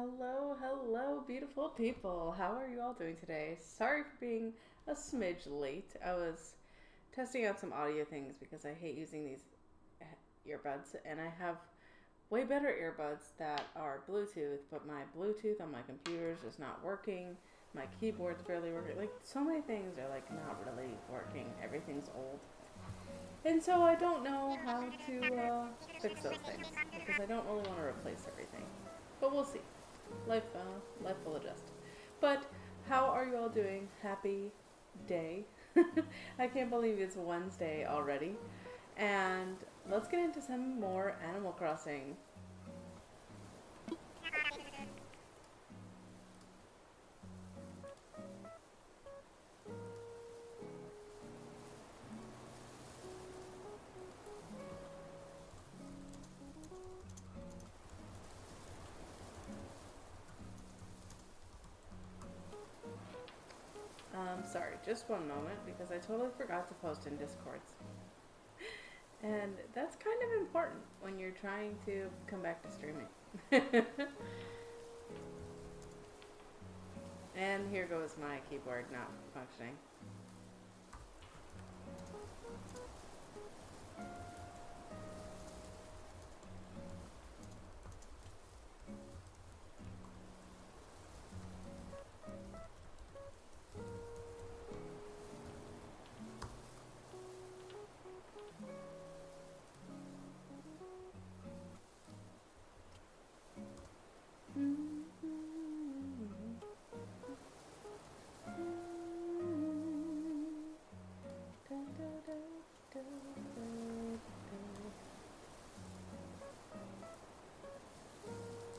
Hello, hello, beautiful people. How are you all doing today? Sorry for being a smidge late. I was testing out some audio things because I hate using these earbuds, and I have way better earbuds that are Bluetooth, but my Bluetooth on my computer is just not working. My keyboard's barely working. Like, so many things are like not really working. Everything's old. And so I don't know how to fix those things because I don't really want to replace everything. But we'll see. Life will adjust. But how are you all doing? Happy day. I can't believe it's Wednesday already. And let's get into some more Animal Crossing. Sorry, just one moment because I totally forgot to post in Discords. And that's kind of important when you're trying to come back to streaming. And here goes my keyboard not functioning.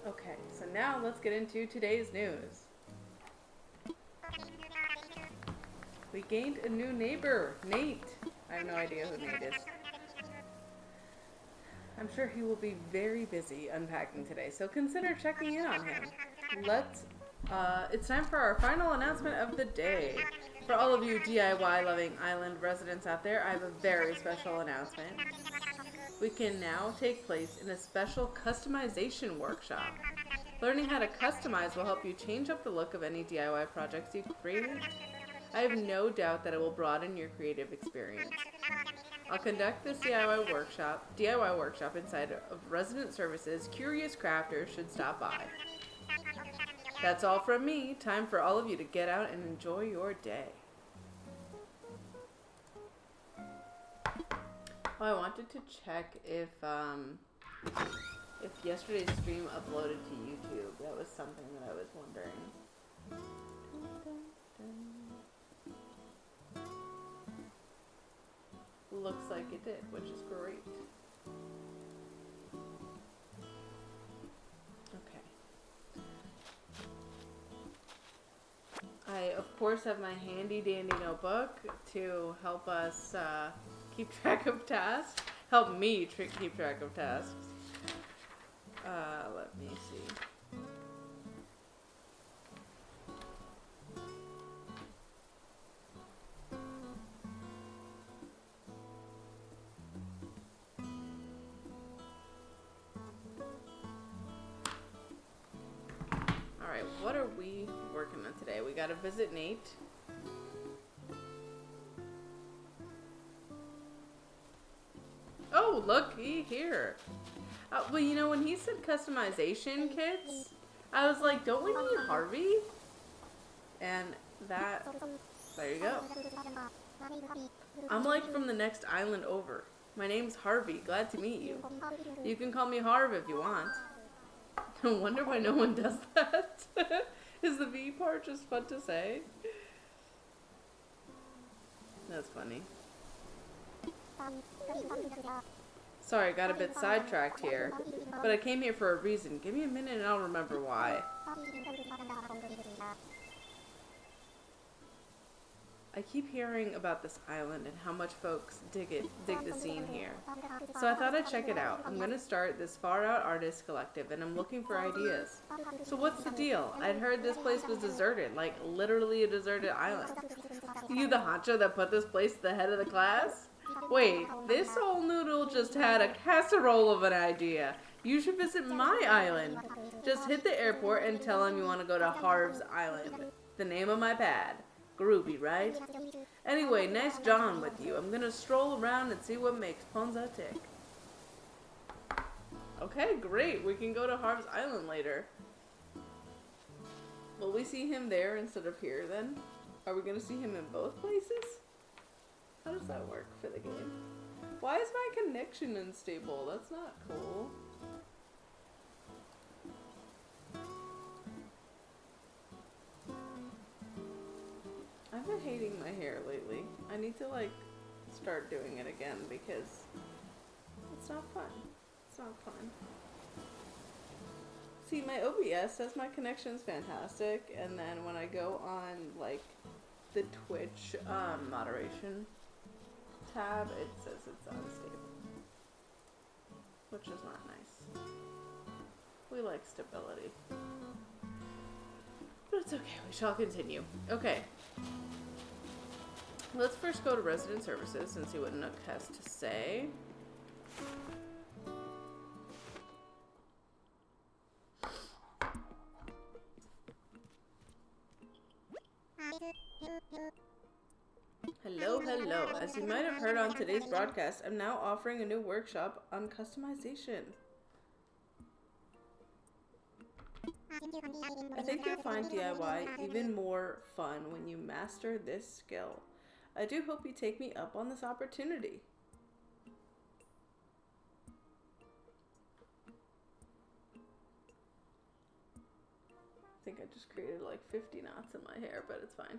Okay, so now let's get into today's news. We gained a new neighbor, Nate. I have no idea who Nate is. I'm sure he will be very busy unpacking today, so consider checking in on him. It's time for our final announcement of the day. For all of you DIY loving island residents out there, I have a very special announcement. We can now take place in a special customization workshop. Learning how to customize will help you change up the look of any DIY projects you've created. I have no doubt that it will broaden your creative experience. I'll conduct this DIY workshop inside of Resident Services. Curious crafters should stop by. That's all from me. Time for all of you to get out and enjoy your day. Oh, I wanted to check if yesterday's stream uploaded to YouTube. That was something that I was wondering. Looks like it did, which is great. Okay. I, of course, have my handy dandy notebook to help us keep track of tasks. Help me keep track of tasks. Let me see. Alright, what are we working on today? We gotta visit Nate. Oh, looky here. Well, you know, when he said customization kits, I was like, don't we need Harvey? And there you go. I'm like from the next island over. My name's Harvey. Glad to meet you. You can call me Harv if you want. I wonder why no one does that. Is the V part just fun to say? That's funny. Sorry, got a bit sidetracked here. But I came here for a reason. Give me a minute and I'll remember why. I keep hearing about this island and how much folks dig the scene here. So I thought I'd check it out. I'm gonna start this Far Out Artist Collective and I'm looking for ideas. So what's the deal? I'd heard this place was deserted, like literally a deserted island. You the honcho that put this place at the head of the class? Wait, this old noodle just had a casserole of an idea. You should visit my island. Just hit the airport and tell him you want to go to Harv's Island. The name of my pad. Groovy, right? Anyway, nice John with you. I'm gonna stroll around and see what makes Ponza tick. Okay, great. We can go to Harv's Island later. Will we see him there instead of here then? Are we gonna see him in both places? How does that work for the game? Why is my connection unstable? That's not cool. I've been hating my hair lately. I need to like start doing it again because it's not fun. It's not fun. See, my OBS says my connection's fantastic, and then when I go on like the Twitch moderation tab, it says it's unstable, which is not nice. We like stability. But it's okay, we shall continue. Okay. Let's first go to resident services and see what Nook has to say. Hello, hello. As you might have heard on today's broadcast, I'm now offering a new workshop on customization. I think you'll find DIY even more fun when you master this skill. I do hope you take me up on this opportunity. I think I just created like 50 knots in my hair, but it's fine.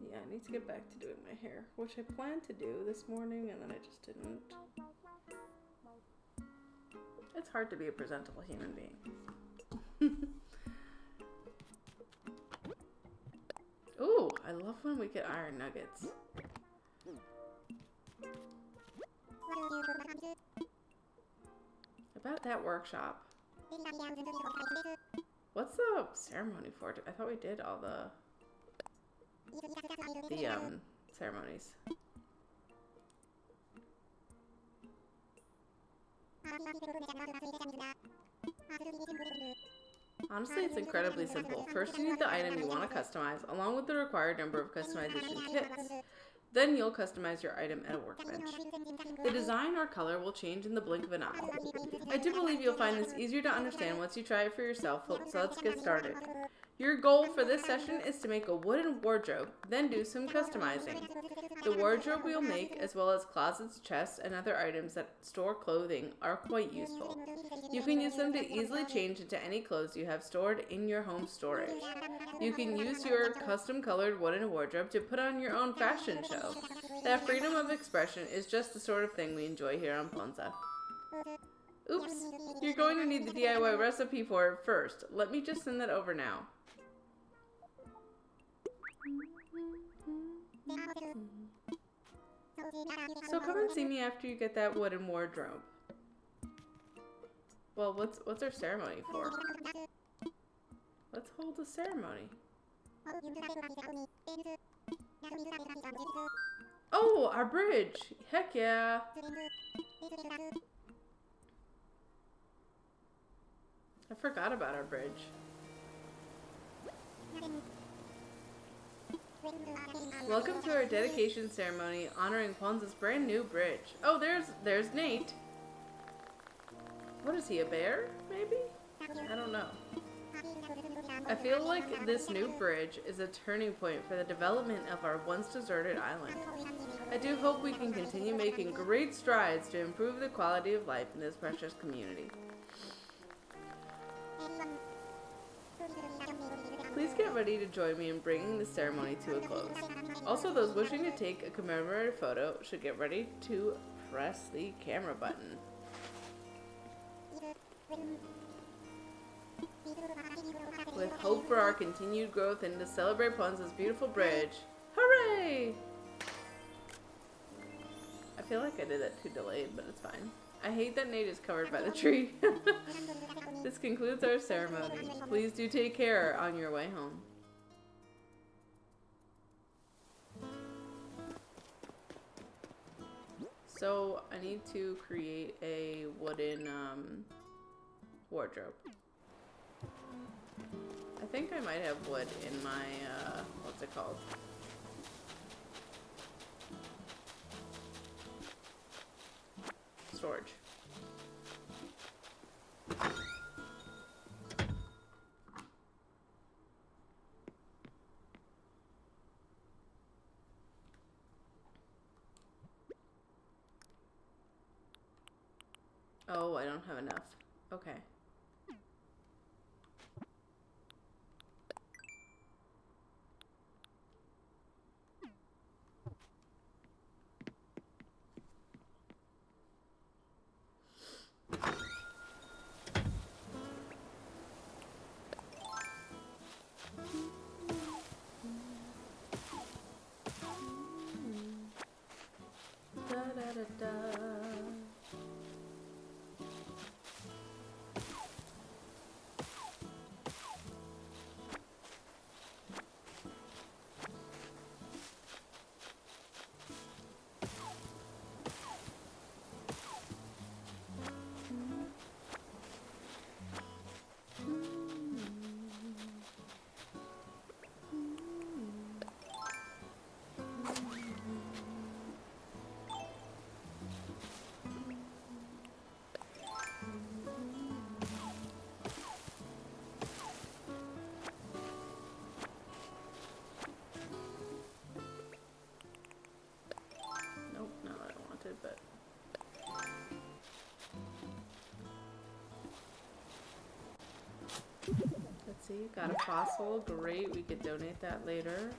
Yeah, I need to get back to doing my hair, which I planned to do this morning and then I just didn't. It's hard to be a presentable human being. Ooh, I love when we get iron nuggets. About that workshop. What's the ceremony for? I thought we did all the ceremonies. Honestly, it's incredibly simple. First, you need the item you want to customize, along with the required number of customization kits. Then you'll customize your item at a workbench. The design or color will change in the blink of an eye. I do believe you'll find this easier to understand once you try it for yourself, so let's get started. Your goal for this session is to make a wooden wardrobe, then do some customizing. The wardrobe we'll make, as well as closets, chests, and other items that store clothing, are quite useful. You can use them to easily change into any clothes you have stored in your home storage. You can use your custom-colored wooden wardrobe to put on your own fashion show. That freedom of expression is just the sort of thing we enjoy here on Ponza. Oops, you're going to need the DIY recipe for it first. Let me just send that over now. So come and see me after you get that wooden wardrobe. Well, what's our ceremony for? Let's hold a ceremony. Oh, our bridge! Heck yeah! I forgot about our bridge. Welcome to our dedication ceremony honoring Ponza's brand new bridge. Oh, there's Nate. What is he, a bear, maybe? I don't know. I feel like this new bridge is a turning point for the development of our once deserted island. I do hope we can continue making great strides to improve the quality of life in this precious community. Please get ready to join me in bringing the ceremony to a close. Also, those wishing to take a commemorative photo should get ready to press the camera button. With hope for our continued growth and to celebrate Ponza's beautiful bridge. Hooray! I feel like I did that too delayed, but it's fine. I hate that Nate is covered by the tree. This concludes our ceremony. Please do take care on your way home. So I need to create a wooden wardrobe. I think I might have wood in my, what's it called? Storage. Oh, I don't have enough. Okay. Da da da da. Nope, not what I wanted, but let's see. Got a fossil. Great. We could donate that later.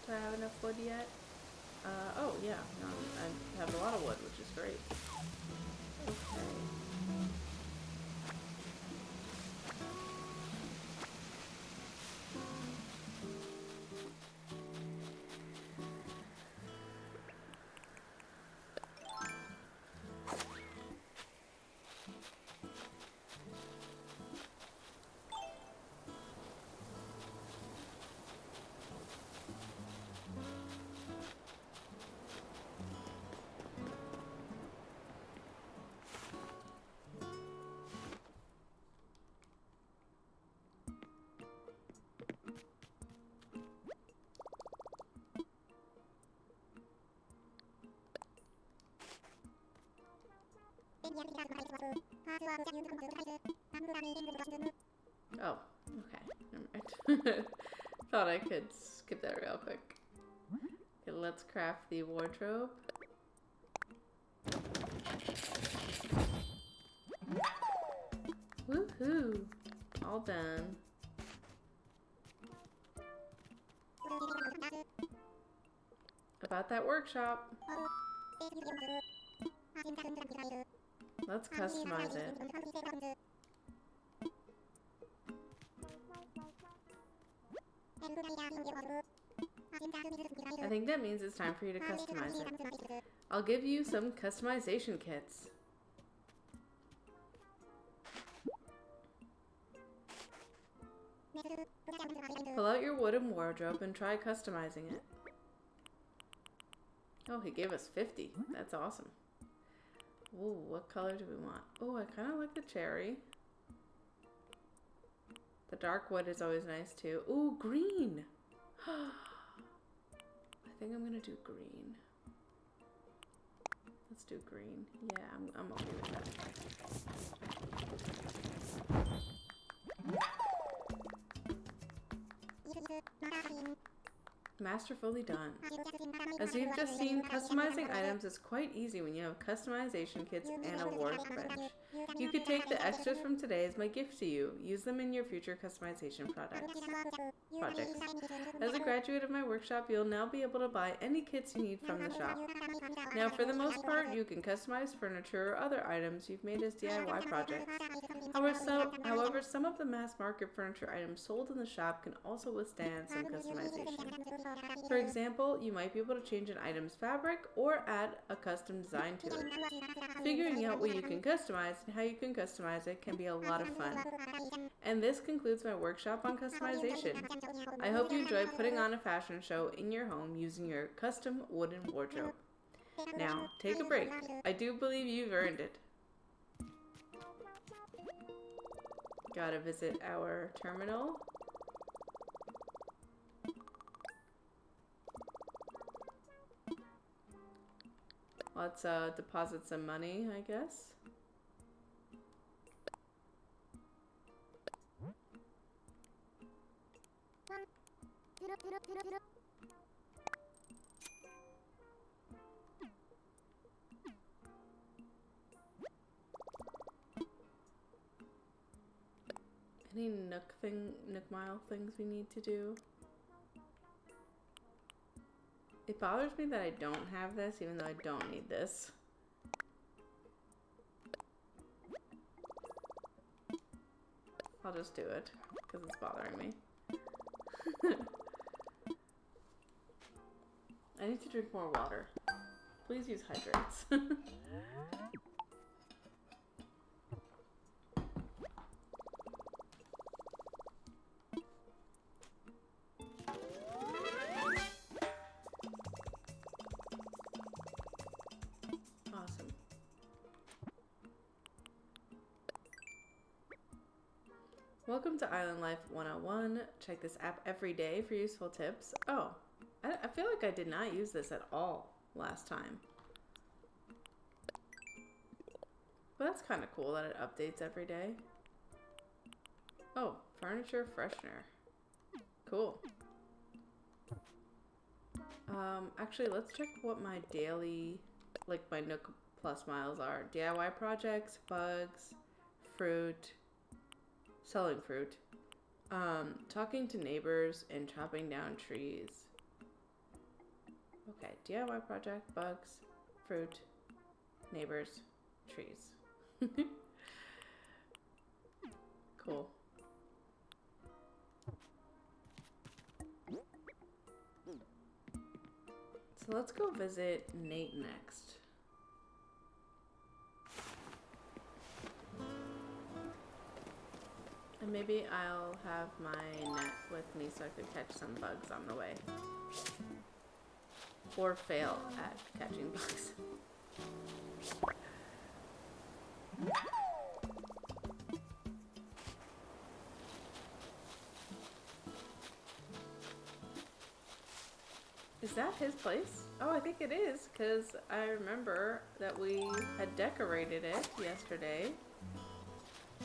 Do I have enough wood yet? Oh yeah, no, I have a lot of wood, which is great. Okay. Oh, okay. Never mind. Thought I could skip that real quick. Okay, let's craft the wardrobe. Woohoo! All done. About that workshop. Let's customize it. I think that means it's time for you to customize it. I'll give you some customization kits. Pull out your wooden wardrobe and try customizing it. Oh, he gave us 50. That's awesome. Ooh, what color do we want? Oh, I kind of like the cherry. The dark wood is always nice too. Ooh, green. I think I'm gonna do green. Let's do green. Yeah, I'm okay with that. Masterfully done. As you've just seen, customizing items is quite easy when you have customization kits and a workbench. You could take the extras from today as my gift to you. Use them in your future customization projects. As a graduate of my workshop, you'll now be able to buy any kits you need from the shop. Now, for the most part, you can customize furniture or other items you've made as DIY projects. However, some of the mass market furniture items sold in the shop can also withstand some customization. For example, you might be able to change an item's fabric or add a custom design to it. Figuring out what you can customize and how you can customize it can be a lot of fun. And this concludes my workshop on customization. I hope you enjoy putting on a fashion show in your home using your custom wooden wardrobe. Now, take a break. I do believe you've earned it. Gotta visit our terminal. Let's deposit some money, I guess. Any Nook Mile things we need to do? It bothers me that I don't have this, even though I don't need this. I'll just do it, because it's bothering me. I need to drink more water. Please use hydrates. Welcome to Island Life 101. Check this app every day for useful tips. Oh, I feel like I did not use this at all last time. But that's kind of cool that it updates every day. Oh, furniture freshener. Cool. Actually, let's check what my daily, like my Nook Plus miles are. DIY projects, bugs, fruit, selling fruit, talking to neighbors, and chopping down trees. Okay, DIY project, bugs, fruit, neighbors, trees. Cool. So let's go visit Nate next. And maybe I'll have my net with me so I could catch some bugs on the way. Or fail at catching bugs. Is that his place? Oh, I think it is, because I remember that we had decorated it yesterday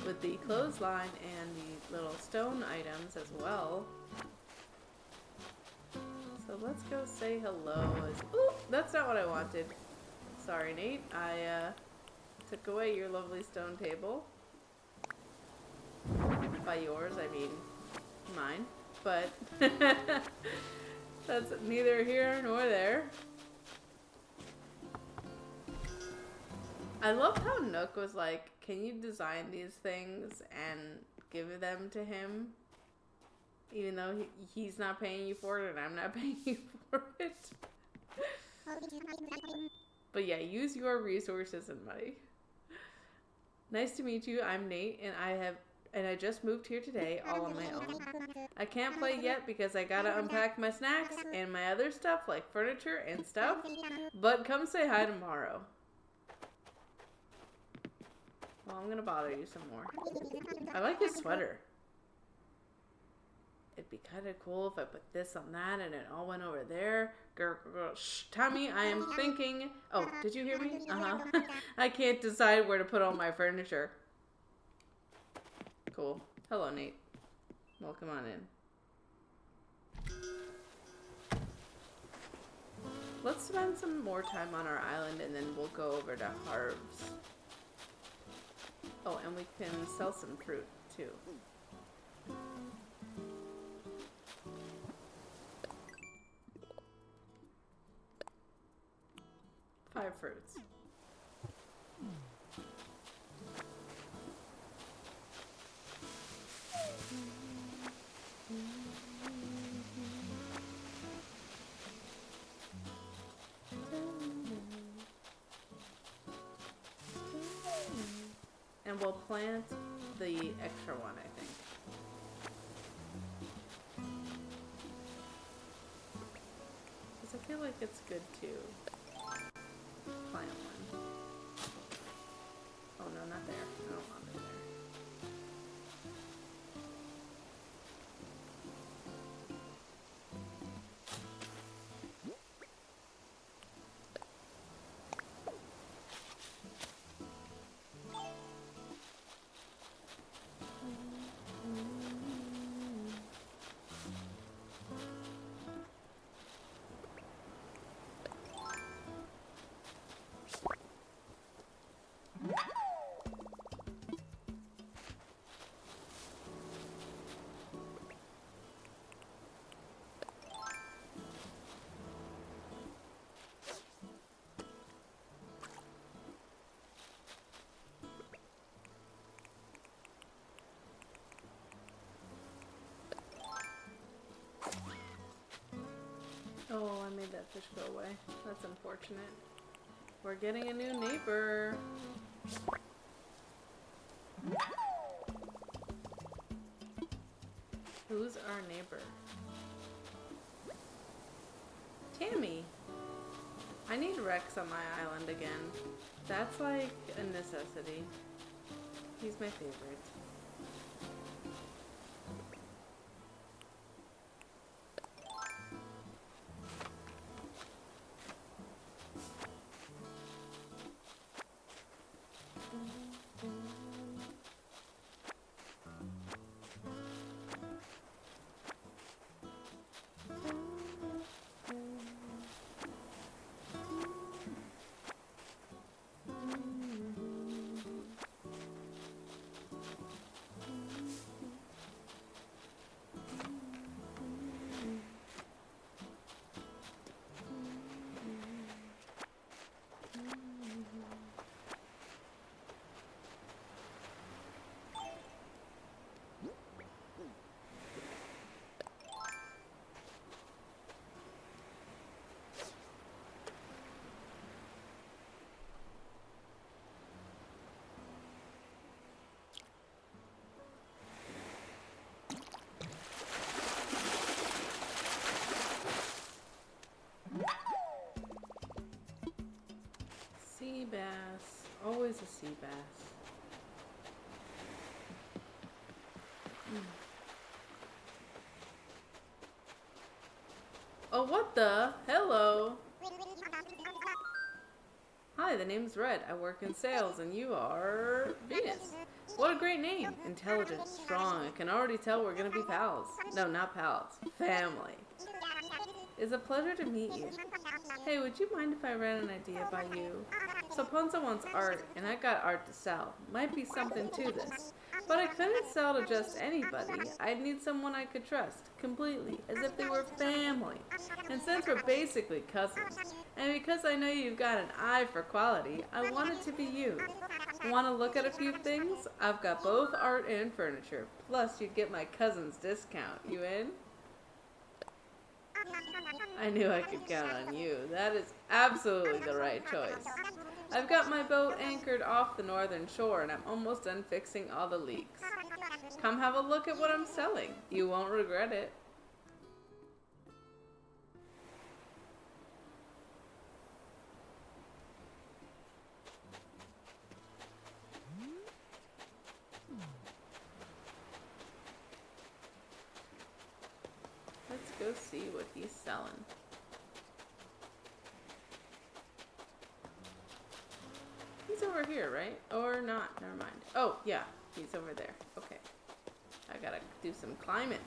with the clothesline and the little stone items as well. So let's go say hello. Ooh, that's not what I wanted. Sorry, Nate. I took away your lovely stone table. By yours, I mean mine. But that's neither here nor there. I love how Nook was like, can you design these things and give them to him? Even though he's not paying you for it and I'm not paying you for it. But yeah, use your resources and money. Nice to meet you. I'm Nate and I have and I just moved here today all on my own. I can't play yet because I gotta unpack my snacks and my other stuff like furniture and stuff, but come say hi tomorrow. Well, I'm gonna bother you some more. I like his sweater. It'd be kind of cool if I put this on that and it all went over there. Girl, shh, Tommy, I am thinking. Oh, did you hear me? Uh-huh. I can't decide where to put all my furniture. Cool. Hello, Nate. Welcome on in. Let's spend some more time on our island and then we'll go over to Harv's. Oh, and we can sell some fruit too. 5 fruits. And we'll plant the extra one, I think. Because I feel like it's good to plant one. Oh no, not there. I don't want it there. Oh, I made that fish go away. That's unfortunate. We're getting a new neighbor. Who's our neighbor? Tammy! I need Rex on my island again. That's like a necessity. He's my favorite. Sea bass. Always a sea bass. Oh, what the? Hello. Hi, the name's Red. I work in sales, and you are Venus. What a great name. Intelligent, strong. I can already tell we're going to be pals. No, not pals. Family. It's a pleasure to meet you. Hey, would you mind if I ran an idea by you? So Ponza wants art, and I got art to sell. Might be something to this. But I couldn't sell to just anybody. I'd need someone I could trust, completely, as if they were family. And since we're basically cousins, and because I know you've got an eye for quality, I want it to be you. Want to look at a few things? I've got both art and furniture. Plus, you'd get my cousin's discount. You in? I knew I could count on you. That is absolutely the right choice. I've got my boat anchored off the northern shore and I'm almost done fixing all the leaks. Come have a look at what I'm selling. You won't regret it. Let's go see what he's selling. He's over here, right? Or not? Never mind. Oh, yeah. He's over there. Okay. I gotta do some climbing.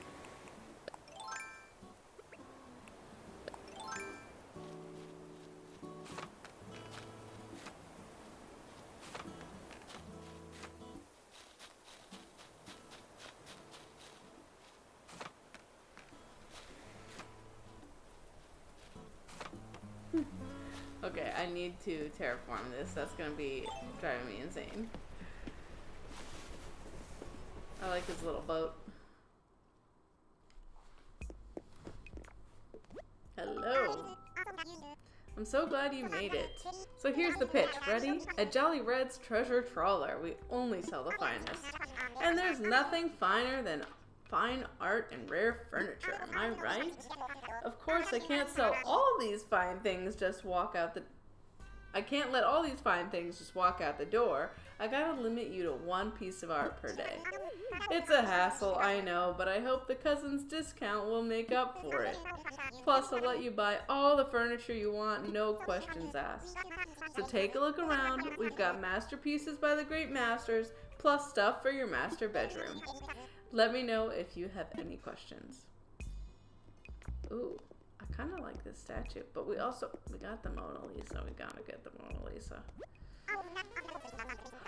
Okay, I need to terraform this. That's gonna be driving me insane. I like his little boat. Hello. I'm so glad you made it. So here's the pitch. Ready? At Jolly Red's treasure trawler, we only sell the finest. And there's nothing finer than fine art and rare furniture. Am I right? Of course, I can't sell all these fine things just walk out the... I can't let all these fine things just walk out the door. I gotta limit you to one piece of art per day. It's a hassle, I know, but I hope the cousin's discount will make up for it. Plus, I'll let you buy all the furniture you want, no questions asked. So take a look around. We've got masterpieces by the great masters, plus stuff for your master bedroom. Let me know if you have any questions. Ooh, I kind of like this statue, but we got the Mona Lisa. We gotta get the Mona Lisa.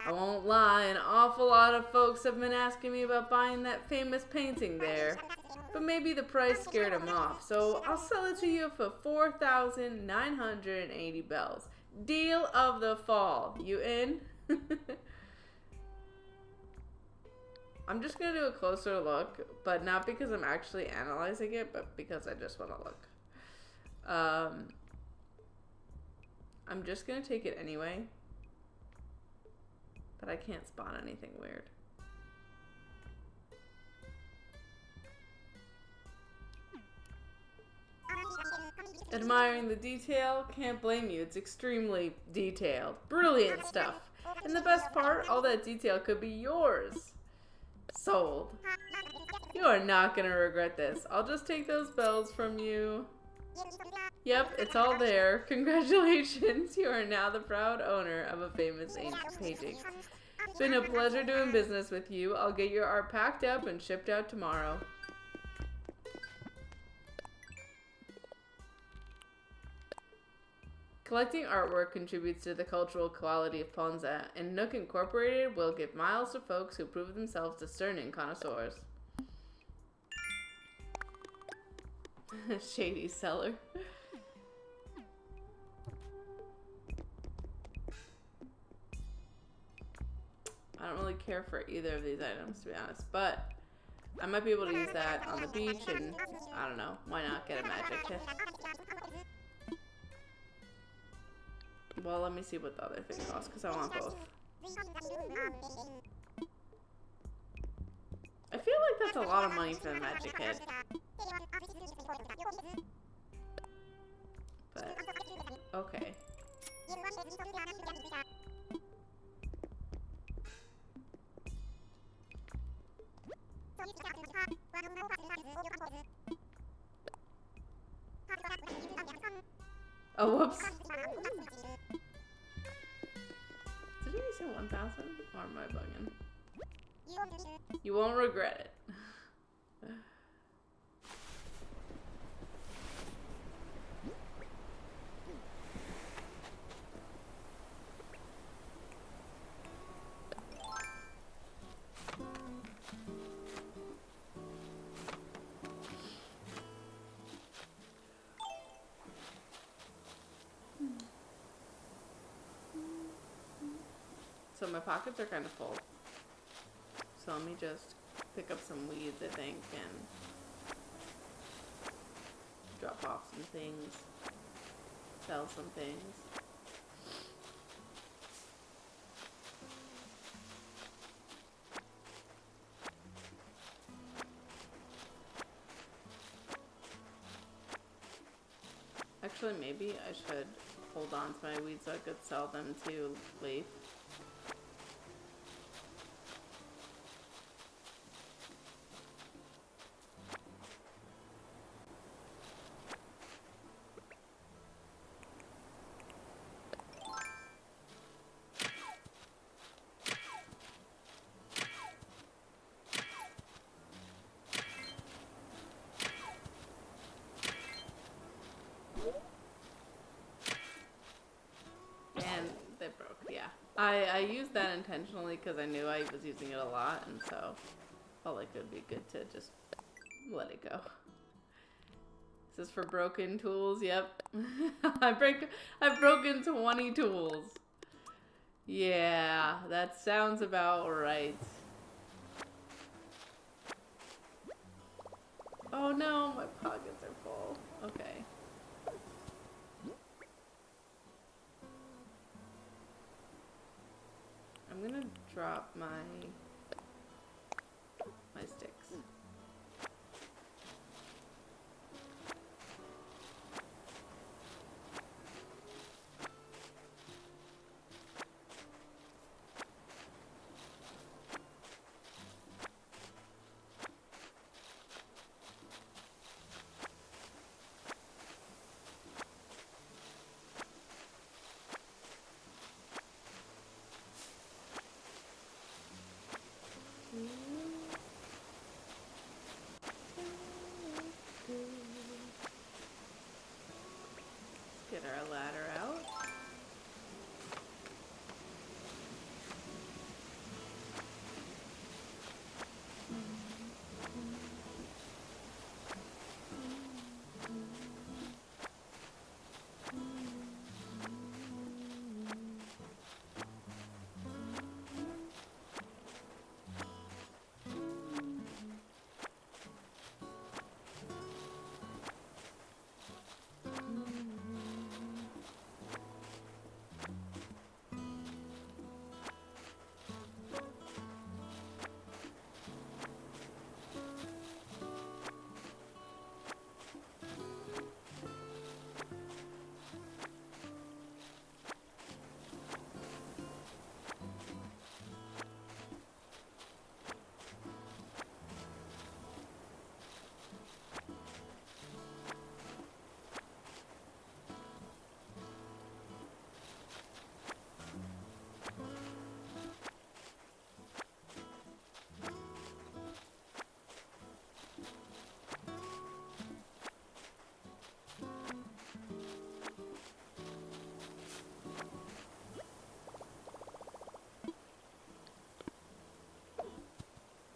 I won't lie, an awful lot of folks have been asking me about buying that famous painting there, but maybe the price scared them off, so I'll sell it to you for 4,980 bells. Deal of the fall. You in? I'm just going to do a closer look, but not because I'm actually analyzing it, but because I just want to look. I'm just going to take it anyway, but I can't spawn anything weird. Admiring the detail? Can't blame you. It's extremely detailed. Brilliant stuff. And the best part, all that detail could be yours. Sold. You are not going to regret this. I'll just take those bells from you. Yep, it's all there. Congratulations. You are now the proud owner of a famous painting. It's been a pleasure doing business with you. I'll get your art packed up and shipped out tomorrow. Collecting artwork contributes to the cultural quality of Ponza, and Nook Incorporated will give miles to folks who prove themselves discerning connoisseurs. Shady seller. I don't really care for either of these items, to be honest, but I might be able to use that on the beach, and I don't know, why not get a magic hit? Well, let me see what the other thing costs, because I want both. I feel like that's a lot of money for the magic hit. But, okay. Oh, whoops. Did he say 1,000? Or am I bugging? You won't regret it. So my pockets are kind of full. So let me just pick up some weeds, I think, and drop off some things, sell some things. Actually, maybe I should hold on to my weeds so I could sell them to Leaf. They broke, yeah. I used that intentionally because I knew I was using it a lot, and so felt like it would be good to just let it go. This is for broken tools, yep. I've broken 20 tools. Yeah, that sounds about right. Oh no, my pockets are full. Okay. I'm gonna drop my sticks. Get our ladder out.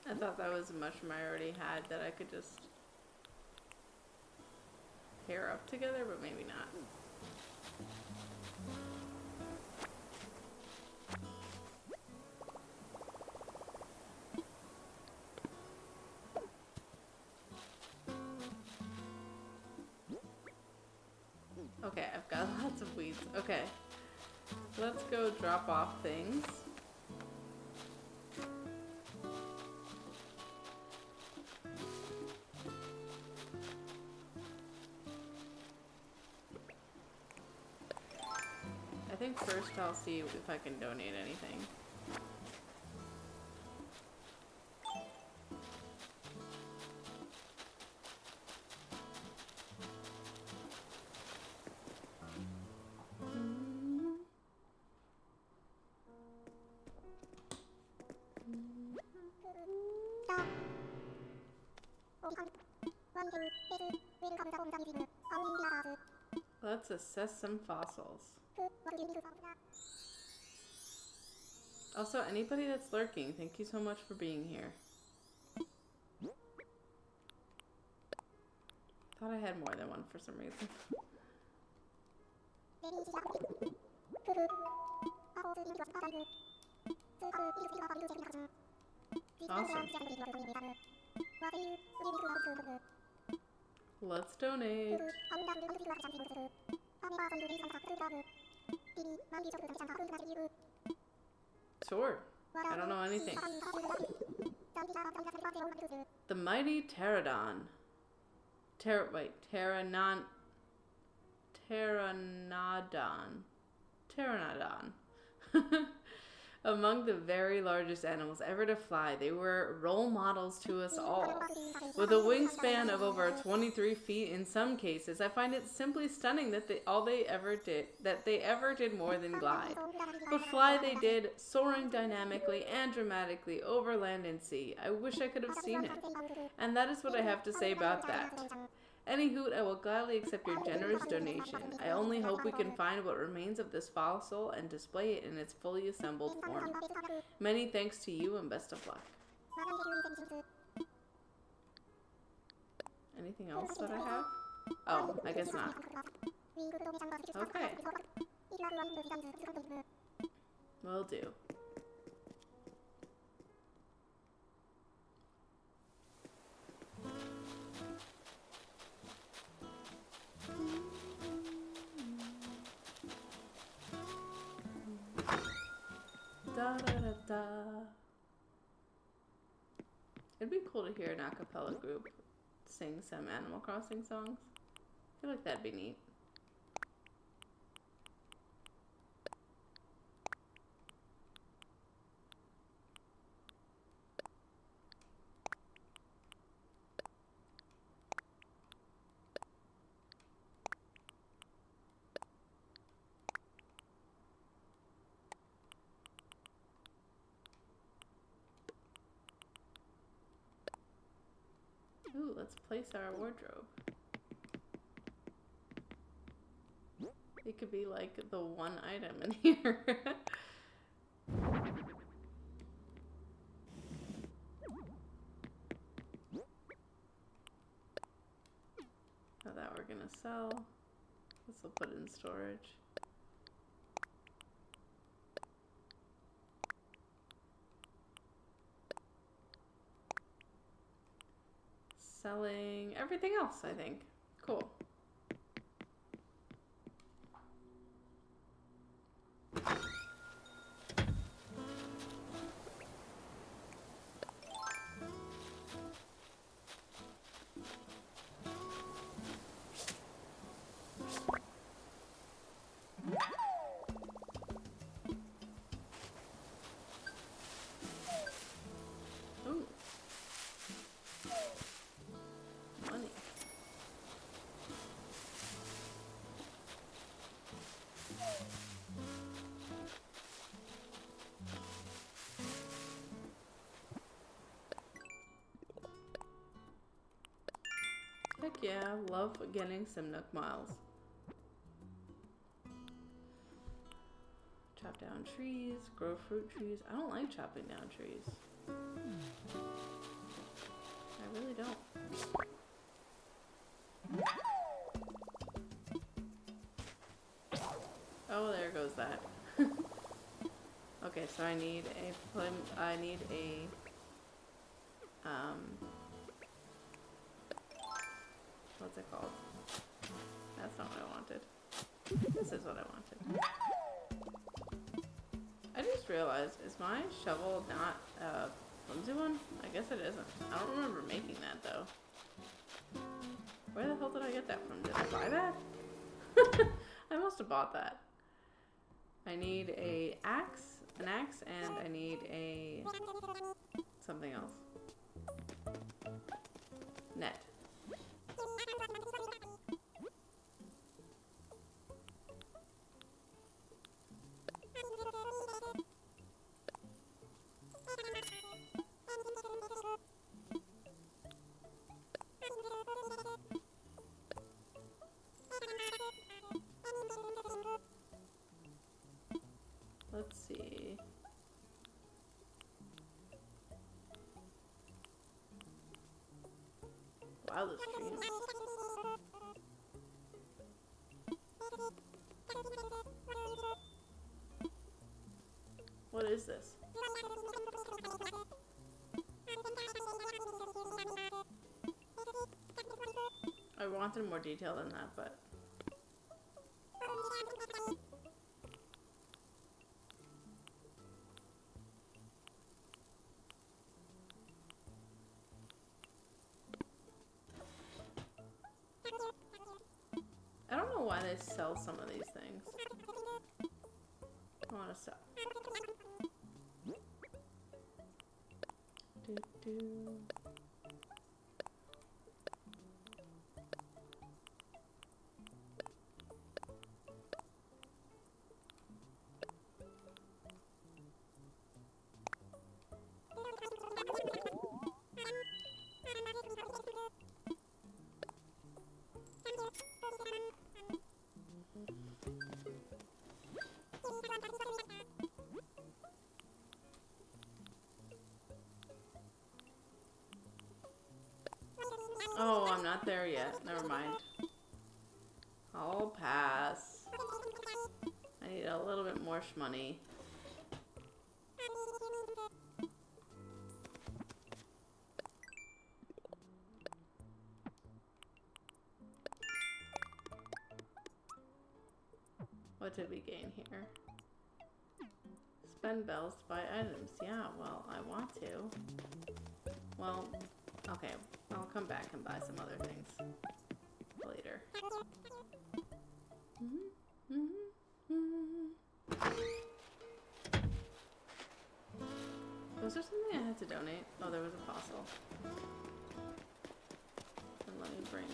I thought that was a mushroom I already had that I could just pair up together, but maybe not. Okay, I've got lots of weeds. Okay, let's go drop off things. I think first I'll see if I can donate anything. Let's assess some fossils. Also, anybody that's lurking, thank you so much for being here. Thought I had more than one for some reason. Awesome. Let's donate. Sure. I don't know anything. The mighty pterodon. Pteranodon. Pteranodon. Among the very largest animals ever to fly, they were role models to us all. With a wingspan of over 23 feet in some cases, I find it simply stunning that they ever did more than glide. But fly they did, soaring dynamically and dramatically over land and sea. I wish I could have seen it. And that is what I have to say about that. Any hoot, I will gladly accept your generous donation. I only hope we can find what remains of this fossil and display it in its fully assembled form. Many thanks to you and best of luck. Anything else that I have? Oh, I guess not. Okay. Will do. Da da da da. It'd be cool to hear an a cappella group sing some Animal Crossing songs. I feel like that'd be neat. Ooh, let's place our wardrobe. It could be like the one item in here. Now that we're gonna sell, this will put in storage. Selling everything else, I think. Cool. Ooh. Money. Heck yeah, love getting some Nook Miles. Chop down trees, grow fruit trees. I don't like chopping down trees. I really don't. Oh, there goes that. Okay, so I need a what's it called? That's not what I wanted. This is what I wanted. I just realized, is my shovel not a flimsy one? I guess it isn't. I don't remember making that though. Where the hell did I get that from? Did I buy that? I must have bought that. I need an axe, and I need a something else. Net. Let's see. Wow, this tree. What is this? I wanted more detail than that, but... I don't know why they sell some of these things. I want to sell. Oh, I'm not there yet. Never mind. I'll pass. I need a little bit more shmoney. What did we gain here? Spend bells to buy items. Yeah, well, I want to. Well, okay. I'll come back and buy some other things later. Was there something I had to donate? Oh, there was a fossil. And let me bring...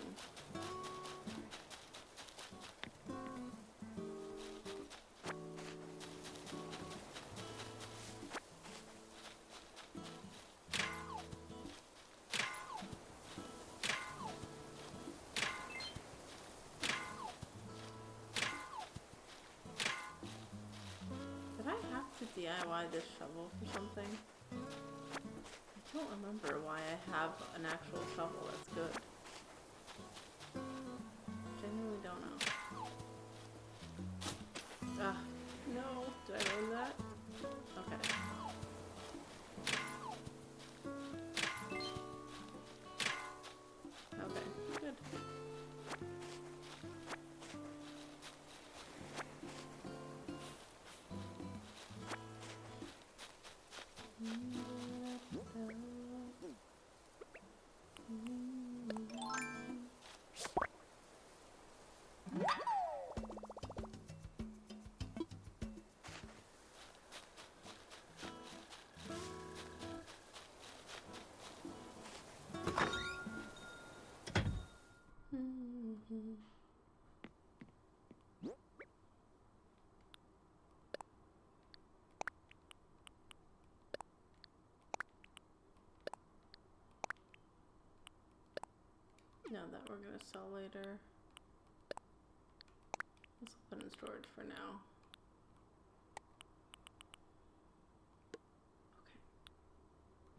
DIY this shovel for something? I don't remember why I have an actual shovel that's good. Genuinely don't know. Ugh, no. Did I learn that? Okay. Okay, good. No, that we're gonna sell later. Let's put in storage for now.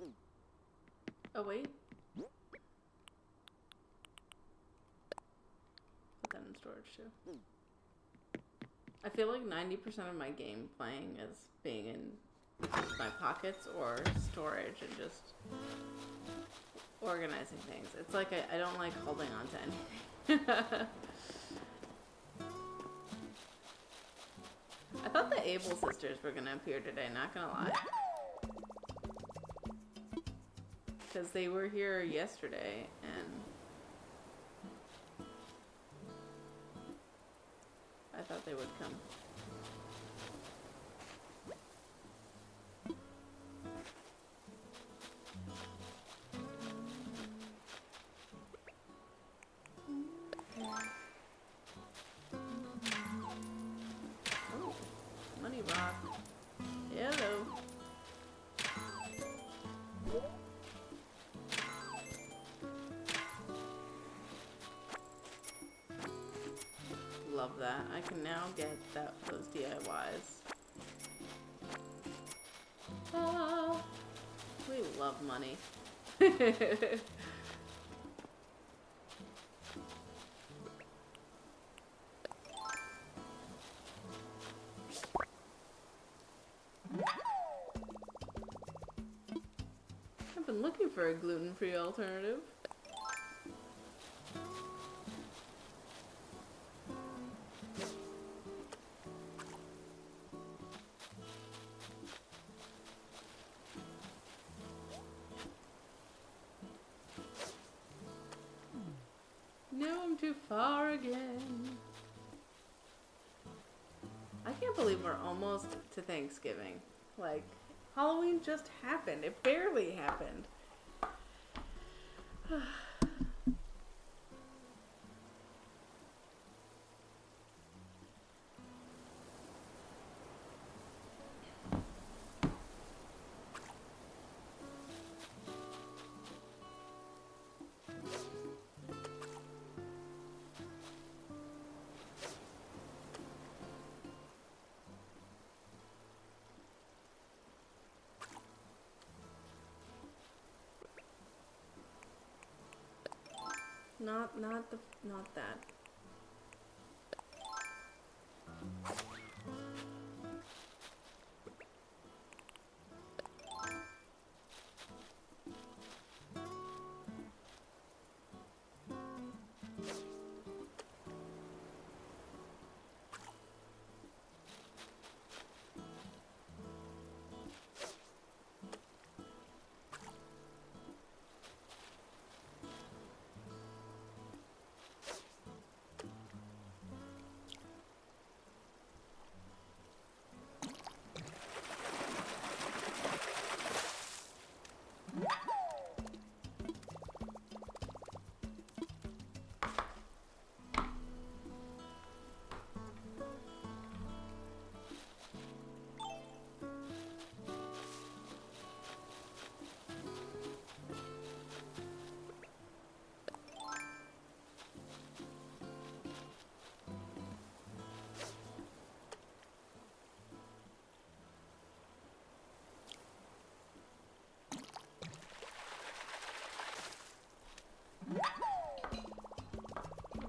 Okay. Oh wait. Put that in storage too. I feel like 90% of my game playing is being in my pockets or storage and just organizing things. It's like I don't like holding on to anything. I thought the Able sisters were gonna appear today, not gonna lie. Because they were here yesterday and I thought they would come. Oh, money rock. Hello. Love that. I can now get those DIYs. Ah, we love money. I've been looking for a gluten-free alternative. too far again. I can't believe we're almost to Thanksgiving. Like, Halloween just happened. It barely happened. Not that.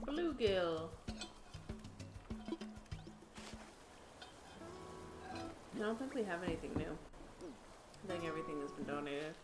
Bluegill. I don't think we have anything new. I think everything has been donated.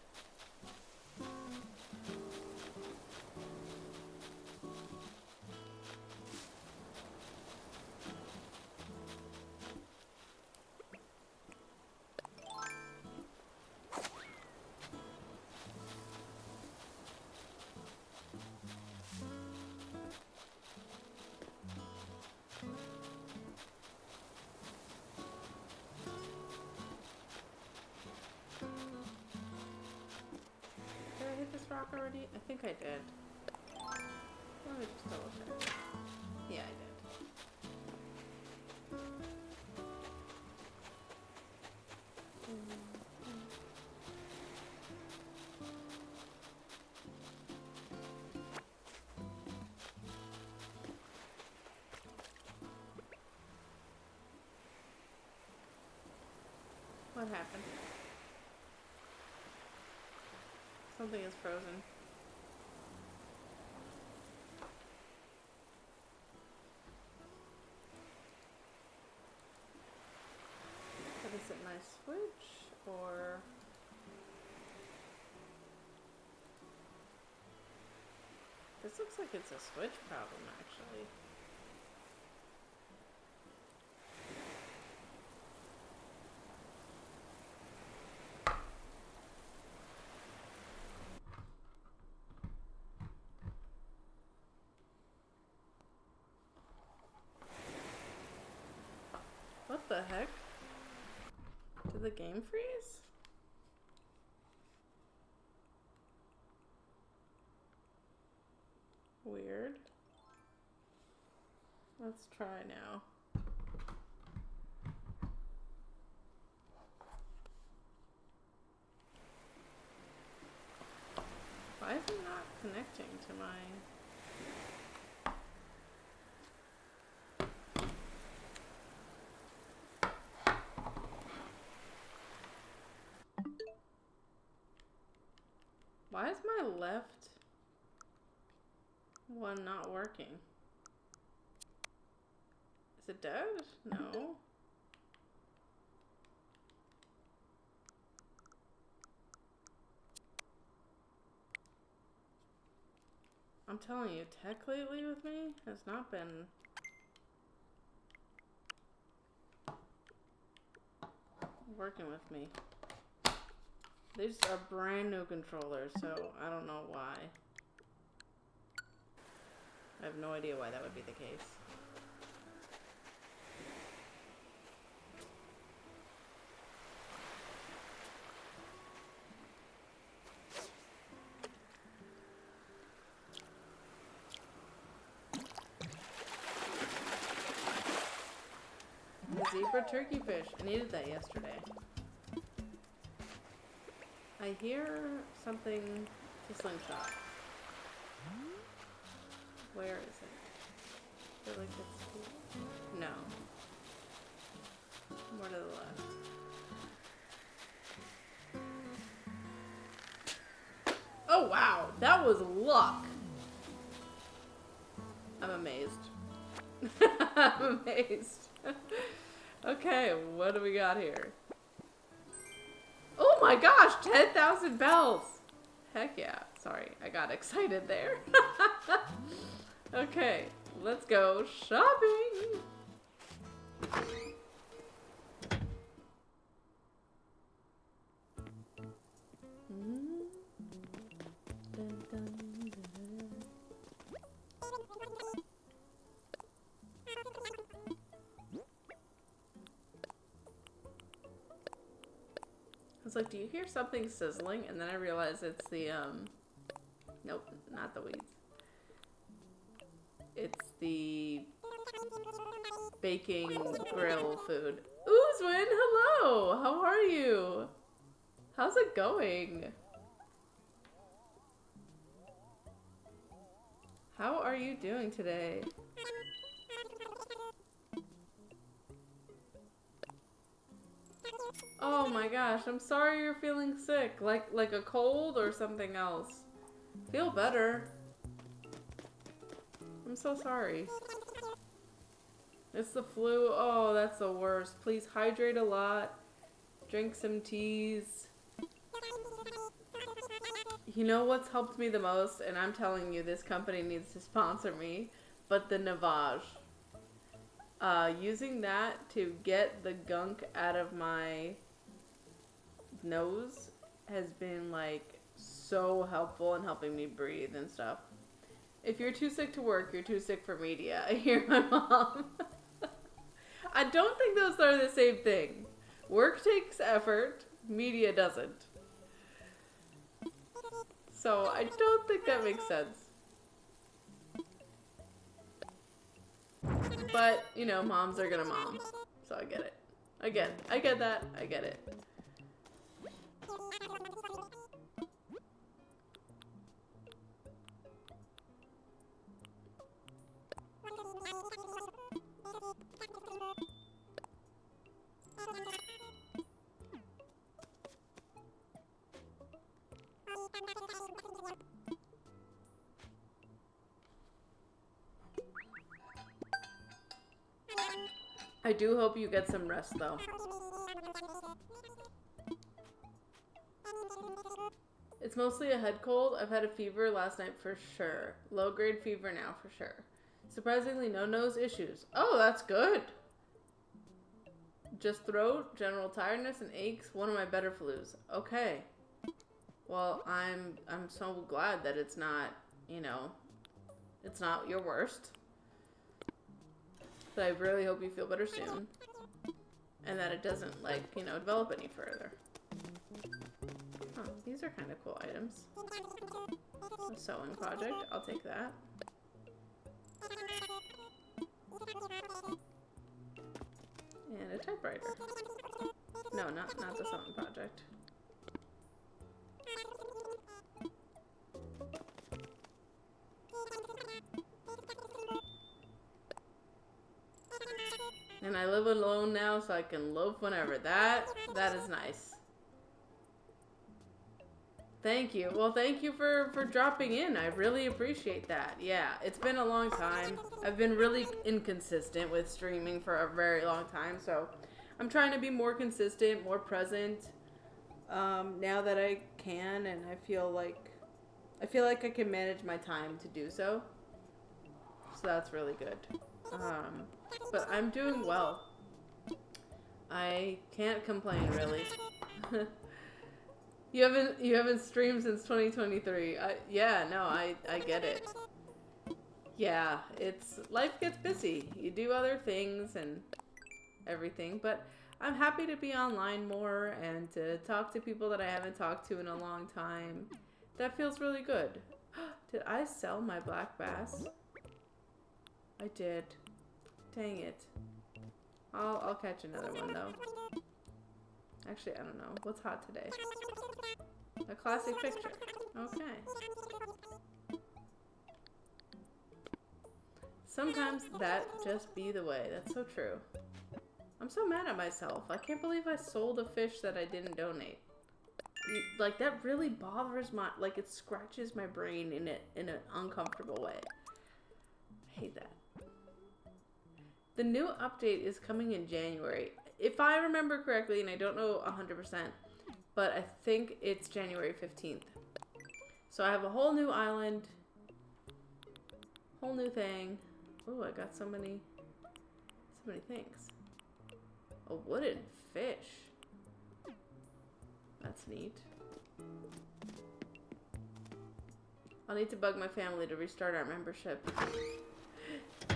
Rock already? I think I did. Let me just double check. Yeah, I did. What happened? Something is frozen. But is it my switch or? This looks like it's a switch problem actually. What the heck? Did the game freeze? Weird. Let's try now. Why is it not connecting to my... Why is my left one not working? Is it dead? No. I'm telling you, tech lately with me has not been working with me. These are brand new controllers, so I don't know why. I have no idea why that would be the case. Zebra turkey fish. I needed that yesterday. I hear something to slingshot. Where is it? I feel like it's... No. More to the left. Oh wow! That was luck! I'm amazed. I'm amazed. Okay, what do we got here? Oh my gosh, 10,000 bells! Heck yeah. Sorry, I got excited there. Okay, let's go shopping! Dun, dun, dun, dun. I was like, do you hear something sizzling? And then I realized it's the, nope, not the weeds. It's the baking grill food. Oozwin, hello! How are you? How's it going? How are you doing today? Oh my gosh, I'm sorry you're feeling sick. Like a cold or something else. Feel better. I'm so sorry. It's the flu. Oh, that's the worst. Please hydrate a lot. Drink some teas. You know what's helped me the most? And I'm telling you, this company needs to sponsor me. But the Navage. Using that to get the gunk out of my nose has been like so helpful in helping me breathe and stuff. If you're too sick to work, you're too sick for media. I hear my mom. I don't think those are the same thing. Work takes effort, media doesn't. So I don't think that makes sense. But, you know, moms are gonna mom. So I get it. I get that. I get it. I do hope you get some rest, though. It's mostly a head cold. I've had a fever last night for sure. Low-grade fever now for sure. Surprisingly, no nose issues. Oh, that's good. Just throat, general tiredness, and aches. One of my better flus. Okay. Well, I'm so glad that it's not, you know, it's not your worst. But I really hope you feel better soon. And that it doesn't, like, you know, develop any further. Oh, these are kind of cool items. A sewing project. I'll take that. And a typewriter. No, not the sewing project. And I live alone now, so I can loaf whenever. That is nice. Thank you. Well, thank you for dropping in. I really appreciate that. Yeah, it's been a long time. I've been really inconsistent with streaming for a very long time, so I'm trying to be more consistent, more present. Now that I can, and I feel like I can manage my time to do so. So that's really good. But I'm doing well. I can't complain, really. You haven't streamed since 2023. Yeah, no, I get it. Yeah, life gets busy. You do other things and everything, but I'm happy to be online more and to talk to people that I haven't talked to in a long time. That feels really good. Did I sell my black bass? I did. Dang it. I'll catch another one though. Actually, I don't know. What's hot today? A classic picture. Okay. Sometimes that just be the way. That's so true. I'm so mad at myself. I can't believe I sold a fish that I didn't donate. Like, that really bothers my... Like, it scratches my brain in an uncomfortable way. I hate that. The new update is coming in January. If I remember correctly, and I don't know 100%, but I think it's January 15th. So I have a whole new island. Whole new thing. Ooh, I got so many things. A wooden fish. That's neat. I'll need to bug my family to restart our membership.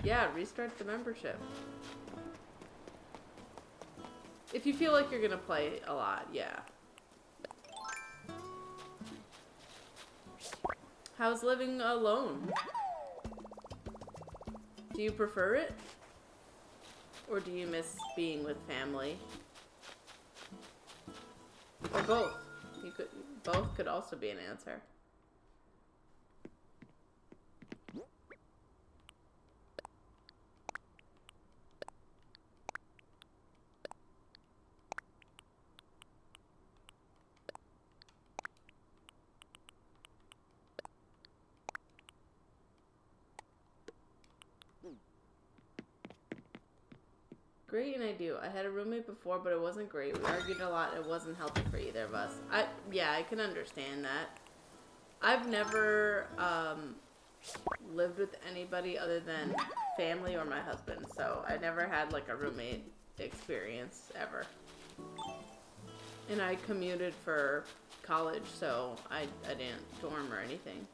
Yeah, restart the membership. If you feel like you're gonna play a lot, yeah. How's living alone? Do you prefer it? Or do you miss being with family? Or both. Both could also be an answer. Great, and I do. I had a roommate before, but it wasn't great. We argued a lot. It wasn't healthy for either of us. Yeah, I can understand that. I've never lived with anybody other than family or my husband, so I never had like a roommate experience ever. And I commuted for college, so I didn't dorm or anything.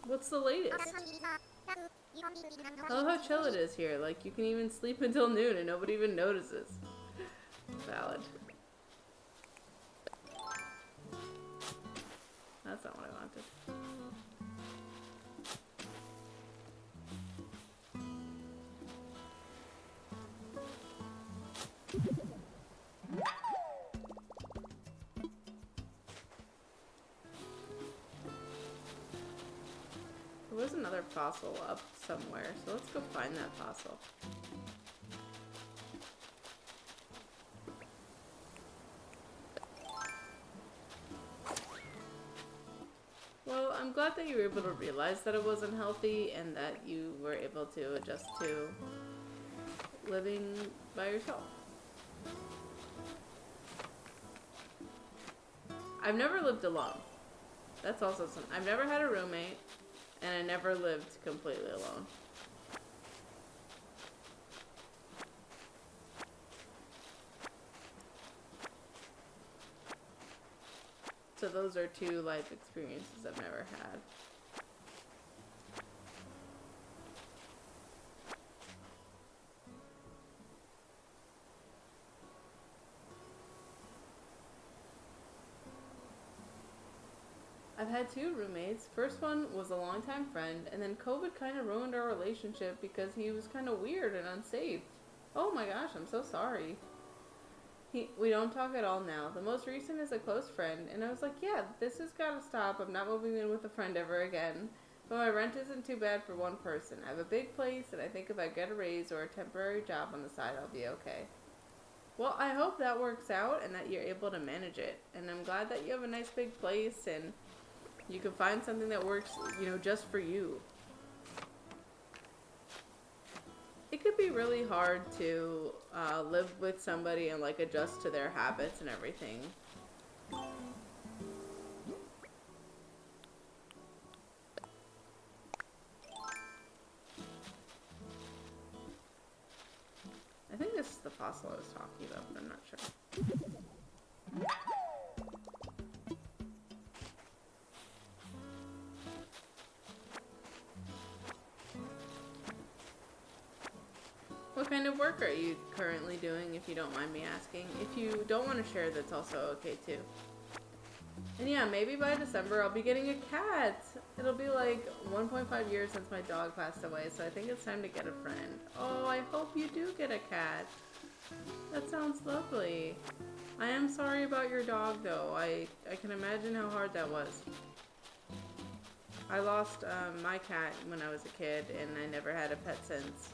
What's the latest? I love how chill it is here. Like, you can even sleep until noon and nobody even notices. Valid. That's not what I wanted. There was another fossil up somewhere, so let's go find that fossil. Well, I'm glad that you were able to realize that it wasn't healthy and that you were able to adjust to living by yourself. I've never lived alone. That's also something. I've never had a roommate, and I never lived completely alone. So those are two life experiences I've never had. I've had two roommates. First one was a longtime friend, and then COVID kind of ruined our relationship because he was kind of weird and unsafe. Oh my gosh, I'm so sorry. We don't talk at all now. The most recent is a close friend, and I was like, yeah, this has got to stop. I'm not moving in with a friend ever again. But my rent isn't too bad for one person. I have a big place, and I think if I get a raise or a temporary job on the side, I'll be okay. Well, I hope that works out and that you're able to manage it. And I'm glad that you have a nice big place and you can find something that works, just for you. It could be really hard to live with somebody and like adjust to their habits and everything. I think this is the fossil I was talking about, but I'm not sure. What kind of work are you currently doing, if you don't mind me asking? If you don't want to share, that's also okay too. And yeah, maybe by December I'll be getting a cat. It'll be like 1.5 years since my dog passed away, so I think it's time to get a friend. Oh, I hope you do get a cat. That sounds lovely. I am sorry about your dog though. I can imagine how hard that was. I lost my cat when I was a kid, and I never had a pet since.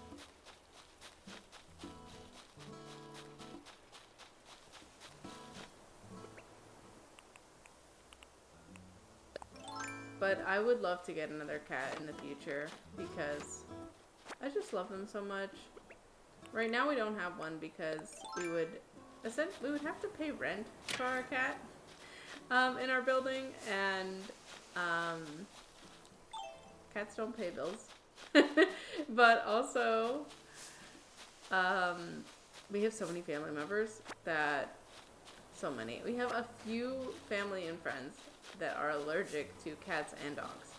But I would love to get another cat in the future because I just love them so much. Right now we don't have one because we would have to pay rent for our cat in our building, and cats don't pay bills. But also we have so many family members we have a few family and friends that are allergic to cats and dogs.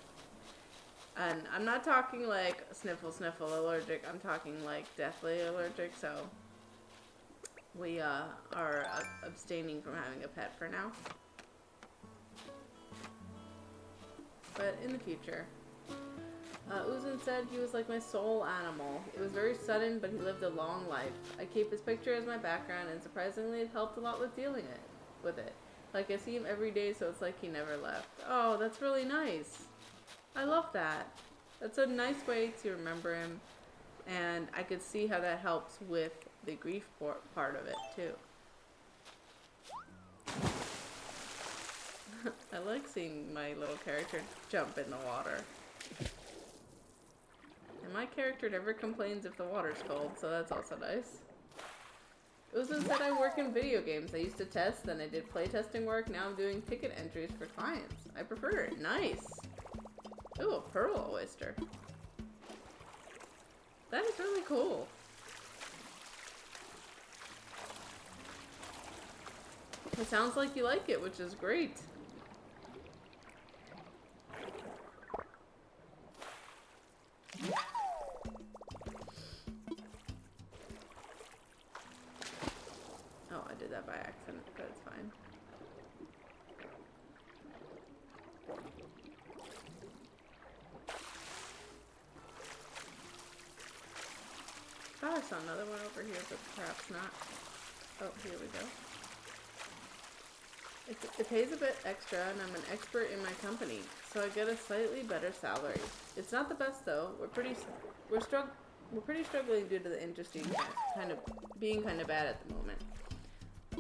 And I'm not talking like sniffle allergic, I'm talking like deathly allergic, so we are abstaining from having a pet for now. But in the future. Uzun said he was like my soul animal. It was very sudden, but he lived a long life. I keep his picture as my background, and surprisingly it helped a lot with dealing with it. Like, I see him every day, so it's like he never left. Oh, that's really nice. I love that. That's a nice way to remember him, and I could see how that helps with the grief part of it, too. I like seeing my little character jump in the water. And my character never complains if the water's cold, so that's also nice. Uzun said I work in video games. I used to test, then I did playtesting work. Now I'm doing ticket entries for clients. I prefer it. Nice. Ooh, a pearl oyster. That is really cool. It sounds like you like it, which is great. Oh, I did that by accident, but it's fine. Oh, I saw another one over here, but perhaps not. Oh, here we go. It pays a bit extra, and I'm an expert in my company, so I get a slightly better salary. It's not the best though. We're pretty struggling due to the industry being kind of bad at the moment.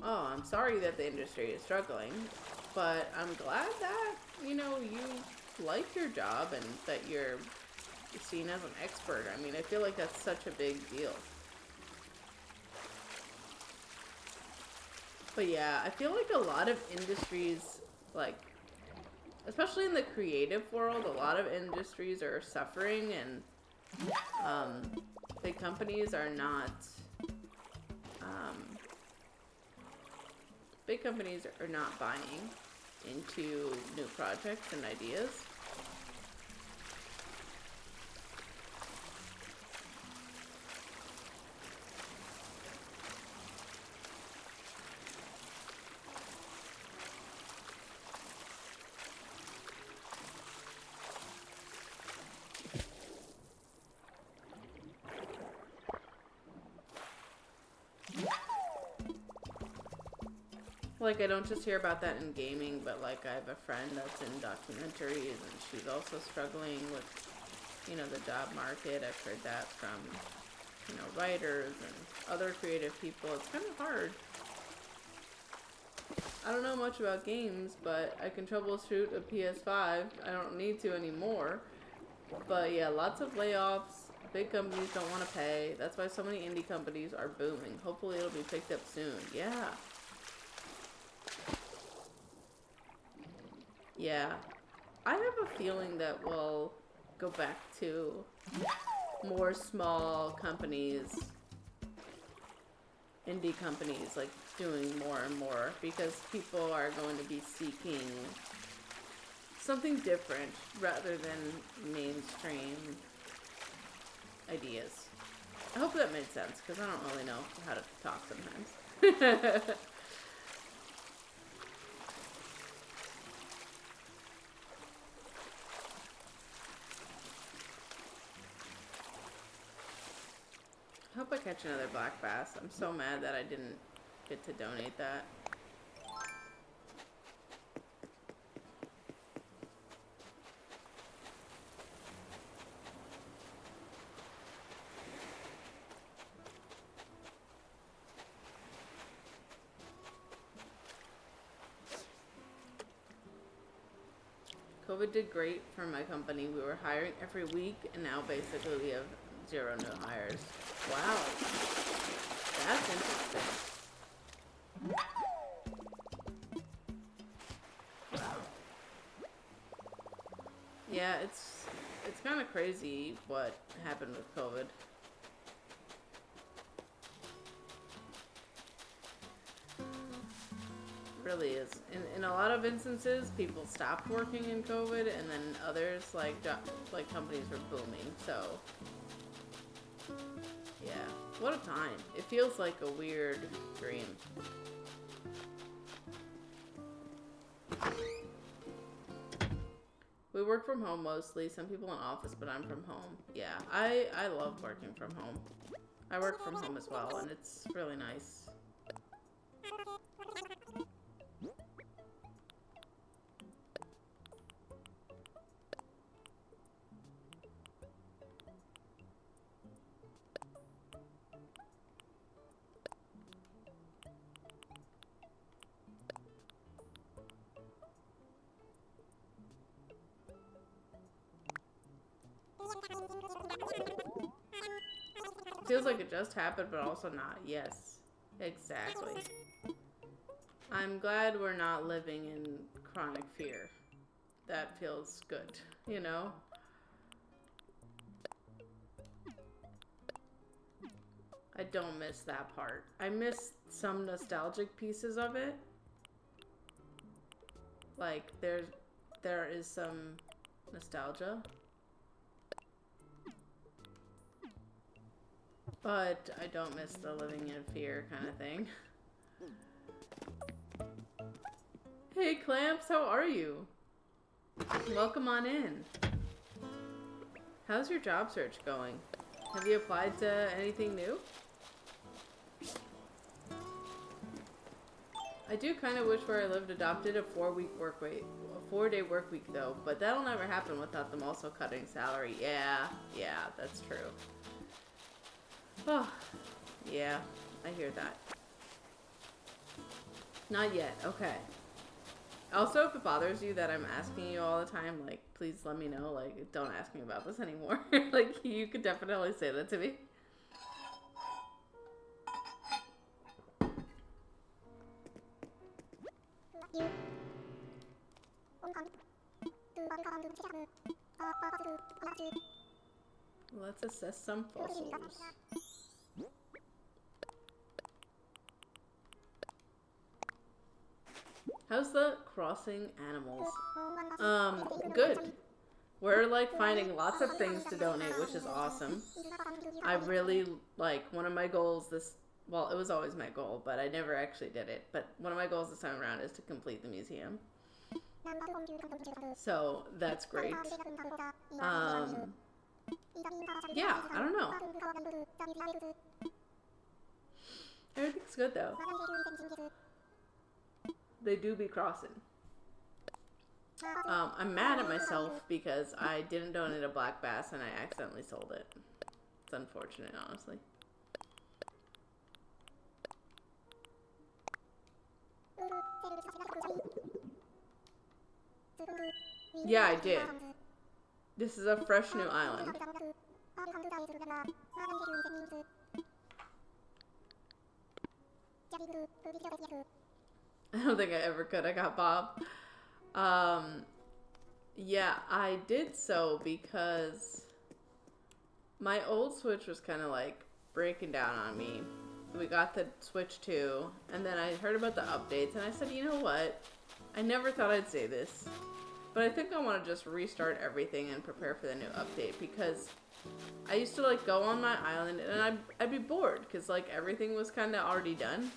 Oh, I'm sorry that the industry is struggling, but I'm glad that, you like your job and that you're seen as an expert. I mean, I feel like that's such a big deal. But yeah, I feel like a lot of industries, like, especially in the creative world, a lot of industries are suffering, and big companies are not, buying into new projects and ideas. Like, I don't just hear about that in gaming, but, like, I have a friend that's in documentaries, and she's also struggling with, the job market. I've heard that from, writers and other creative people. It's kind of hard. I don't know much about games, but I can troubleshoot a PS5. I don't need to anymore. But, yeah, lots of layoffs. Big companies don't want to pay. That's why so many indie companies are booming. Hopefully it'll be picked up soon. Yeah. Yeah, I have a feeling that we'll go back to more small companies, indie companies, like doing more and more, because people are going to be seeking something different rather than mainstream ideas. I hope that made sense, because I don't really know how to talk sometimes. I hope I catch another black bass. I'm so mad that I didn't get to donate that. COVID did great for my company. We were hiring every week, and now basically we have 0 new hires. Wow. That's interesting. Yeah, it's kind of crazy what happened with COVID. Really is. In a lot of instances, people stopped working in COVID, and then others, like companies were booming. So, yeah, what a time. It feels like a weird dream. We work from home mostly. Some people in office, but I'm from home. Yeah, I love working from home. I work from home as well, and it's really nice. Feels like it just happened, but also not. Yes, exactly. I'm glad we're not living in chronic fear. That feels good, you know? I don't miss that part. I miss some nostalgic pieces of it. Like, there is some nostalgia. But I don't miss the living in fear kind of thing. Hey Clamps, how are you? Welcome on in. How's your job search going? Have you applied to anything new? I do kind of wish where I lived adopted a 4-day work week though, but that'll never happen without them also cutting salary. Yeah, that's true. Oh, yeah, I hear that. Not yet, okay. Also, if it bothers you that I'm asking you all the time, like, please let me know, like, don't ask me about this anymore. Like, you could definitely say that to me. Let's assess some fossils. How's the crossing animals? Good. We're like finding lots of things to donate, which is awesome. I really like one of my goals well, it was always my goal, but I never actually did it. But one of my goals this time around is to complete the museum. So that's great. Yeah, I don't know. Everything's good though. They do be crossing. I'm mad at myself because I didn't donate a black bass and I accidentally sold it. It's unfortunate, honestly. Yeah, I did. This is a fresh new island. I don't think I ever could. I got Bob. Yeah, I did so because my old Switch was kind of like breaking down on me. We got the Switch 2, and then I heard about the updates, and I said, you know what? I never thought I'd say this, but I think I want to just restart everything and prepare for the new update because I used to like go on my island and I'd be bored because like everything was kind of already done.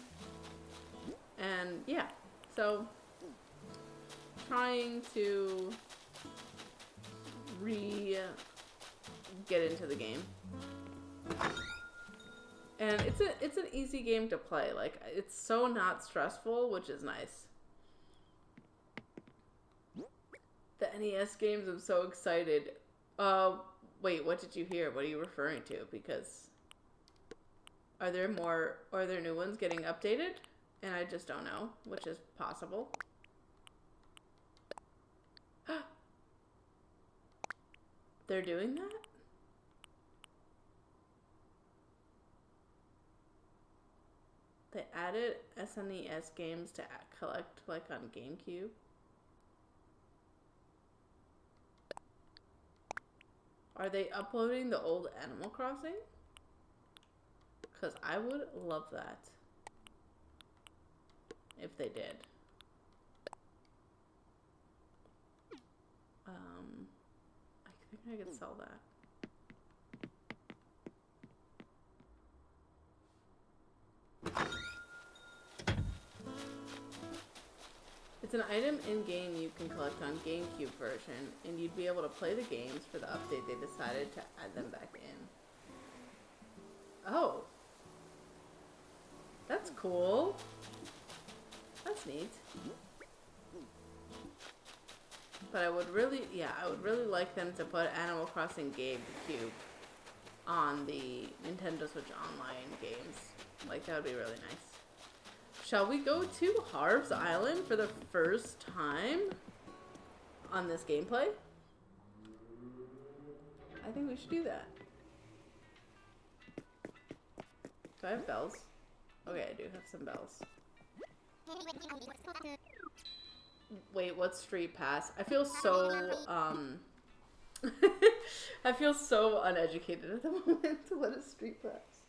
And yeah, so trying to get into the game. And it's an easy game to play. Like it's so not stressful, which is nice. The NES games, I'm so excited. Wait, what did you hear? What are you referring to? Because are there new ones getting updated? And I just don't know, which is possible. They're doing that? They added SNES games to collect like on GameCube. Are they uploading the old Animal Crossing? Because I would love that. If they did. I think I could sell that. It's an item in-game you can collect on GameCube version, and you'd be able to play the games for the update they decided to add them back in. Oh. That's cool. That's neat. But I would really like them to put Animal Crossing GameCube on the Nintendo Switch Online games. Like, that would be really nice. Shall we go to Harv's Island for the first time on this gameplay? I think we should do that. Do I have bells? Okay, I do have some bells. Wait, what's Street Pass? I feel so, I feel so uneducated at the moment. What is Street Pass?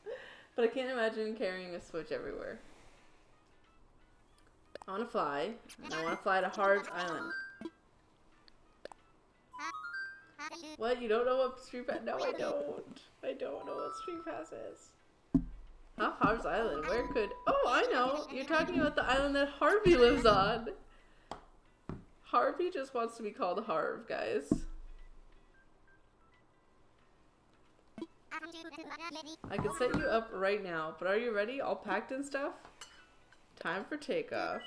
But I can't imagine carrying a Switch everywhere. I want to fly, and I want to fly to Harv's Island. What? You don't know what Street Pass? No, I don't. I don't know what Street Pass is. Huh? Harv's Island? Where could... Oh, I know! You're talking about the island that Harvey lives on! Harvey just wants to be called Harv, guys. I can set you up right now, but are you ready? All packed and stuff? Time for takeoff.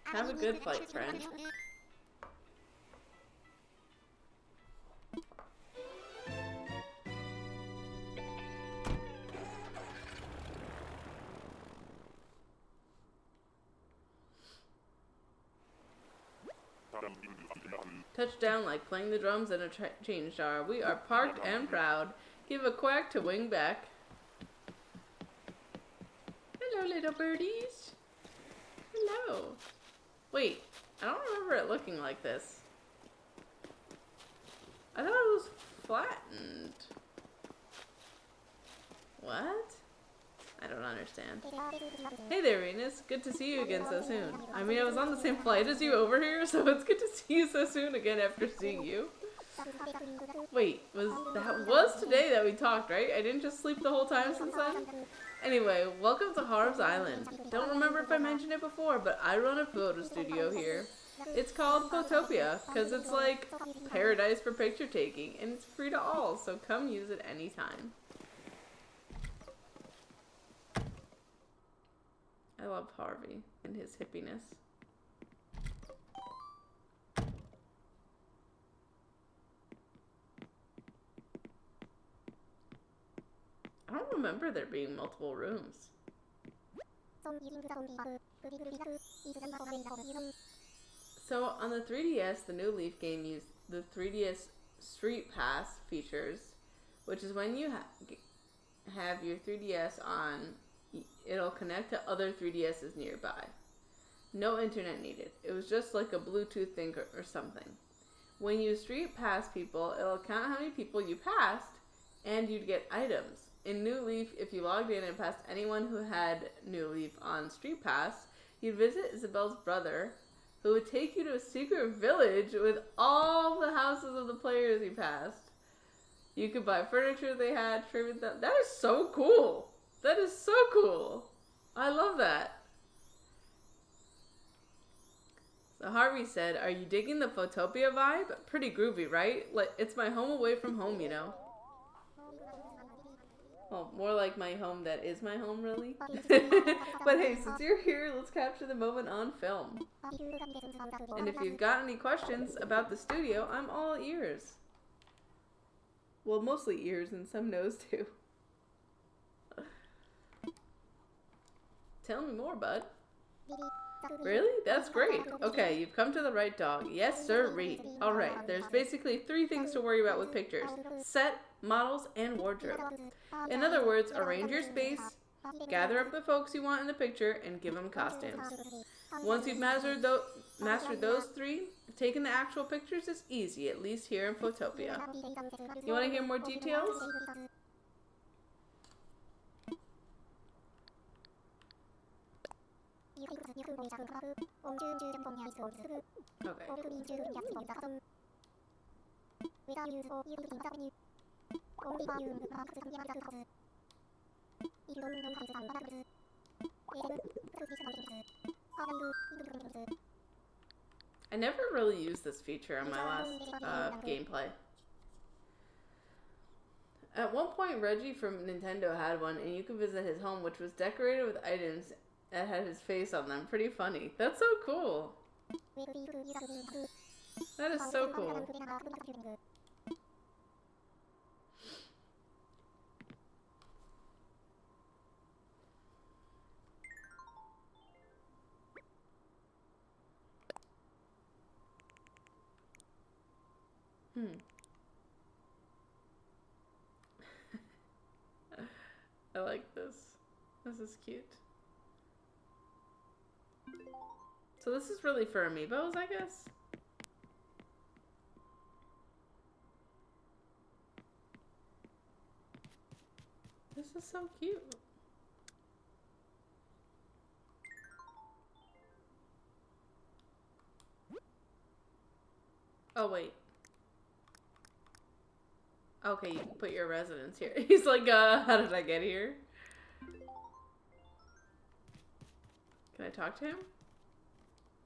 Have a good flight, friend. Touchdown like playing the drums in a change jar. We are parked and proud. Give a quack to wing back. Hello, little birdies. Hello. Wait, I don't remember it looking like this. I thought it was flattened. What? I don't understand. Hey there, Venus. Good to see you again so soon. I mean, I was on the same flight as you over here, so it's good to see you so soon again after seeing you. Wait, was today that we talked, right? I didn't just sleep the whole time since then? Anyway, welcome to Harv's Island. Don't remember if I mentioned it before, but I run a photo studio here. It's called Photopia, because it's like paradise for picture taking, and it's free to all, so come use it anytime. I love Harvey and his hippiness. I don't remember there being multiple rooms. So on the 3DS, the new Leaf game used the 3DS Street Pass features, which is when you have your 3DS on, it'll connect to other 3DSs nearby. No internet needed. It was just like a Bluetooth thing or something. When you Street Pass people, it'll count how many people you passed, and you'd get items. In New Leaf, if you logged in and passed anyone who had New Leaf on Street Pass, you'd visit Isabel's brother, who would take you to a secret village with all the houses of the players you passed. You could buy furniture they had, trade with them. That is so cool. That is so cool. I love that. So Harvey said, "Are you digging the Photopia vibe? Pretty groovy, right? Like, it's my home away from home, you know." Well, more like my home that is my home, really. But hey, since you're here, let's capture the moment on film. And if you've got any questions about the studio, I'm all ears. Well, mostly ears and some nose too. Tell me more, bud. Really? That's great. Okay, you've come to the right dog. Yes, sir, Reed. Alright, there's basically 3 things to worry about with pictures. Set, models, and wardrobe. In other words, arrange your space, gather up the folks you want in the picture, and give them costumes. Once you've mastered those 3, taking the actual pictures is easy, at least here in Photopia. You want to hear more details? Okay. I never really used this feature on my last gameplay. At one point, Reggie from Nintendo had one, and you could visit his home, which was decorated with items that had his face on them. Pretty funny. That's so cool. That is so cool. I like this. This is cute. So this is really for amiibos, I guess? This is so cute. Oh, wait. Okay, you can put your residence here. He's like, how did I get here? Can I talk to him?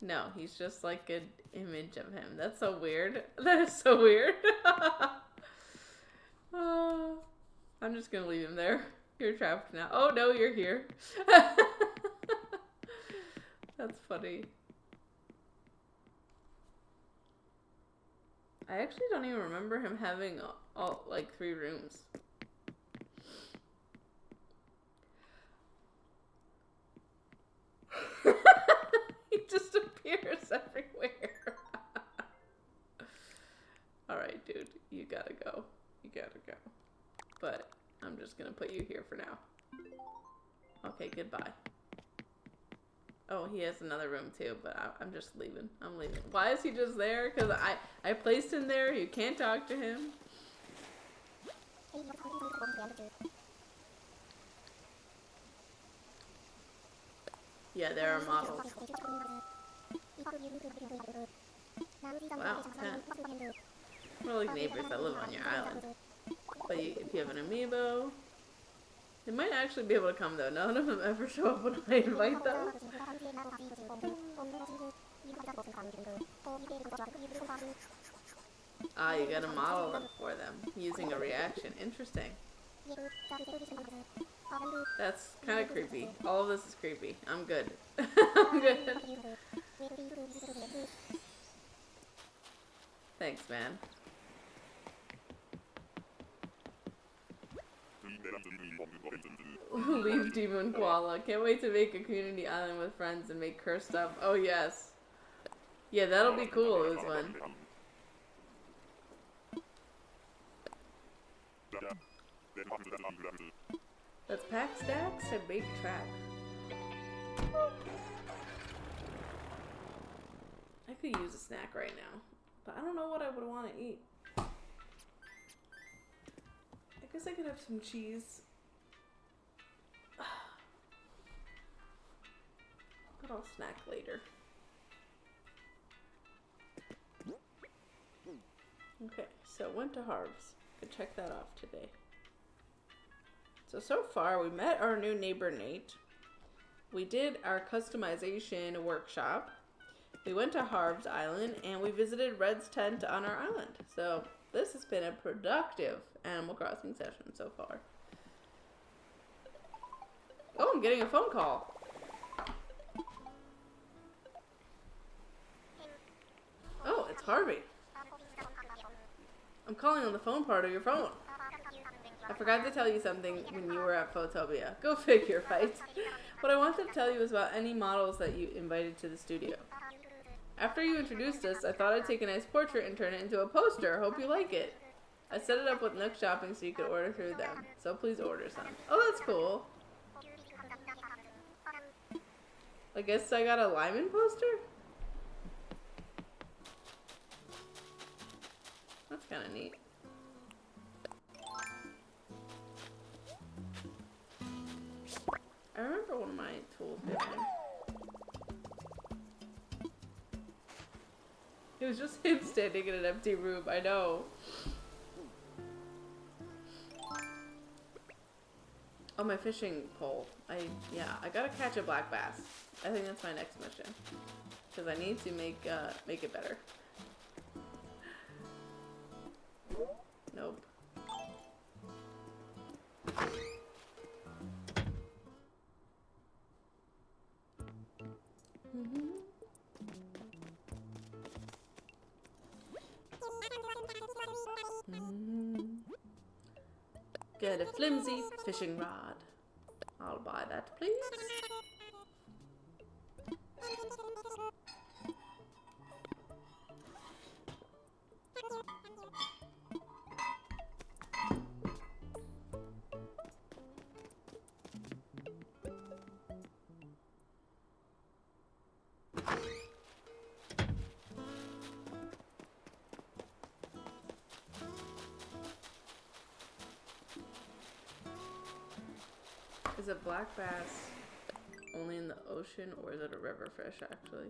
No, he's just like an image of him. That's so weird. That is so weird. I'm just gonna leave him there. You're trapped now. Oh no, you're here. That's funny. I actually don't even remember him having all like 3 rooms. He just appears everywhere. Alright, dude. You gotta go. You gotta go. But I'm just gonna put you here for now. Okay, goodbye. Oh, he has another room too, but I'm just leaving. I'm leaving. Why is he just there? Because I placed him there. You can't talk to him. Yeah, there are models. Wow, 10. We're like neighbors that live on your island. But if you have an amiibo, they might actually be able to come though. None of them ever show up when I invite them. Ah, you got a model up for them using a reaction. Interesting. That's kind of creepy. All of this is creepy. I'm good. I'm good. Thanks, man. Leave Demon Koala. Can't wait to make a community island with friends and make cursed stuff. Oh, yes. Yeah, that'll be cool, is one. Let's pack stacks and make tracks. I could use a snack right now, but I don't know what I would want to eat. I guess I could have some cheese I'll snack later. Okay, so went to Harv's. Could check that off today. So far we met our new neighbor Nate. We did our customization workshop. We went to Harv's Island and we visited Red's tent on our island. So this has been a productive Animal Crossing session so far. Oh, I'm getting a phone call. Oh, it's Harvey. I'm calling on the phone part of your phone. I forgot to tell you something when you were at Photopia. Go figure, right? What I wanted to tell you was about any models that you invited to the studio. After you introduced us, I thought I'd take a nice portrait and turn it into a poster. Hope you like it. I set it up with Nook Shopping so you could order through them. So please order some. Oh, that's cool. I guess I got a Lyman poster? That's kind of neat. I remember one of my tools getting. It was just him standing in an empty room, I know. Oh, my fishing pole. I gotta catch a black bass. I think that's my next mission. Because I need to make it better. Nope. Get a flimsy fishing rod. I'll buy that, please. Is a black bass only in the ocean or is it a river fish actually?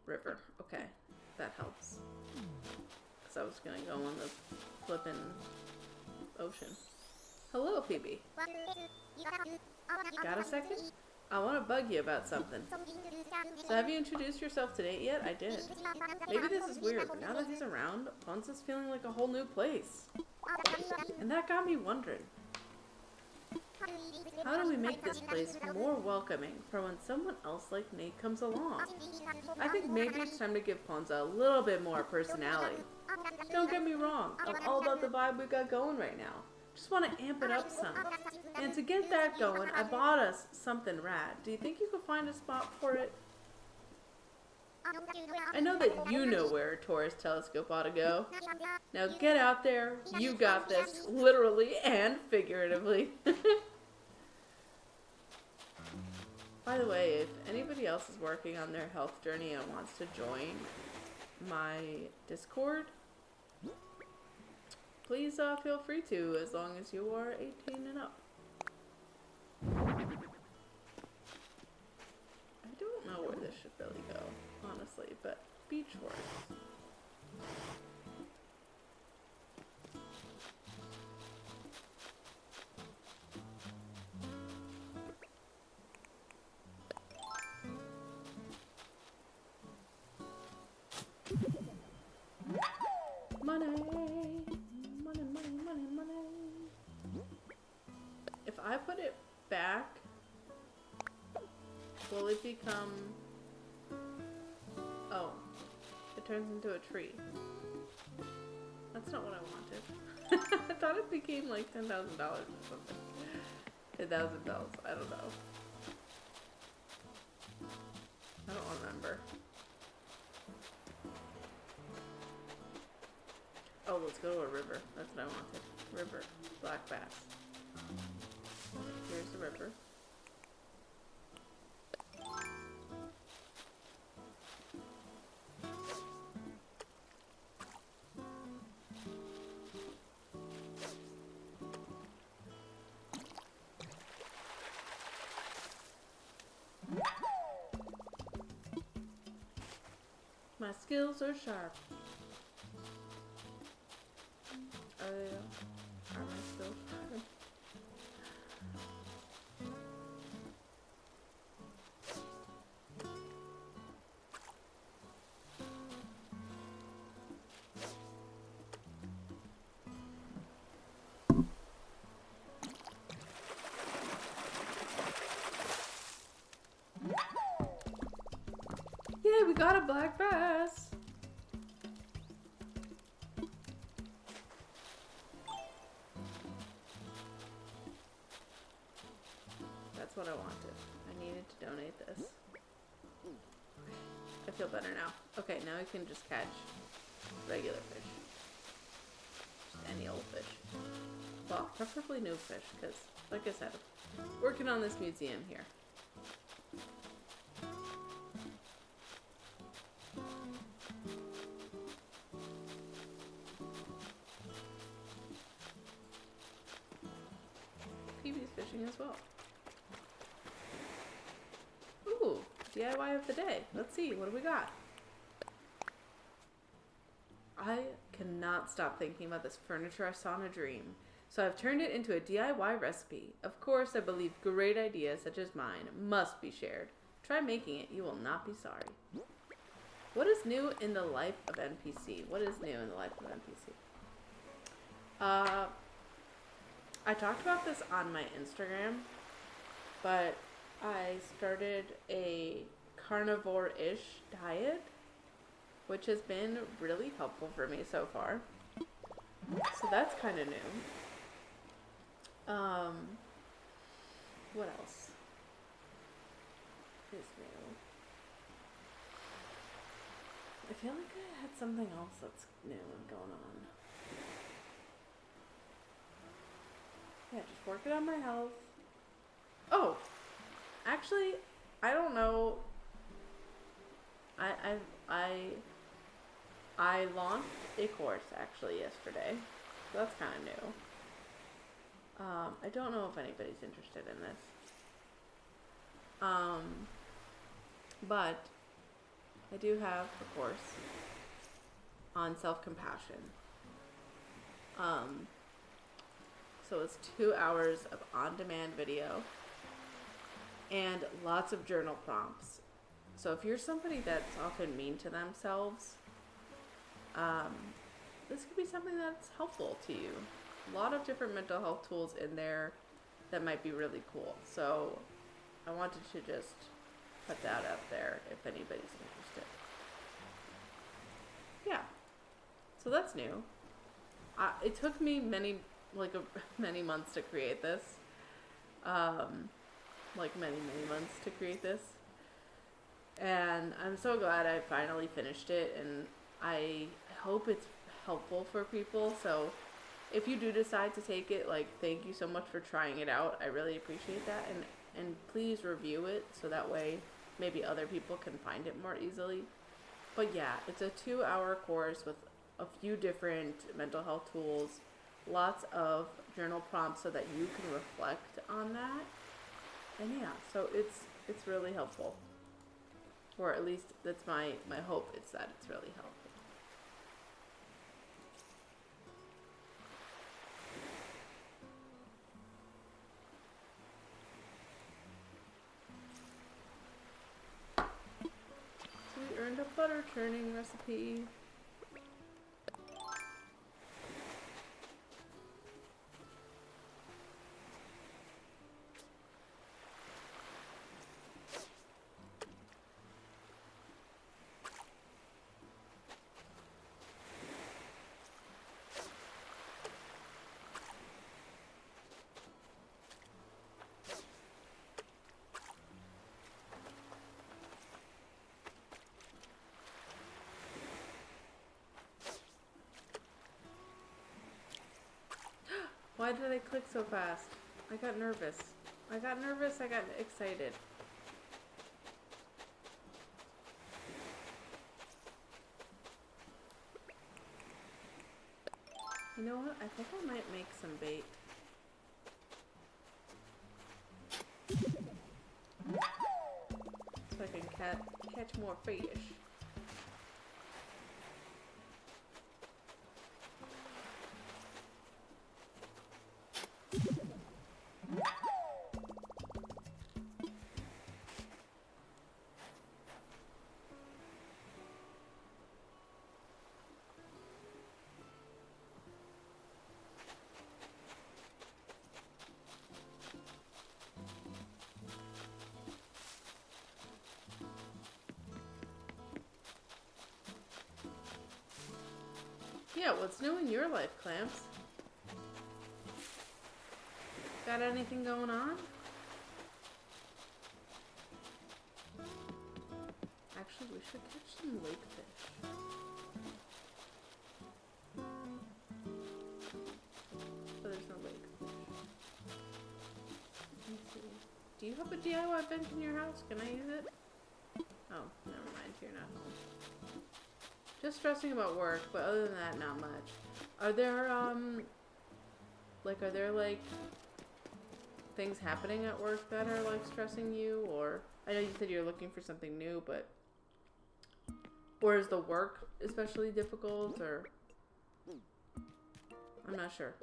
River, okay, that helps. Because I was gonna go on the flippin' ocean. Hello, Phoebe. Got a second? I want to bug you about something. So have you introduced yourself to Nate yet? I did. Maybe this is weird, but now that he's around, Ponza's feeling like a whole new place. And that got me wondering. How do we make this place more welcoming for when someone else like Nate comes along? I think maybe it's time to give Ponza a little bit more personality. Don't get me wrong, I'm all about the vibe we got going right now. Just want to amp it up some. And to get that going, I bought us something rad. Do you think you could find a spot for it? I know that you know where a tourist telescope ought to go. Now get out there, you got this, literally and figuratively. By the way, if anybody else is working on their health journey and wants to join my Discord, please feel free to, as long as you are 18 and up. I don't know where this should really go, honestly, but beach works. Money, money, money, money, money. If I put it back, will it become... Oh, it turns into a tree. That's not what I wanted. I thought it became like $10,000 or something. $10,000, I don't know. I don't remember. Oh, let's go to a river. That's what I wanted. River. Black bass. Here's the river. skills are sharp. Oh yeah. Are my skills sharp? Yay, we got a black bass. That's what I wanted. I needed to donate this. I feel better now. Okay, now I can just catch regular fish. Just any old fish. Well, preferably new fish, because, like I said, I'm working on this museum here. Phoebe's fishing as well. Ooh, DIY of the day. Let's see, what do we got? I cannot stop thinking about this furniture I saw in a dream. So I've turned it into a DIY recipe. Of course, I believe great ideas such as mine must be shared. Try making it, you will not be sorry. What is new in the life of NPC? What is new in the life of NPC? I talked about this on my Instagram, but I started a carnivore-ish diet, which has been really helpful for me so far. So that's kind of new. What else is new? I feel like I had something else that's new and going on. Yeah, just working on my health. Oh, actually, I don't know. I launched a course actually yesterday. So that's kind of new. I don't know if anybody's interested in this. But I do have a course on self-compassion. So it's 2 hours of on-demand video and lots of journal prompts. So if you're somebody that's often mean to themselves, this could be something that's helpful to you. A lot of different mental health tools in there that might be really cool. So I wanted to just put that out there if anybody's interested. Yeah. So that's new. It took me many months to create this. Many months to create this. And I'm so glad I finally finished it, and I hope it's helpful for people. So if you do decide to take it, thank you so much for trying it out. I really appreciate that. And please review it so that way maybe other people can find it more easily. But yeah, it's a 2-hour course with a few different mental health tools, lots of journal prompts so that you can reflect on that. And yeah, so it's really helpful. Or at least that's my hope, is that it's really helpful. So we earned a butter churning recipe. Why did I click so fast? I got nervous. I got excited. You know what? I think I might make some bait. So I can catch more fish. Yeah, what's new in your life, Clamps? Got anything going on? Actually, we should catch some lake fish. But there's no lake fish. Let me see. Do you have a DIY bench in your house? Can I use it? Oh, never mind. You're not home. Just stressing about work, but other than that, not much. Are there, like, things happening at work that are, like, stressing you? Or, I know you said you're looking for something new, but, or is the work especially difficult, or, I'm not sure.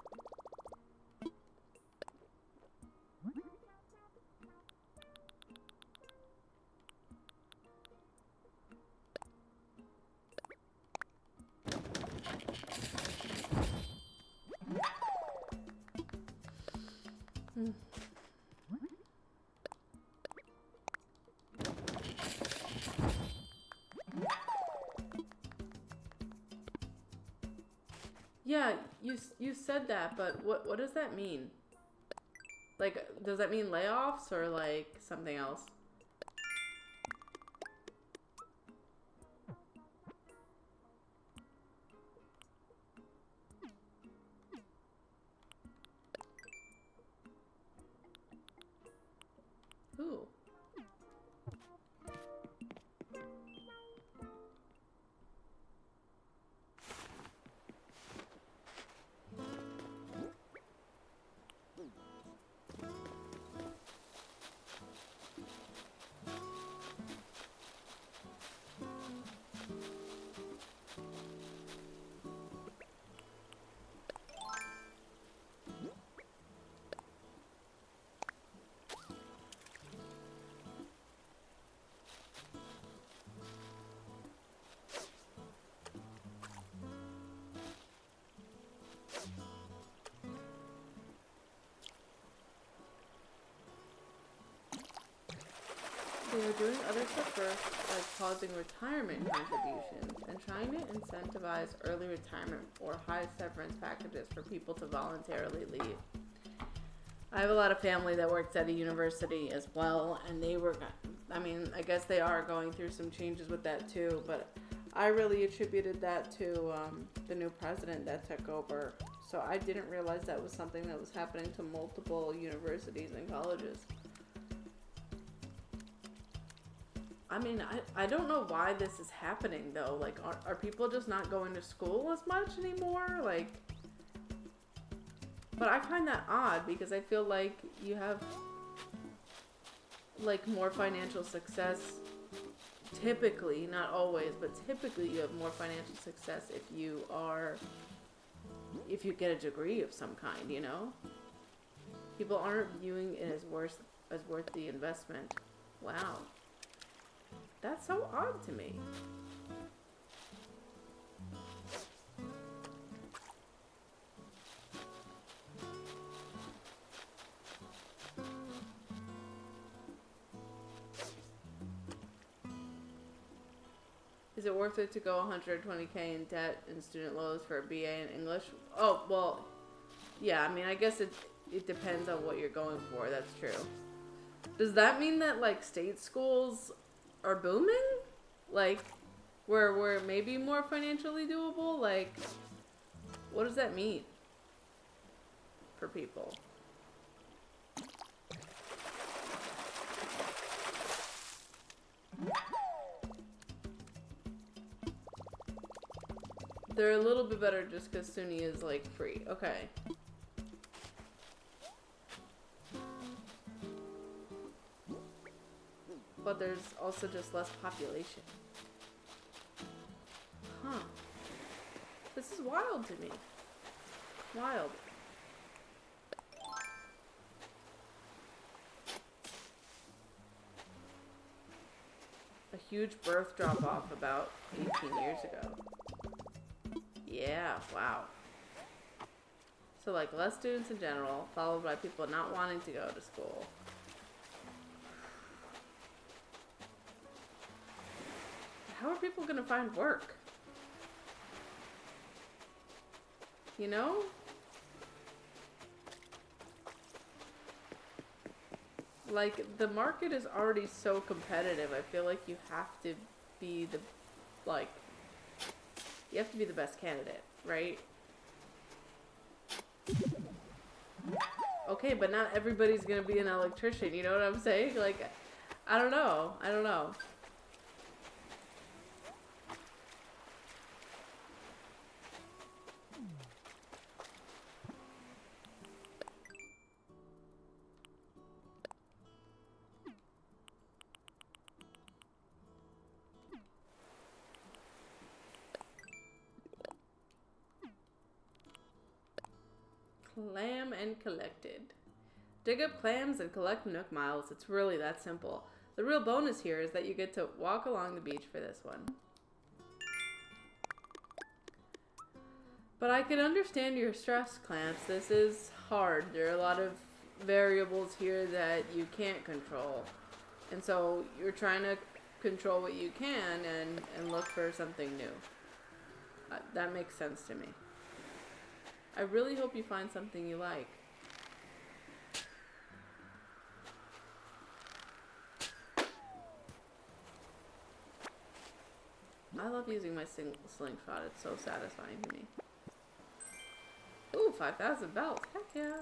Yeah, you said that, but what does that mean? Like, does that mean layoffs or like something else? Ooh. They are doing other stuff first, like pausing retirement contributions and trying to incentivize early retirement or high severance packages for people to voluntarily leave. I have a lot of family that works at a university as well, and they were, I mean, I guess they are going through some changes with that too, but I really attributed that to the new president that took over. So I didn't realize that was something that was happening to multiple universities and colleges. I mean, I don't know why this is happening though. Like, are people just not going to school as much anymore? Like, but I find that odd because I feel like you have like more financial success. Typically, not always, but typically you have more financial success if you get a degree of some kind, you know? People aren't viewing it as worth the investment. Wow. That's so odd to me. Is it worth it to go 120K in debt and student loans for a BA in English? Oh, well, yeah, I mean, I guess it depends on what you're going for. That's true. Does that mean that, like, state schools are booming? Like, we're maybe more financially doable? Like, what does that mean for people? They're a little bit better just because SUNY is, like, free. Okay. But there's also just less population. Huh. This is wild to me. Wild. A huge birth drop-off about 18 years ago. Yeah, wow. So, like, less students in general, followed by people not wanting to go to school. How are people going to find work? you know? Like, the market is already so competitive. I feel like you have to be the, like, you have to be the best candidate, right? Okay, but not everybody's gonna be an electrician, you know what I'm saying? Like, I don't know. I don't know. Clam and collected. Dig up clams and collect Nook miles. It's really that simple. The real bonus here is that you get to walk along the beach for this one. But I can understand your stress, Clamps. This is hard. There are a lot of variables here that you can't control. And so you're trying to control what you can and look for something new. That makes sense to me. I really hope you find something you like. I love using my slingshot. It's so satisfying to me. Ooh, 5,000 belts. Heck yeah.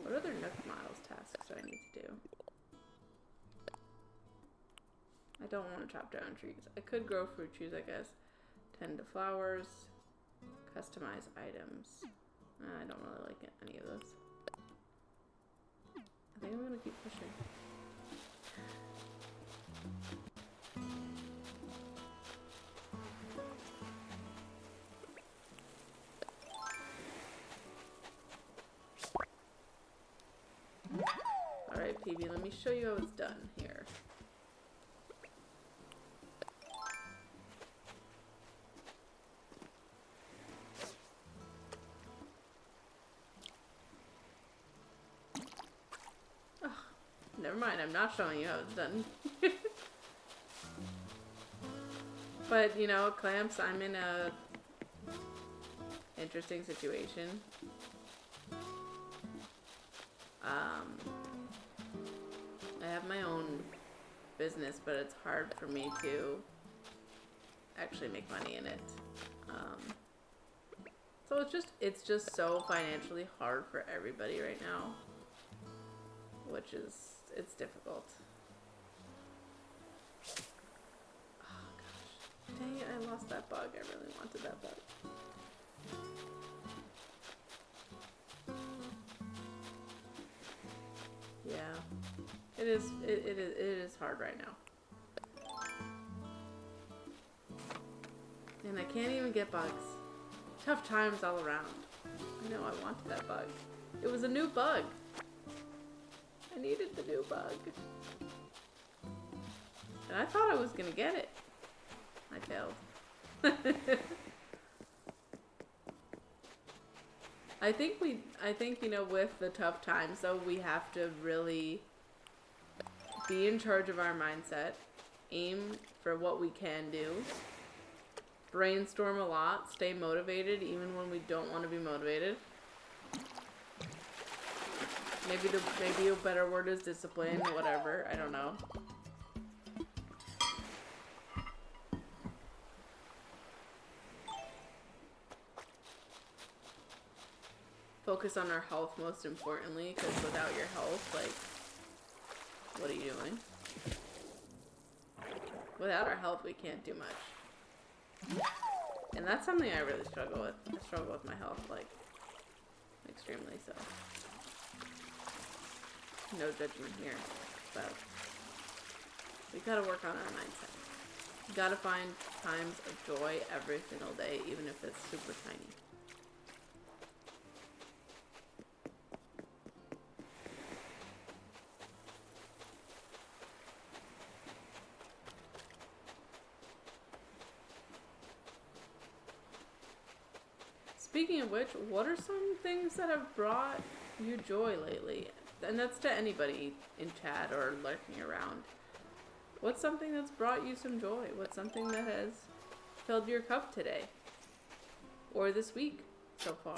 What other Nook Miles tasks do I need to do? I don't want to chop down trees. I could grow fruit trees, I guess. Tend to flowers. Customize items. I don't really like any of those. I think I'm going to keep pushing. Alright, PB, let me show you how it's done here. Oh, never mind, I'm not showing you how it's done. But, you know, Clamps, I'm in a interesting situation. I have my own business, but it's hard for me to actually make money in it. So it's just so financially hard for everybody right now, which is, it's difficult. Oh gosh, dang it, I lost that bug. I really wanted that bug. Yeah, it is hard right now. And I can't even get bugs. Tough times all around. I know, I wanted that bug. It was a new bug. I needed the new bug. And I thought I was gonna get it. I failed. I think, you know, with the tough times though, we have to really be in charge of our mindset, aim for what we can do, brainstorm a lot, stay motivated even when we don't want to be motivated. Maybe a better word is discipline, whatever, I don't know. Focus on our health most importantly, because without your health, like, what are you doing? Without our health, we can't do much. And that's something I really struggle with. I struggle with my health, like, extremely so. No judging here, but we gotta work on our mindset. We gotta find times of joy every single day, even if it's super tiny. Speaking of which, what are some things that have brought you joy lately? And that's to anybody in chat or lurking around. What's something that's brought you some joy? What's something that has filled your cup today? Or this week so far?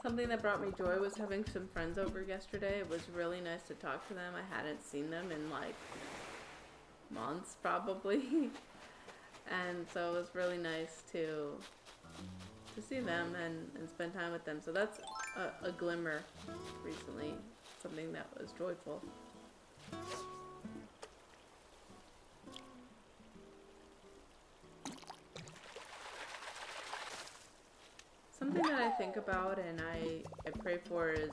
Something that brought me joy was having some friends over yesterday. It was really nice to talk to them. I hadn't seen them in like months probably. And so it was really nice to see them and spend time with them. So that's a glimmer recently, something that was joyful. Something that I think about and I pray for is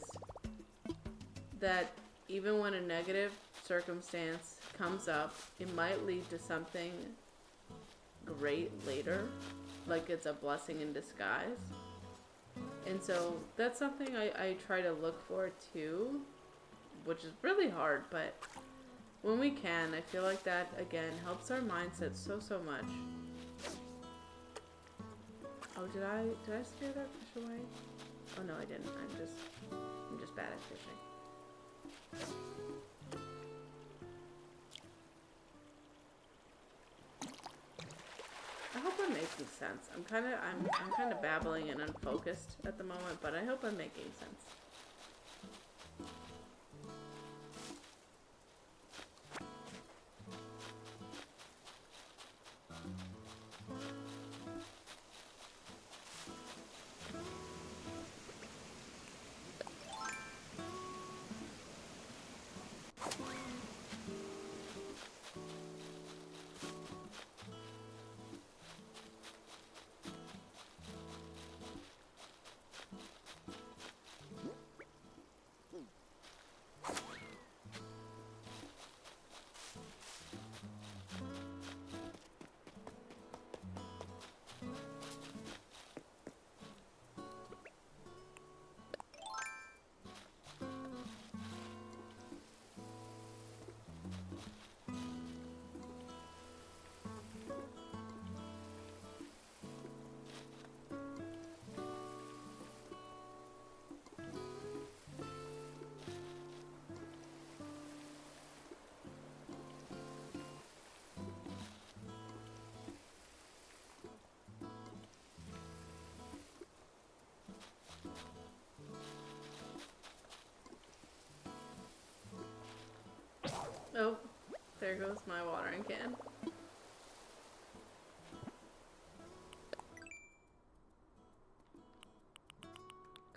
that even when a negative circumstance comes up, it might lead to something great later, like it's a blessing in disguise. And so that's something I try to look for too, which is really hard, but when we can, I feel like that again helps our mindset so much. Oh, did I scare that fish away? Oh no, I didn't. I'm just bad at fishing. I hope I'm making sense. I'm kind of babbling and unfocused at the moment, but I hope I'm making sense. Oh, there goes my watering can.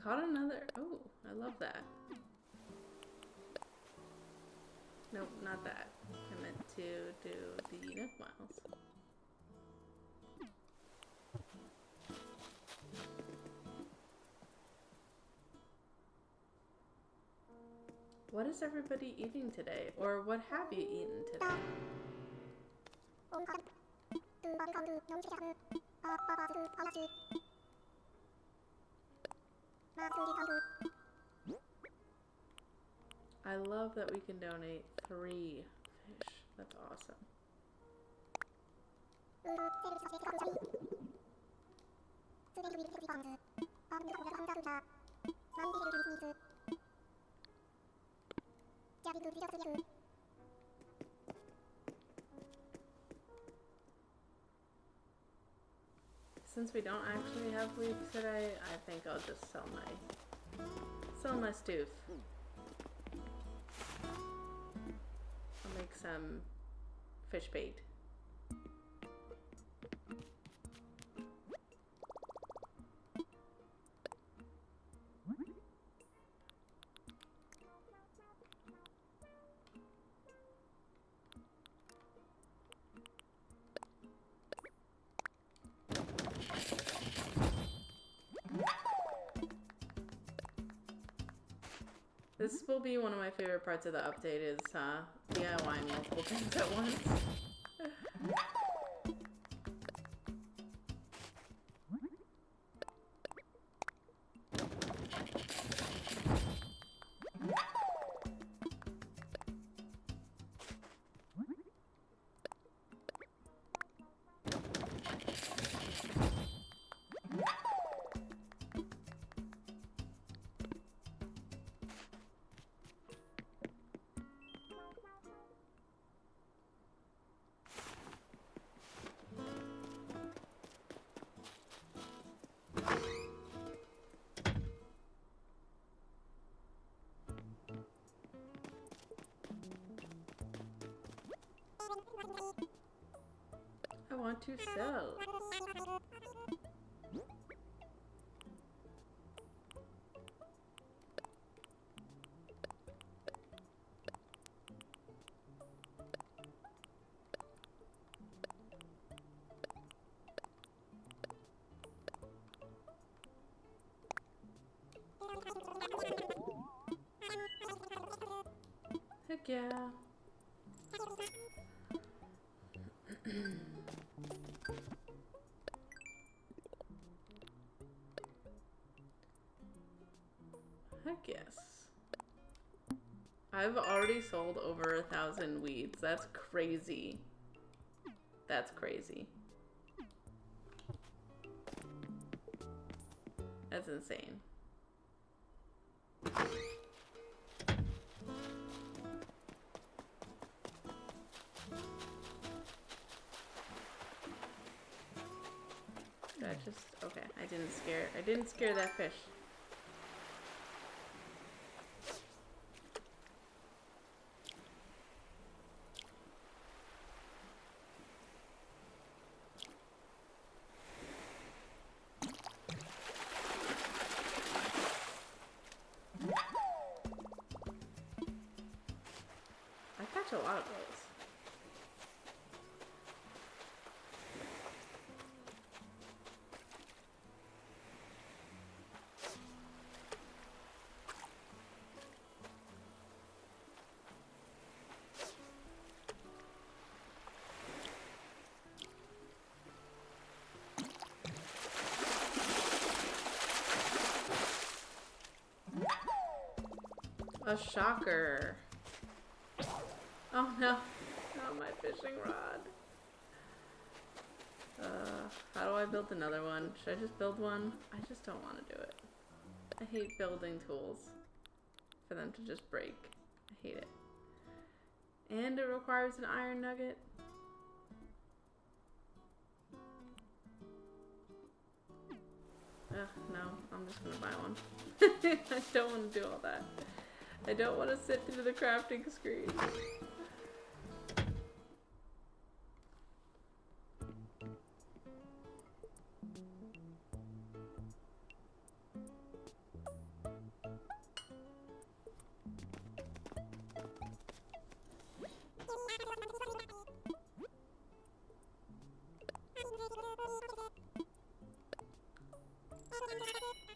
Caught another. Oh, I love that. Nope, not that. I meant to do the Nook Miles. What is everybody eating today? Or what have you eaten today? I love that we can donate 3 fish. That's awesome. Since we don't actually have leaves today, I think I'll just sell my stoof. I'll make some fish bait. This will be one of my favorite parts of the update is DIYing multiple things at once. I want to sell. Heck yeah. Heck yes. I've already sold over 1,000 weeds. That's crazy. That's crazy. That's insane. Did I just, okay, I didn't scare that fish. I catch a lot of those. A shocker. Oh no, not my fishing rod. How do I build another one? Should I just build one? I just don't want to do it. I hate building tools for them to just break. I hate it. And it requires an iron nugget. Ugh, no, I'm just gonna buy one. I don't want to do all that. I don't want to sit through the crafting screen.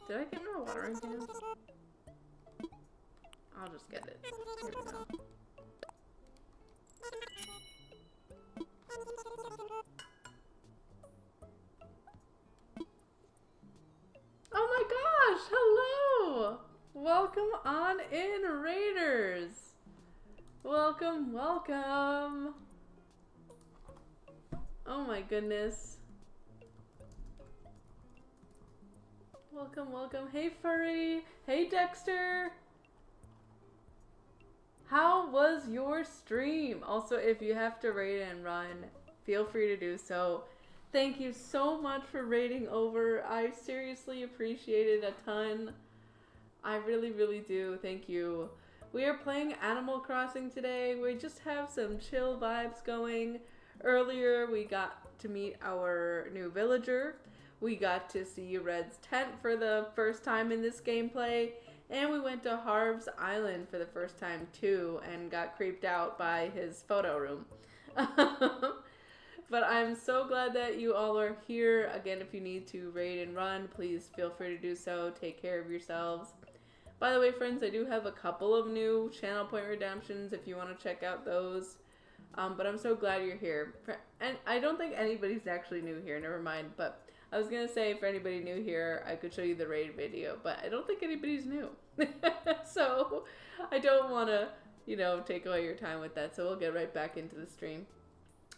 Did I get more watering cans? I'll just get it. Here we go. Oh my gosh! Hello! Welcome on in, Raiders! Welcome, welcome! Oh my goodness. Welcome, welcome. Hey, Furry. Hey, Dexter. How was your stream? Also, if you have to raid and run, feel free to do so. Thank you so much for raiding over. I seriously appreciate it a ton. I really, really do. Thank you. We are playing Animal Crossing today. We just have some chill vibes going. Earlier, we got to meet our new villager. We got to see Red's tent for the first time in this gameplay, and we went to Harv's Island for the first time too, and got creeped out by his photo room. But I'm so glad that you all are here. Again, if you need to raid and run, please feel free to do so. Take care of yourselves. By the way, friends, I do have a couple of new channel point redemptions if you want to check out those. But I'm so glad you're here. And I don't think anybody's actually new here, never mind. But I was going to say, for anybody new here, I could show you the raid video, but I don't think anybody's new. So I don't want to, take away your time with that. So we'll get right back into the stream.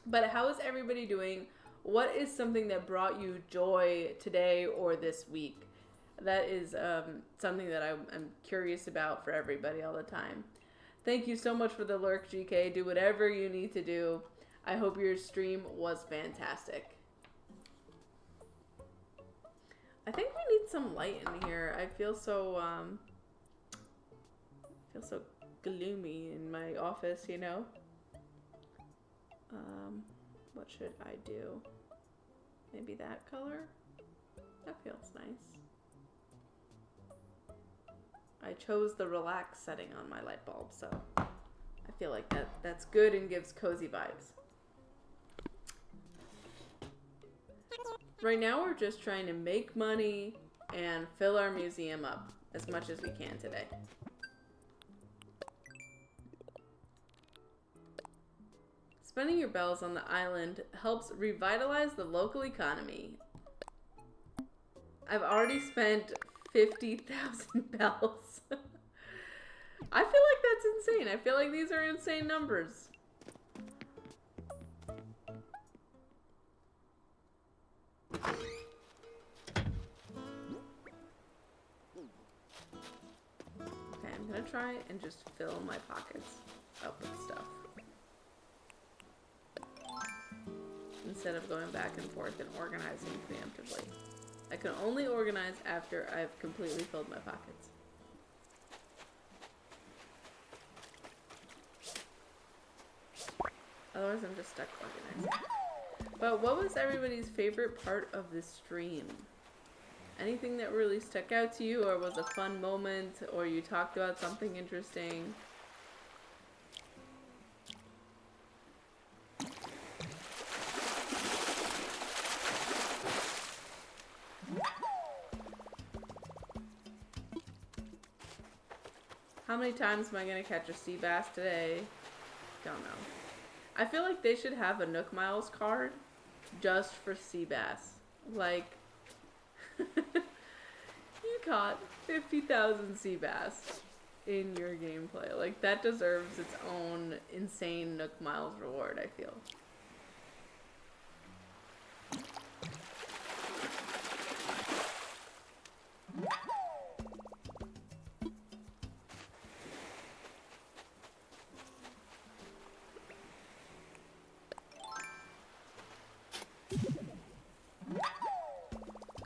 But how is everybody doing? What is something that brought you joy today or this week? That is something that I'm curious about for everybody all the time. Thank you so much for the lurk, GK. Do whatever you need to do. I hope your stream was fantastic. I think we need some light in here. I feel so gloomy in my office, What should I do? Maybe that color? That feels nice. I chose the relax setting on my light bulb, so I feel like that's good and gives cozy vibes. Right now we're just trying to make money and fill our museum up as much as we can today. Spending your bells on the island helps revitalize the local economy. I've already spent 50,000 bells. I feel like that's insane. I feel like these are insane numbers. Okay, I'm gonna try and just fill my pockets up with stuff, instead of going back and forth and organizing preemptively. I can only organize after I've completely filled my pockets. Otherwise I'm just stuck organizing. But what was everybody's favorite part of this stream? Anything that really stuck out to you, or was a fun moment, or you talked about something interesting? How many times am I going to catch a sea bass today? Don't know. I feel like they should have a Nook Miles card just for sea bass. Like, you caught 50,000 sea bass in your gameplay. Like, that deserves its own insane Nook Miles reward, I feel.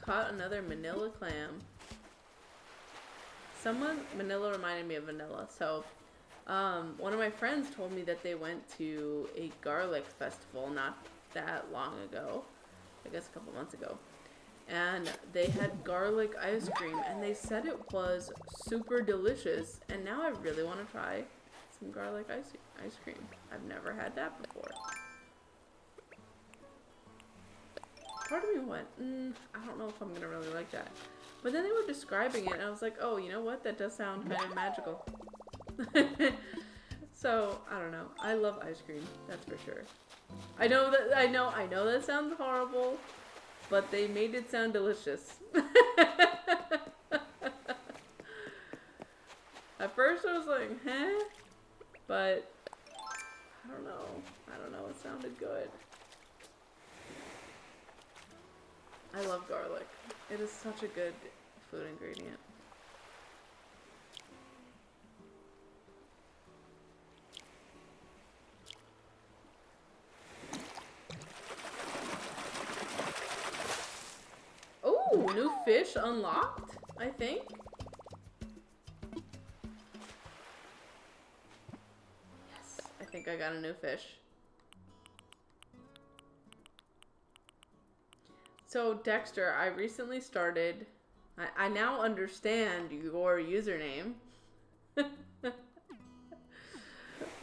Caught another manila clam. Manila reminded me of vanilla. So, one of my friends told me that they went to a garlic festival not that long ago. I guess a couple months ago. And they had garlic ice cream, and they said it was super delicious. And now I really want to try some garlic ice cream. I've never had that before. Part of me went, I don't know if I'm going to really like that. But then they were describing it, and I was like, oh, you know what? That does sound kind of magical. So, I don't know. I love ice cream. That's for sure. I know that sounds horrible, but they made it sound delicious. At first I was like, huh? But, I don't know. It sounded good. I love garlic. It is such a good food ingredient. Oh, new fish unlocked, I think. Yes, I think I got a new fish. So, Dexter, I recently started, I now understand your username,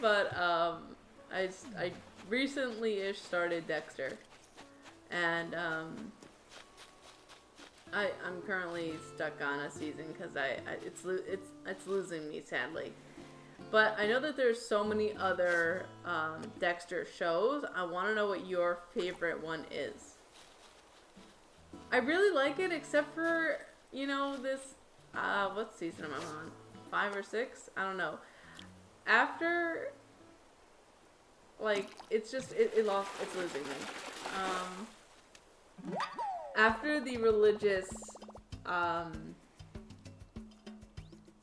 but I recently-ish started Dexter, and I'm currently stuck on a season because it's losing me sadly. But I know that there's so many other Dexter shows. I want to know what your favorite one is. I really like it, except for, you know, this, what season am I on? 5 or 6? I don't know. After, like, it's just, it lost, it's losing me. After the religious, what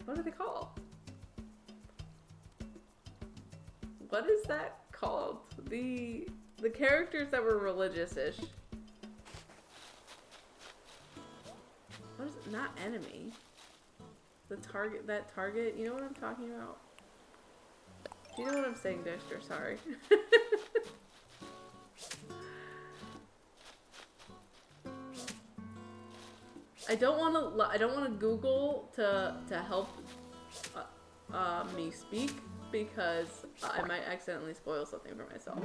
are they called? What is that called? The characters that were religious-ish. What is it? Not enemy. The target, that target, you know what I'm talking about? Do you know what I'm saying, Dexter? Sorry. I don't want to Google to help me speak because I might accidentally spoil something for myself.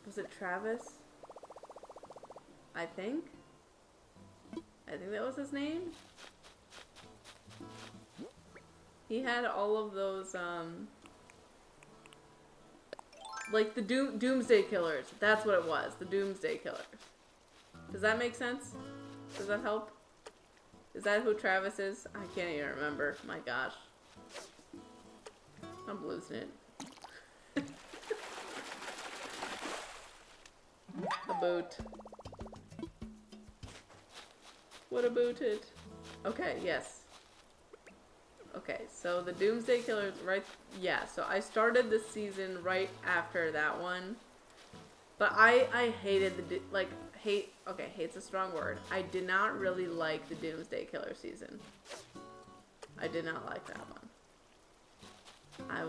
Was it Travis? I think that was his name. He had all of those, like the Doomsday Killers. That's what it was. The Doomsday Killers. Does that make sense? Does that help? Is that who Travis is? I can't even remember. My gosh. I'm losing it. A boot. What about it? Okay, yes. Okay, so the Doomsday Killers, right? Yeah, so I started this season right after that one. But I hated okay, hate's a strong word. I did not really like the Doomsday Killer season. I did not like that one. I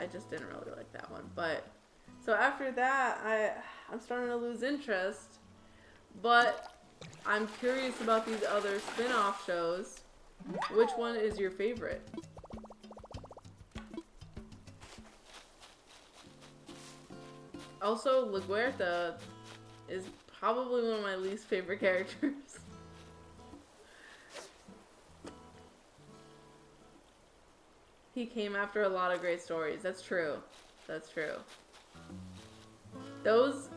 just didn't really like that one. But, so after that, I'm starting to lose interest. But I'm curious about these other spin-off shows. Which one is your favorite? Also, LaGuerta is probably one of my least favorite characters. He came after a lot of great stories. That's true. That's true. Those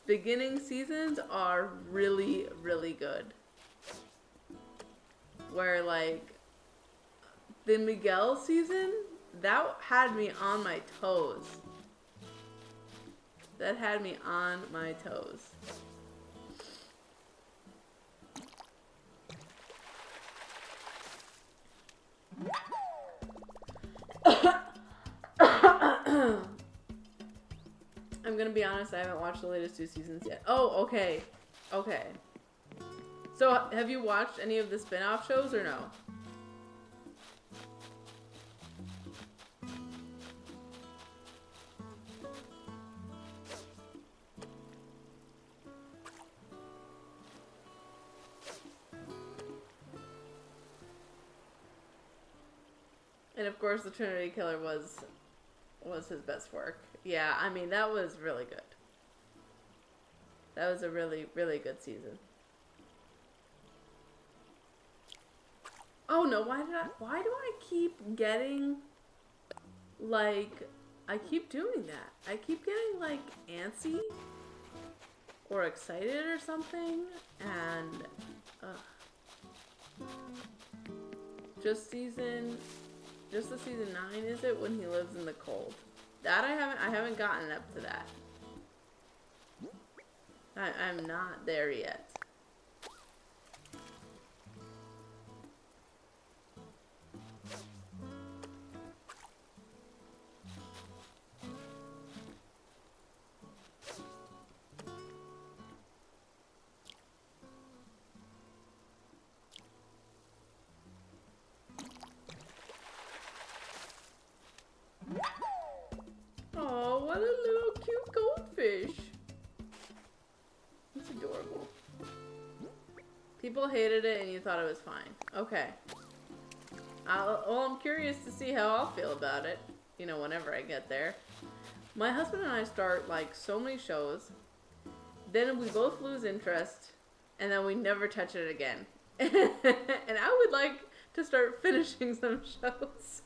beginning seasons are really, really good. Where, like, the Miguel season, that had me on my toes. That had me on my toes. I'm gonna be honest, I haven't watched the latest 2 seasons yet. Oh, okay. Okay. So, have you watched any of the spin-off shows or no? And of course, the Trinity Killer was his best work. Yeah, I mean, that was really good. That was a really, really good season. Oh no, why do I keep getting, like, I keep doing that. I keep getting, like, antsy or excited or something, and, just the season 9, is it, when he lives in the cold? That I haven't gotten up to that. I'm not there yet. Oh, what a little cute goldfish. It's adorable. People hated it and you thought it was fine. Okay. Well, I'm curious to see how I'll feel about it. You know, whenever I get there. My husband and I start like so many shows, then we both lose interest, and then we never touch it again. And I would like to start finishing some shows.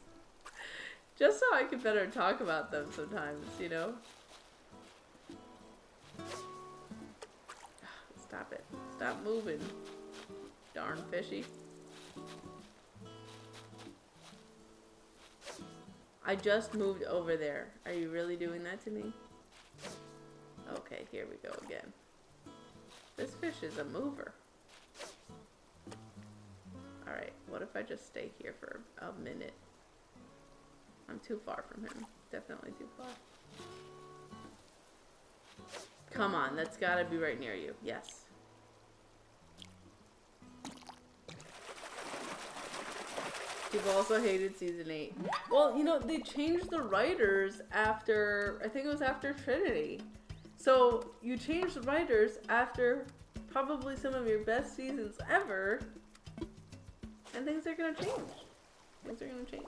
Just so I can better talk about them sometimes, you know? Stop it. Stop moving. Darn fishy. I just moved over there. Are you really doing that to me? Okay, here we go again. This fish is a mover. Alright, what if I just stay here for a minute? I'm too far from him. Definitely too far. Come on, that's gotta be right near you. Yes. People also hated season 8. Well, you know, they changed the writers after, I think it was after Trinity. So, you changed the writers after probably some of your best seasons ever, and things are gonna change. Things are gonna change.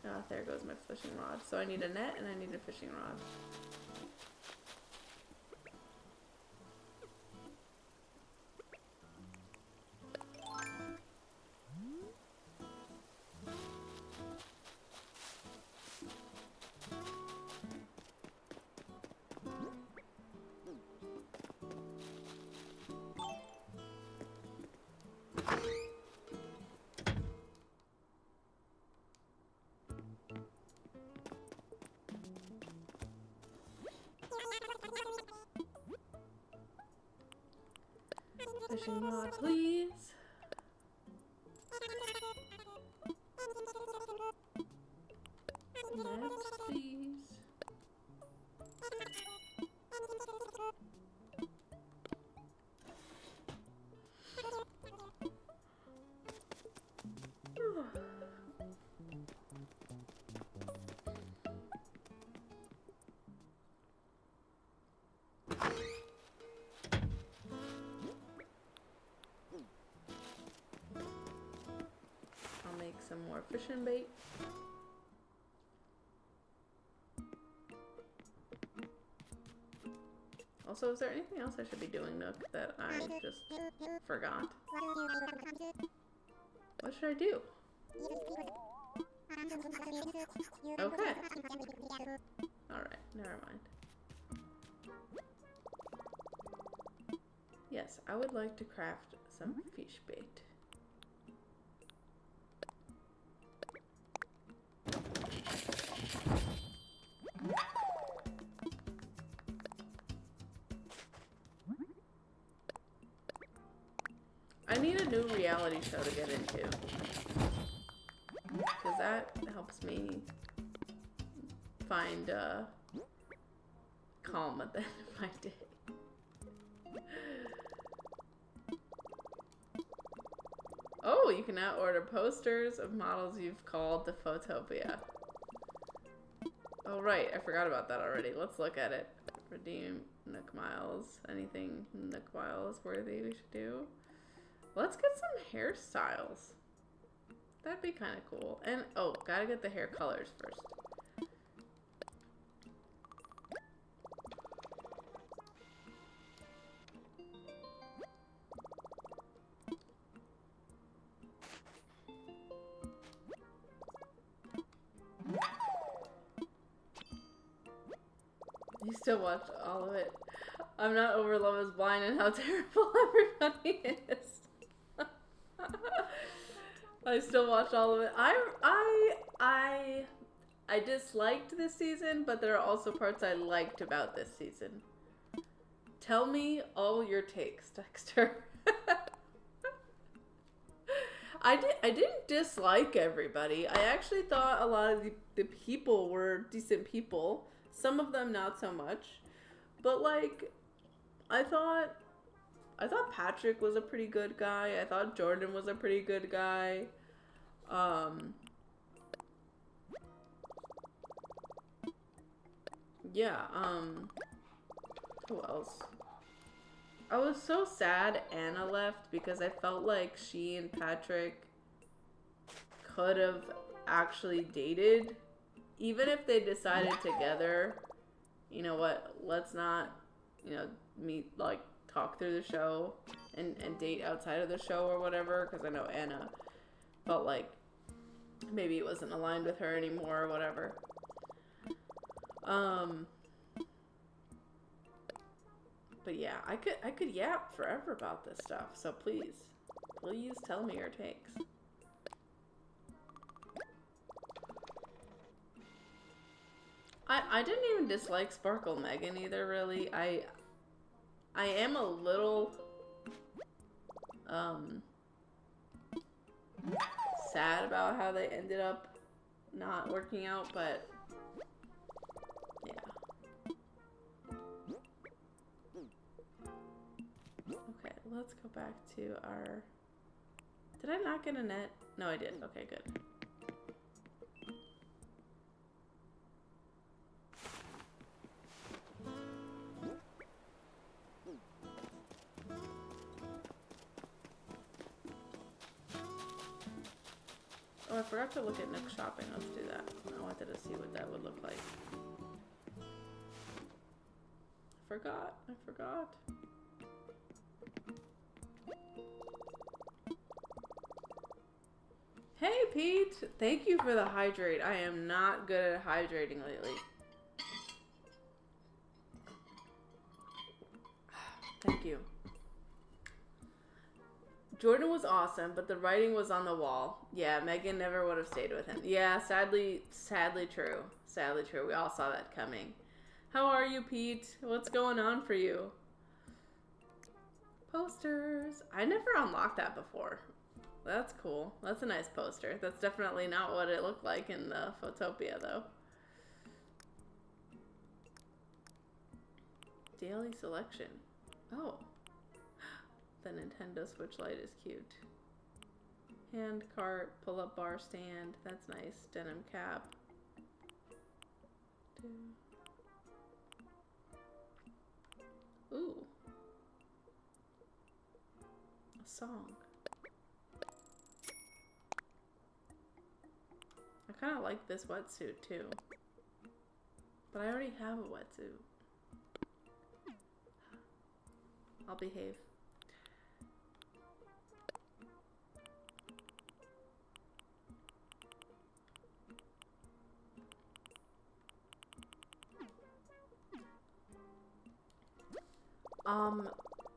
Ah, there goes my fishing rod. So I need a net and I need a fishing rod. Fishing rod, please. Next, please. Some more fishing bait. Also, is there anything else I should be doing, Nook, that I just forgot? What should I do? Okay. Alright, never mind. Yes, I would like to craft some fish bait. I need a new reality show to get into, because that helps me find calm at the end of my day. Oh, you can now order posters of models you've called to Photopia. Oh right, I forgot about that already. Let's look at it. Redeem Nook Miles. Anything Nook Miles worthy we should do? Let's get some hairstyles. That'd be kind of cool. And, oh, gotta get the hair colors first. You still watch all of it. I'm not over Love is Blind and how terrible everybody is. I still watch all of it. I disliked this season, but there are also parts I liked about this season. Tell me all your takes, Dexter. I didn't dislike everybody. I actually thought a lot of the people were decent people. Some of them not so much. But like I thought Patrick was a pretty good guy. I thought Jordan was a pretty good guy. Yeah, who else? I was so sad Anna left because I felt like she and Patrick could have actually dated even if they decided together, you know what, let's not, meet, like, talk through the show and date outside of the show or whatever, because I know Anna felt like maybe it wasn't aligned with her anymore or whatever. But yeah, I could yap forever about this stuff, so please tell me your takes. I didn't even dislike Sparkle Megan either, really. I am a little sad about how they ended up not working out, but yeah. Okay, let's go back to our... Did I not get a net? No, I did. Okay, good. Oh, I forgot to look at Nook Shopping. Let's do that. I wanted to see what that would look like. I forgot. Hey, Pete! Thank you for the hydrate. I am not good at hydrating lately. Thank you. Jordan was awesome, but the writing was on the wall. Yeah, Megan never would have stayed with him. Yeah, sadly true. Sadly true. We all saw that coming. How are you, Pete? What's going on for you? Posters. I never unlocked that before. That's cool. That's a nice poster. That's definitely not what it looked like in the Photopia, though. Daily selection. Oh. The Nintendo Switch Lite is cute. Hand cart, pull-up bar stand. That's nice. Denim cap. Ooh. A song. I kind of like this wetsuit too. But I already have a wetsuit. I'll behave.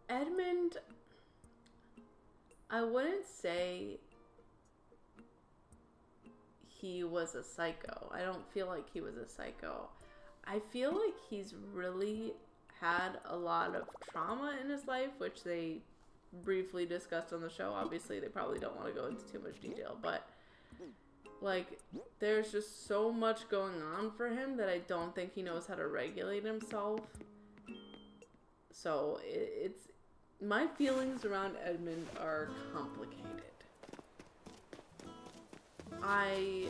Edmund, I wouldn't say he was a psycho. I don't feel like he was a psycho. I feel like he's really had a lot of trauma in his life, which they briefly discussed on the show. Obviously, they probably don't want to go into too much detail, but like, there's just so much going on for him that I don't think he knows how to regulate himself. So it's my feelings around Edmund are complicated. I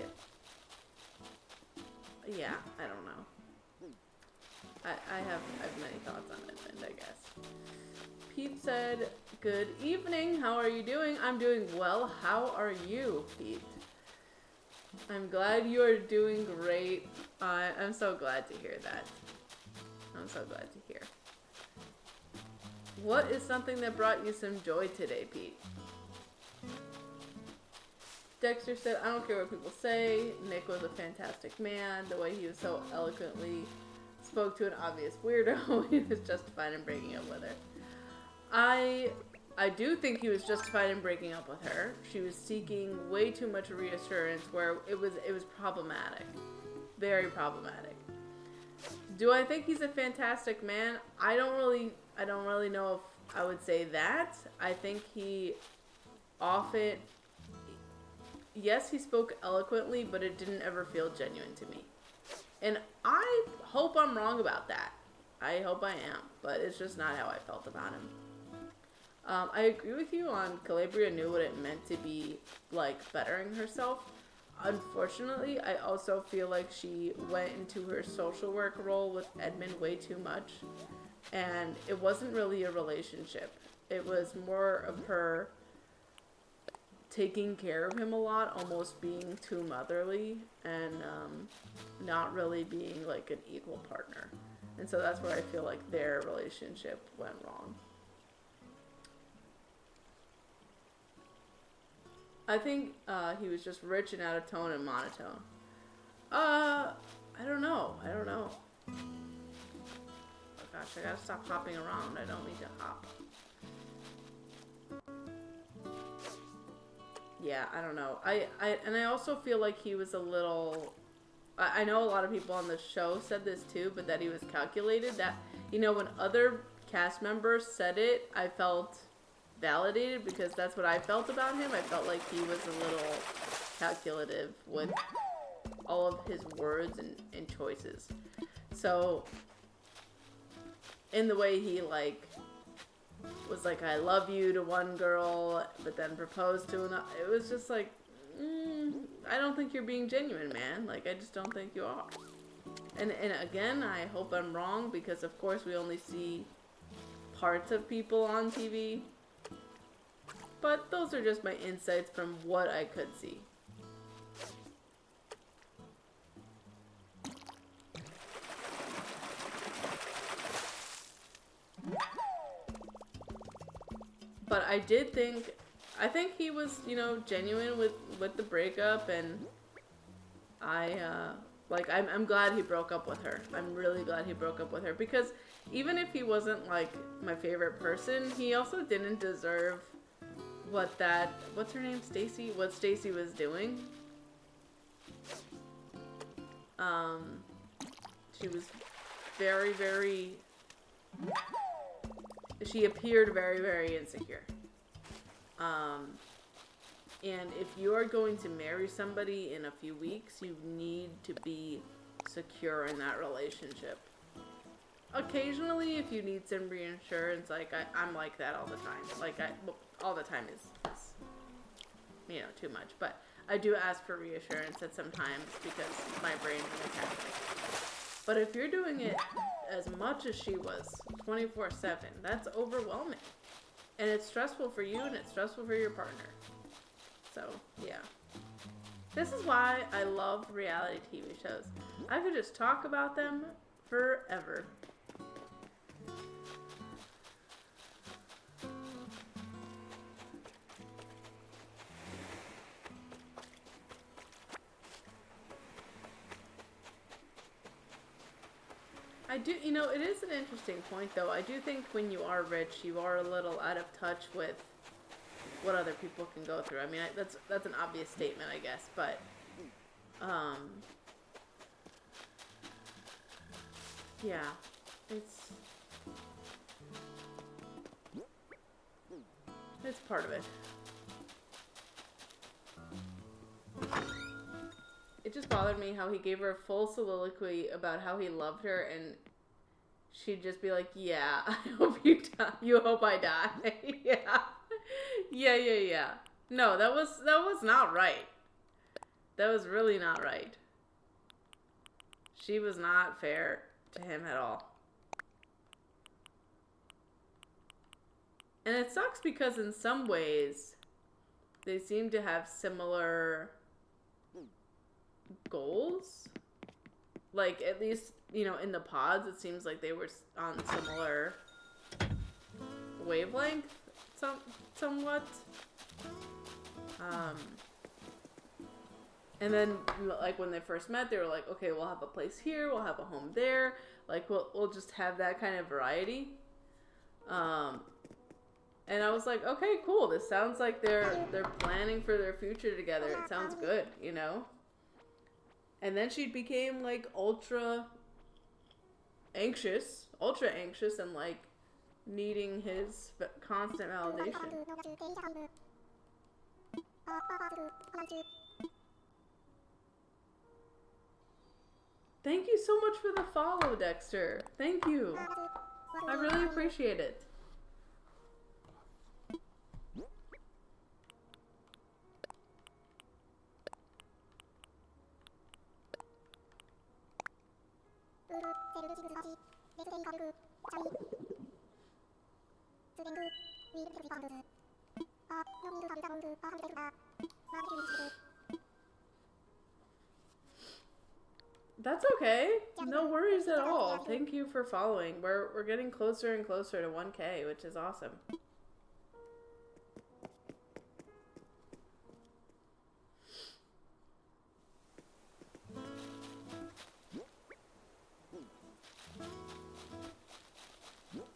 don't know. I have many thoughts on Edmund, I guess. Pete said, "Good evening. How are you doing?" I'm doing well. How are you, Pete? I'm glad you are doing great. I'm so glad to hear that. I'm so glad to hear. What is something that brought you some joy today, Pete? Dexter said, "I don't care what people say. Nick was a fantastic man. The way he was so eloquently spoke to an obvious weirdo. He was justified in breaking up with her." I do think he was justified in breaking up with her. She was seeking way too much reassurance where it was problematic. Very problematic. Do I think he's a fantastic man? I don't really know if I would say that. I think he often, yes, he spoke eloquently, but it didn't ever feel genuine to me. And I hope I'm wrong about that. I hope I am, but it's just not how I felt about him. I agree with you on Calabria knew what it meant to be, like, bettering herself. Unfortunately, I also feel like she went into her social work role with Edmund way too much. And it wasn't really a relationship. It was more of her taking care of him a lot, almost being too motherly, and not really being like an equal partner. And so that's where I feel like their relationship went wrong. I think he was just rich and out of tone and monotone. I don't know. Oh gosh, I gotta stop hopping around. I don't need to hop. Yeah, I don't know. I also feel like he was a little... I know a lot of people on the show said this too, but that he was calculated. That, you know, when other cast members said it, I felt validated because that's what I felt about him. I felt like he was a little calculative with all of his words and choices. So, in the way he, like, was like, I love you to one girl, but then proposed to another, it was just like, I don't think you're being genuine, man. Like, I just don't think you are. And again, I hope I'm wrong, because of course we only see parts of people on TV. But those are just my insights from what I could see. But I think he was, you know, genuine with the breakup, and I'm glad he broke up with her. I'm really glad he broke up with her, because even if he wasn't like my favorite person, he also didn't deserve what's her name, Stacy? What Stacy was doing. She was very, very... She appeared very, very insecure. And if you are going to marry somebody in a few weeks, you need to be secure in that relationship. Occasionally, if you need some reassurance, like I'm like that all the time. Like all the time is you know, too much. But I do ask for reassurance at some times because my brain is happening. But if you're doing it as much as she was, 24/7, that's overwhelming. And it's stressful for you and it's stressful for your partner. So, yeah. This is why I love reality TV shows. I could just talk about them forever. I do, you know, it is an interesting point, though. I do think when you are rich, you are a little out of touch with what other people can go through. I mean, that's an obvious statement, I guess, but yeah, it's part of it. It just bothered me how he gave her a full soliloquy about how he loved her, and she'd just be like, "Yeah, I hope you die. You hope I die." Yeah. No, that was not right. That was really not right. She was not fair to him at all. And it sucks because in some ways they seem to have similar goals. Like, at least, you know, in the pods, it seems like they were on similar wavelength, somewhat. And then, like, when they first met, they were like, okay, we'll have a place here, we'll have a home there, like, we'll just have that kind of variety. And I was like, okay, cool, this sounds like they're planning for their future together. It sounds good, you know? And then she became, like, ultra anxious, and, like, needing his constant validation. Thank you so much for the follow, Dexter. Thank you. I really appreciate it. That's okay. No worries at all. Thank you for following. We're getting closer and closer to 1K, which is awesome.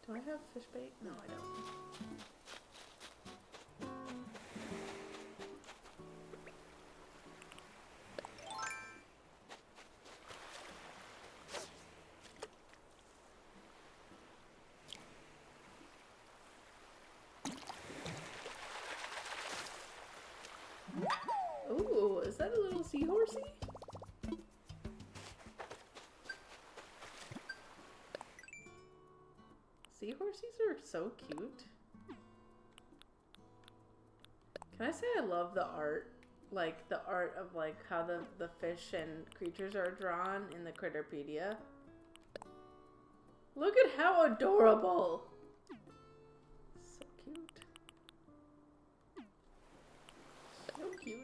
Do I have fish bait? No, I don't. Ooh, is that a little seahorsey? Seahorses are so cute. Can I say I love the art? Like the art of like how the fish and creatures are drawn in the Critterpedia. Look at how adorable. So cute. So cute.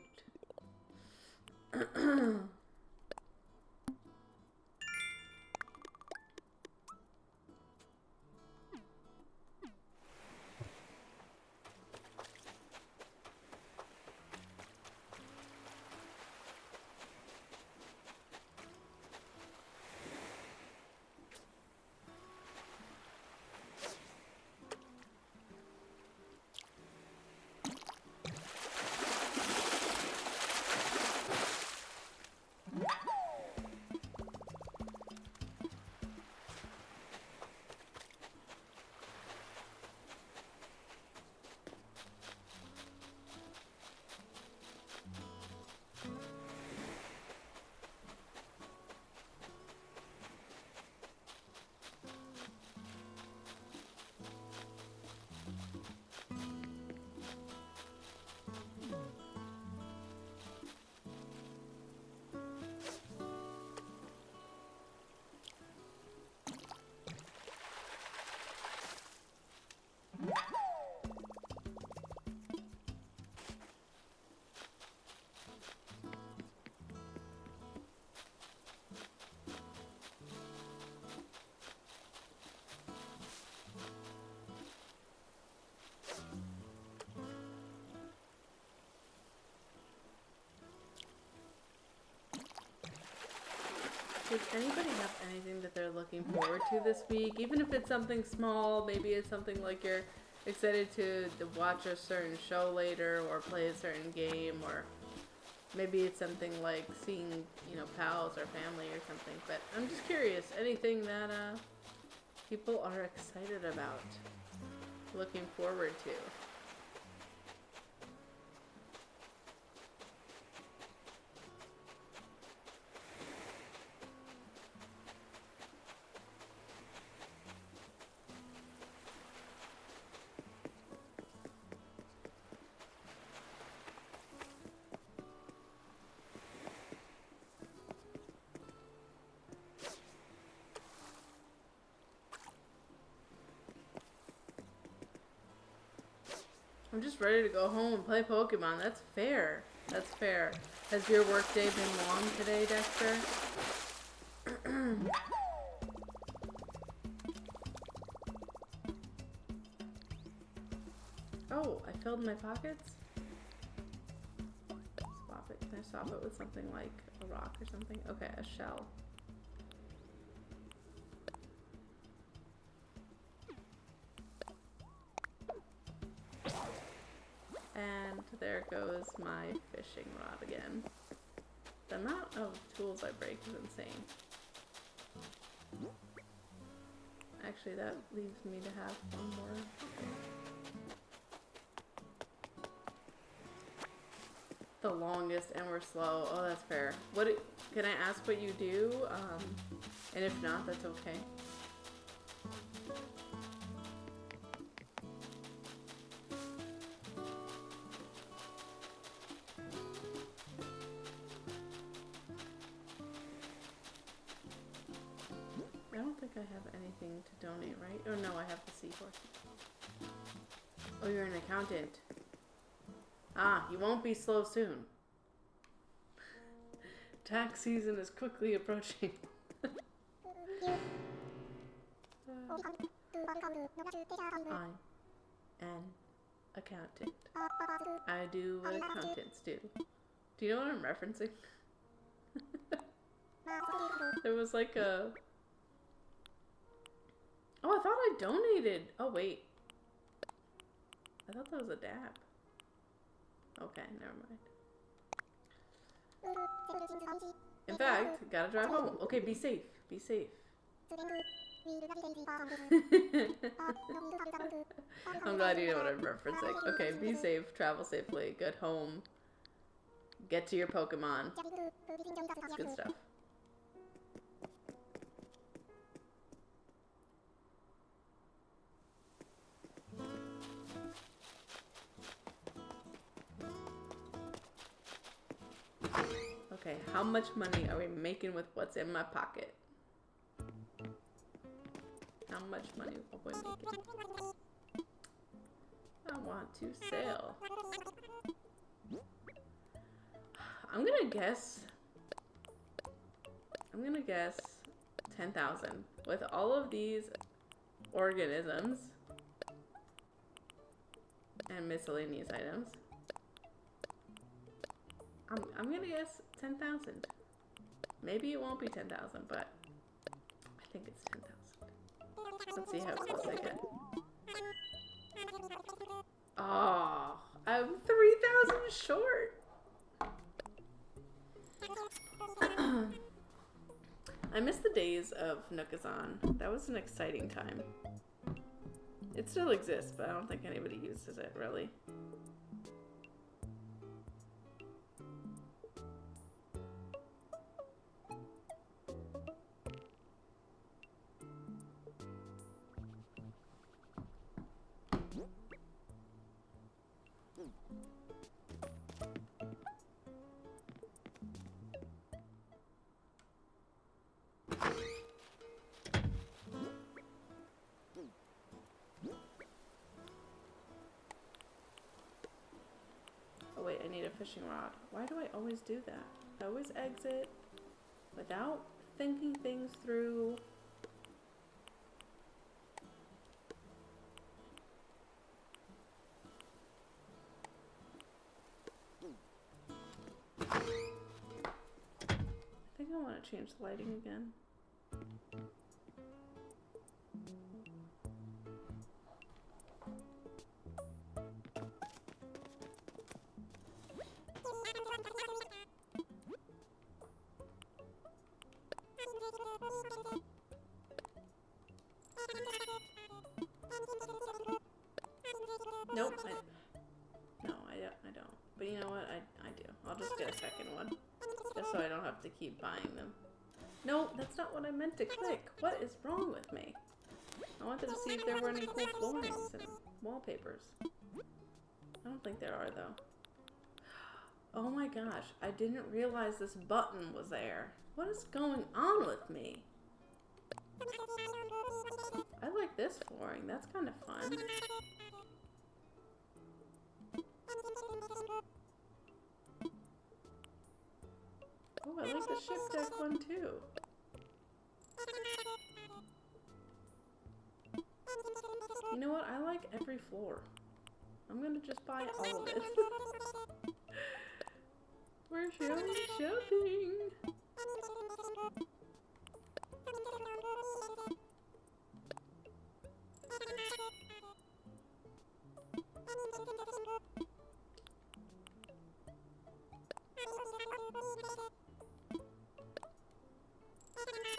Does anybody have anything that they're looking forward to this week? Even if it's something small, maybe it's something like you're excited to watch a certain show later or play a certain game, or maybe it's something like seeing, you know, pals or family or something. But I'm just curious, anything that people are excited about, looking forward to. I'm just ready to go home and play Pokemon. That's fair. That's fair. Has your workday been long today, Dexter? Oh, I filled my pockets? Swap it. Can I swap it with something like a rock or something? Okay, a shell. And there goes my fishing rod again. The amount of tools I break is insane. Actually, that leaves me to have one more. The longest, and we're slow. Oh, that's fair. Can I ask what you do? And if not, that's okay. I don't think I have anything to donate, right? Oh no, I have the seahorse. Oh, you're an accountant. Ah, you won't be slow soon. Tax season is quickly approaching. I an accountant. I do what accountants do. Do you know what I'm referencing? There was like a... Oh, I thought I donated. Oh, wait. I thought that was a dab. Okay, never mind. In fact, gotta drive home. Okay, be safe. Be safe. I'm glad you know what I'm referencing. Okay, be safe. Travel safely. Get home. Get to your Pokemon. It's good stuff. Okay, how much money are we making with what's in my pocket? How much money are we making? I want to sell. I'm gonna guess 10,000 with all of these organisms and miscellaneous items. I'm gonna guess 10,000. Maybe it won't be 10,000, but I think it's 10,000. Let's see how close I get. Oh, I'm 3,000 short. I miss the days of Nookazon. That was an exciting time. It still exists, but I don't think anybody uses it, really. Oh wait, I need a fishing rod. Why do I always do that? I always exit without thinking things through. I think I want to change the lighting again. Nope. I don't. But you know what? I do. I'll just get a second one. Just so I don't have to keep buying them. No, that's not what I meant to click. What is wrong with me? I wanted to see if there were any cool floorings and wallpapers. I don't think there are, though. Oh my gosh, I didn't realize this button was there. What is going on with me? I like this flooring. That's kind of fun. Oh, I like the ship deck one too. You know what? I like every floor. I'm gonna just buy all of it. We're shopping.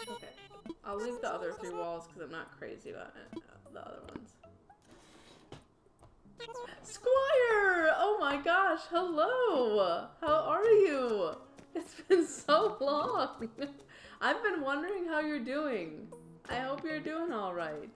Okay, I'll leave the other 3 walls because I'm not crazy about the other ones. Squire! Oh my gosh, hello! How are you? It's been so long. I've been wondering how you're doing. I hope you're doing all right.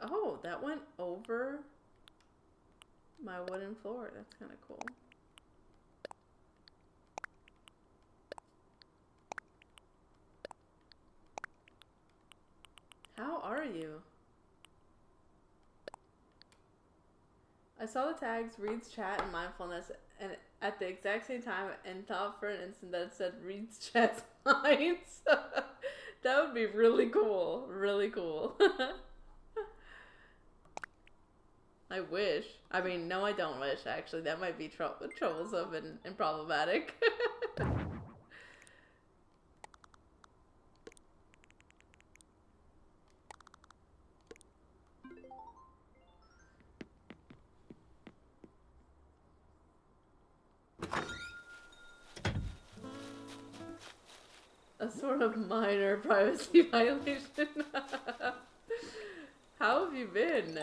Oh, that went over my wooden floor. That's kind of cool. How are you? I saw the tags reads chat and mindfulness and at the exact same time and thought for an instant that it said reads chat's minds. That would be really cool. Really cool. I wish. I mean, no, I don't wish, actually. That might be troublesome and problematic. A sort of minor privacy violation. How have you been?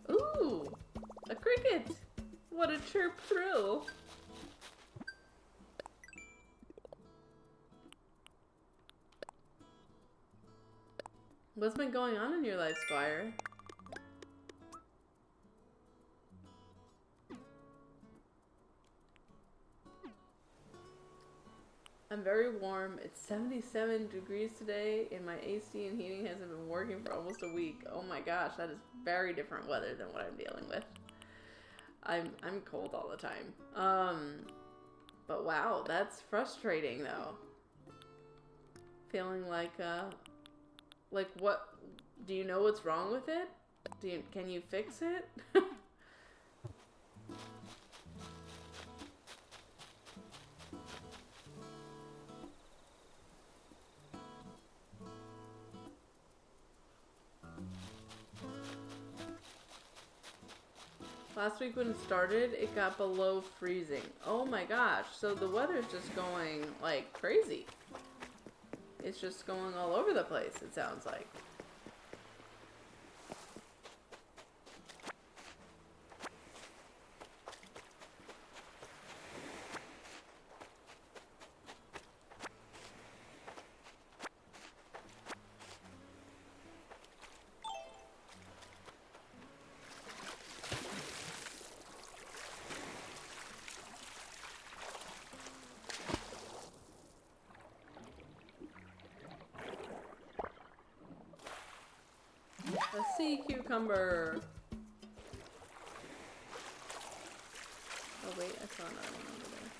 Ooh, a cricket. What a chirp thrill. What's been going on in your life, Squire? I'm very warm. It's 77 degrees today, and my AC and heating hasn't been working for almost a week. Oh my gosh, that is very different weather than what I'm dealing with. I'm cold all the time. But wow, that's frustrating though. Feeling like what? Do you know what's wrong with it? Can you fix it? Last week when it started, it got below freezing. Oh my gosh, so the weather's just going like crazy. It's just going all over the place, it sounds like. A sea cucumber. Oh wait, I saw another one over there.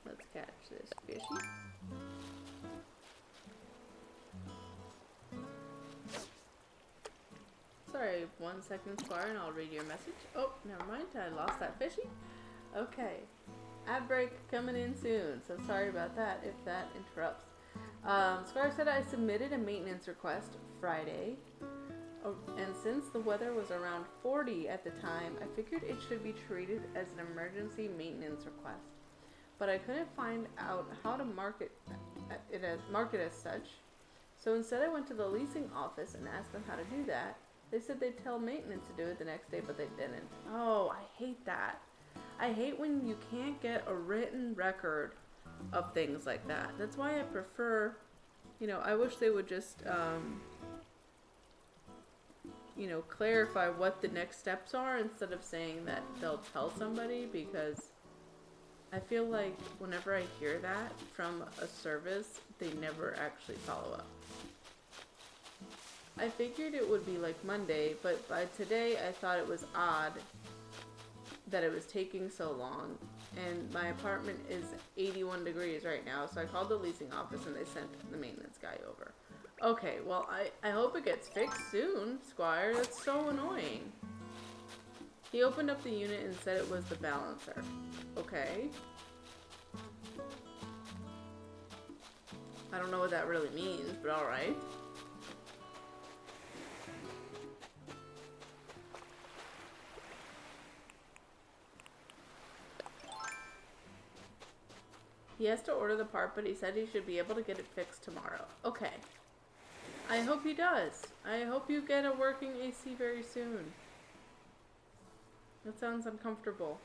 Let's catch this fishy. Sorry, 1 second, Squire, and I'll read your message. Oh, never mind, I lost that fishy. Okay, ad break coming in soon, so sorry about that if that interrupts. Squire said I submitted a maintenance request Friday, and since the weather was around 40 at the time, I figured it should be treated as an emergency maintenance request. But I couldn't find out how to mark it as such. So instead I went to the leasing office and asked them how to do that. They said they'd tell maintenance to do it the next day, but they didn't. Oh, I hate that. I hate when you can't get a written record of things like that. That's why I prefer, I wish they would just, clarify what the next steps are instead of saying that they'll tell somebody, because I feel like whenever I hear that from a service, they never actually follow up. I figured it would be like Monday, but by today I thought it was odd that it was taking so long. And my apartment is 81 degrees right now, so I called the leasing office and they sent the maintenance guy over. Okay, well, I hope it gets fixed soon, Squire. That's so annoying. He opened up the unit and said it was the balancer. Okay. I don't know what that really means, but alright. He has to order the part, but he said he should be able to get it fixed tomorrow. Okay. I hope he does. I hope you get a working AC very soon. That sounds uncomfortable.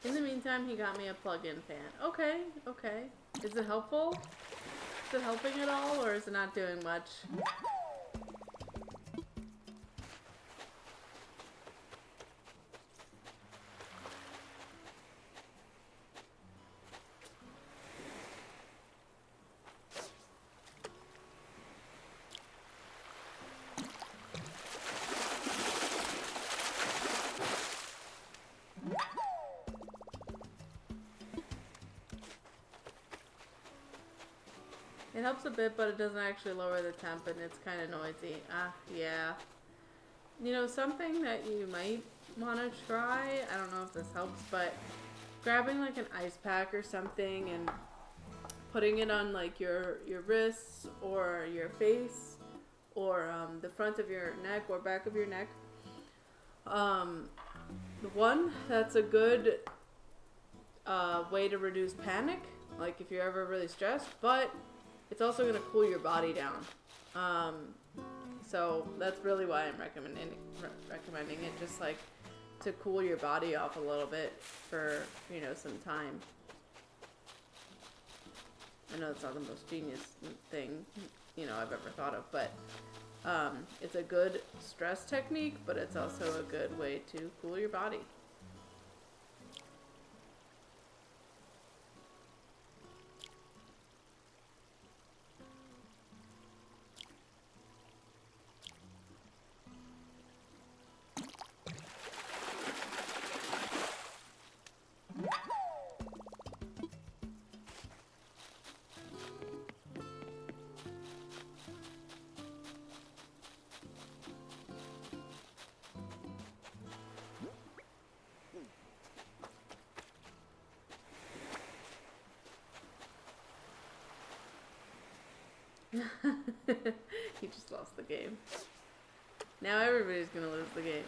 In the meantime, he got me a plug-in fan. Okay, okay. Is it helpful? Is it helping at all, or is it not doing much? It helps a bit, but it doesn't actually lower the temp, and it's kind of noisy. Ah, yeah. You know, something that you might want to try, I don't know if this helps, but grabbing like an ice pack or something and putting it on like your wrists or your face or the front of your neck or back of your neck. The one that's a good way to reduce panic, like if you're ever really stressed, but it's also going to cool your body down. So that's really why I'm recommending it, just like to cool your body off a little bit for, you know, some time. I know it's not the most genius thing, you know, I've ever thought of, but it's a good stress technique, but it's also a good way to cool your body. He just lost the game. Now everybody's gonna lose the game.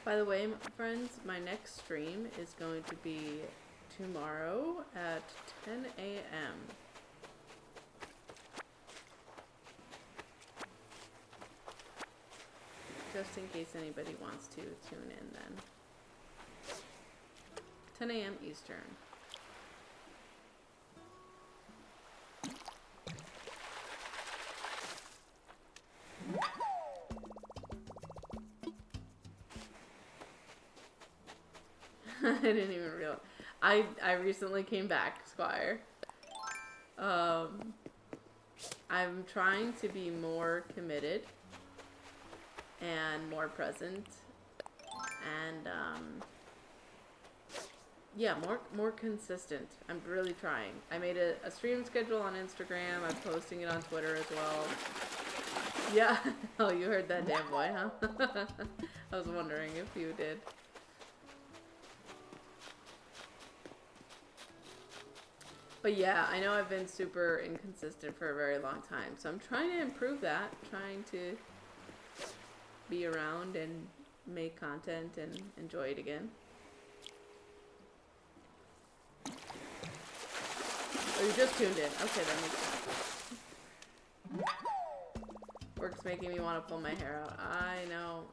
By the way, friends, my next stream is going to be tomorrow at 10 a.m. Just in case anybody wants to tune in then. 10 a.m. Eastern. I didn't even realize. I recently came back, Squire. I'm trying to be more committed and more present, and Yeah, more consistent. I'm really trying. I made a stream schedule on Instagram. I'm posting it on Twitter as well. Yeah. Oh, you heard that damn boy, huh? I was wondering if you did. But yeah, I know I've been super inconsistent for a very long time. So I'm trying to improve that. Trying to be around and make content and enjoy it again. Oh, you just tuned in. Okay, that makes sense. Work's making me want to pull my hair out. I know.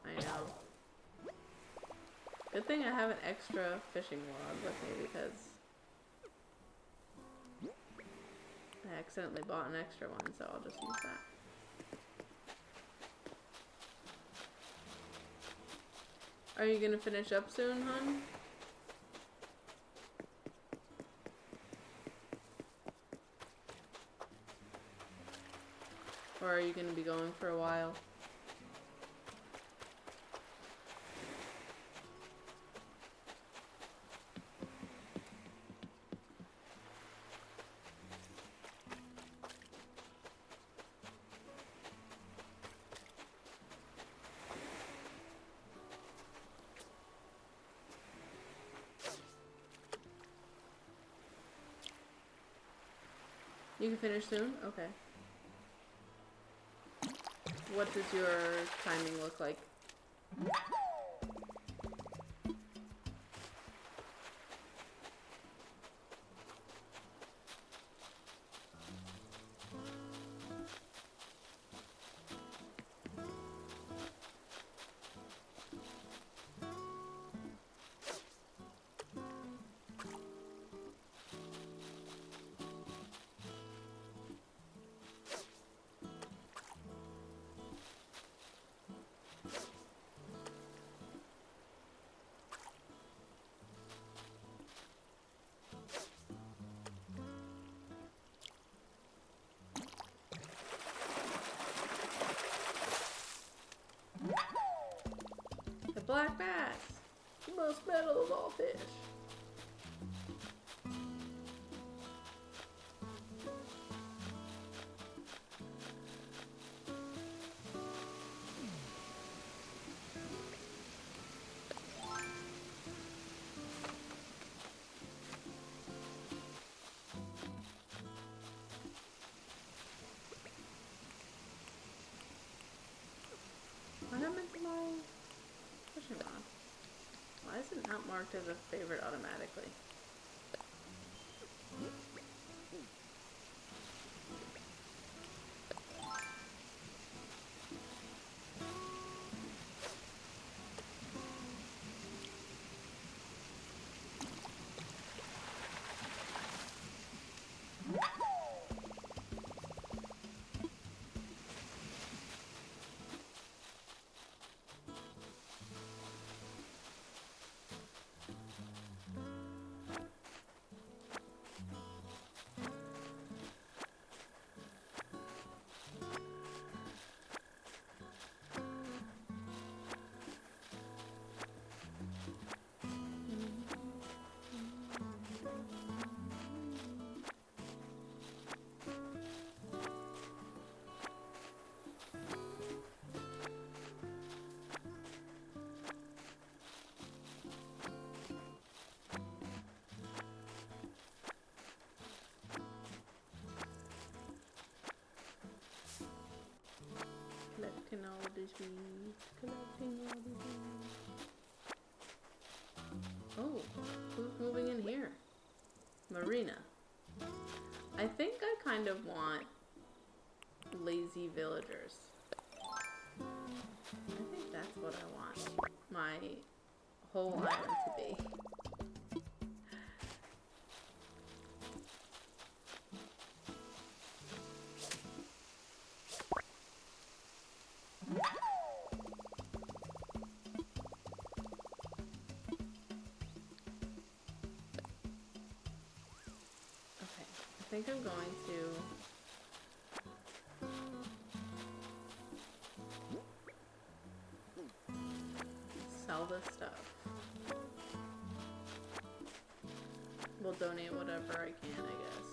Good thing I have an extra fishing rod with me because I accidentally bought an extra one, so I'll just use that. Are you gonna finish up soon, hon? Or are you gonna be going for a while? You can finish soon? Okay. What does your timing look like? The black bass, the most metal of all fish. What happened to my fishing rod? Why is it not marked as a favorite automatically? Collecting all these weeds, collecting all these weeds. Oh, who's moving in here? Marina. I think I kind of want lazy villagers. I think that's what I want my whole island to be. I think I'm going to sell this stuff. will donate whatever I can, I guess.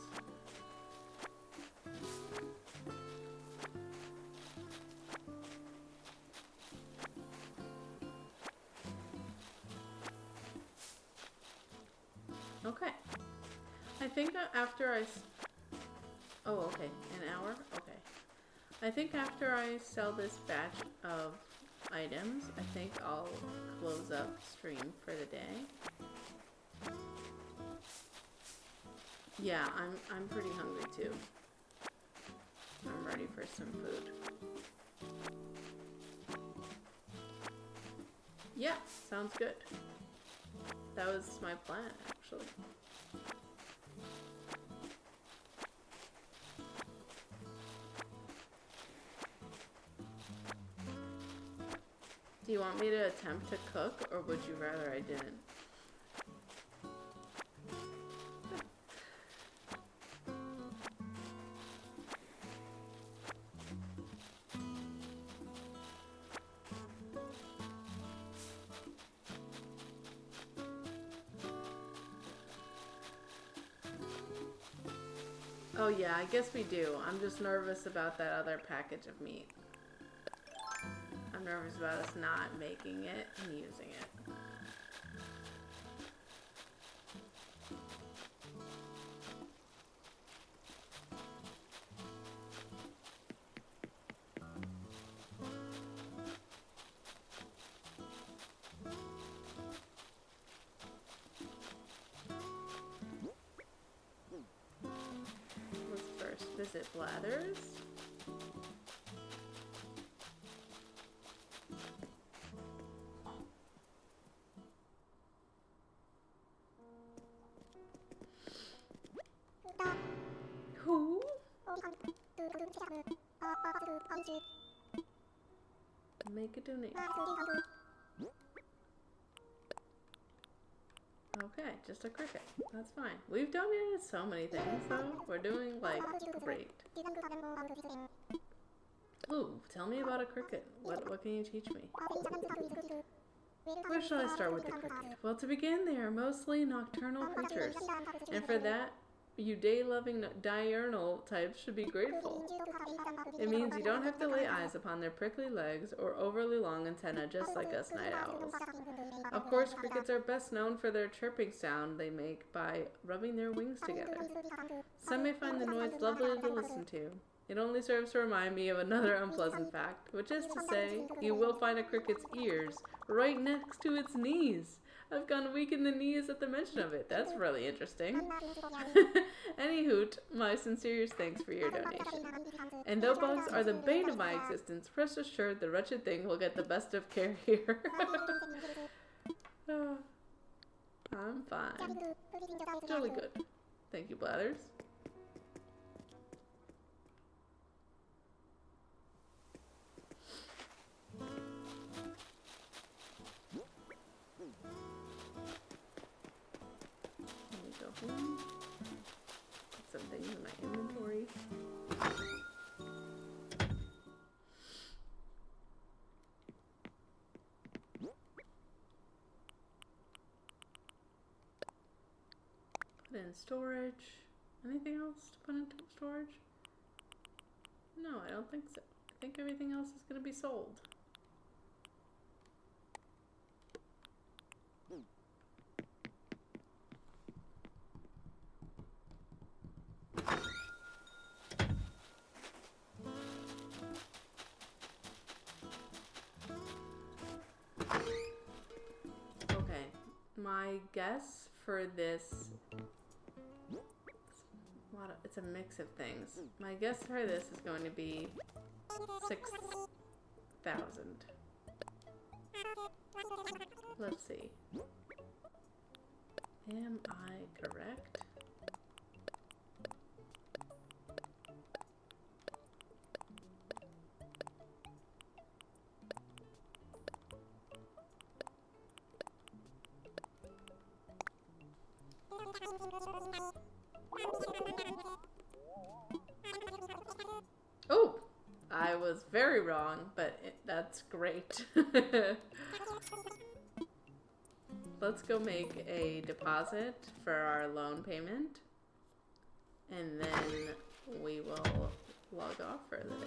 Okay. I think after oh, okay. An hour? Okay. I think after I sell this batch of items, I think I'll close up stream for the day. Yeah, I'm pretty hungry too. I'm ready for some food. Yeah, sounds good. That was my plan, actually. Do you want me to attempt to cook, or would you rather I didn't? Oh yeah, I guess we do. I'm just nervous about that other package of meat. I'm nervous about us not making it and using it. Let's first visit Blathers. Who? Make a donation. Okay, just a cricket. That's fine. We've donated so many things, though. We're doing, like, great. Ooh, tell me about a cricket. What can you teach me? Where shall I start with the cricket? Well, to begin, they are mostly nocturnal creatures. And for that, you day-loving diurnal types should be grateful. It means you don't have to lay eyes upon their prickly legs or overly long antennae just like us night owls. Of course, crickets are best known for their chirping sound they make by rubbing their wings together. Some may find the noise lovely to listen to. It only serves to remind me of another unpleasant fact, which is to say, you will find a cricket's ears right next to its knees. I've gone weak in the knees at the mention of it. That's really interesting. Any hoot, my sincerest thanks for your donation. And though bugs are the bane of my existence, rest assured the wretched thing will get the best of care here. I'm fine. Jolly good. Thank you, Blathers. Put some things in my inventory. Put in storage. Anything else to put into storage? No, I don't think so. I think everything else is going to be sold. My guess for this, it's a mix of things. My guess for this is going to be 6,000. Let's see. Am I correct? Oh, I was very wrong, but that's great. let's go make a deposit for our loan payment, and then we will log off for the day.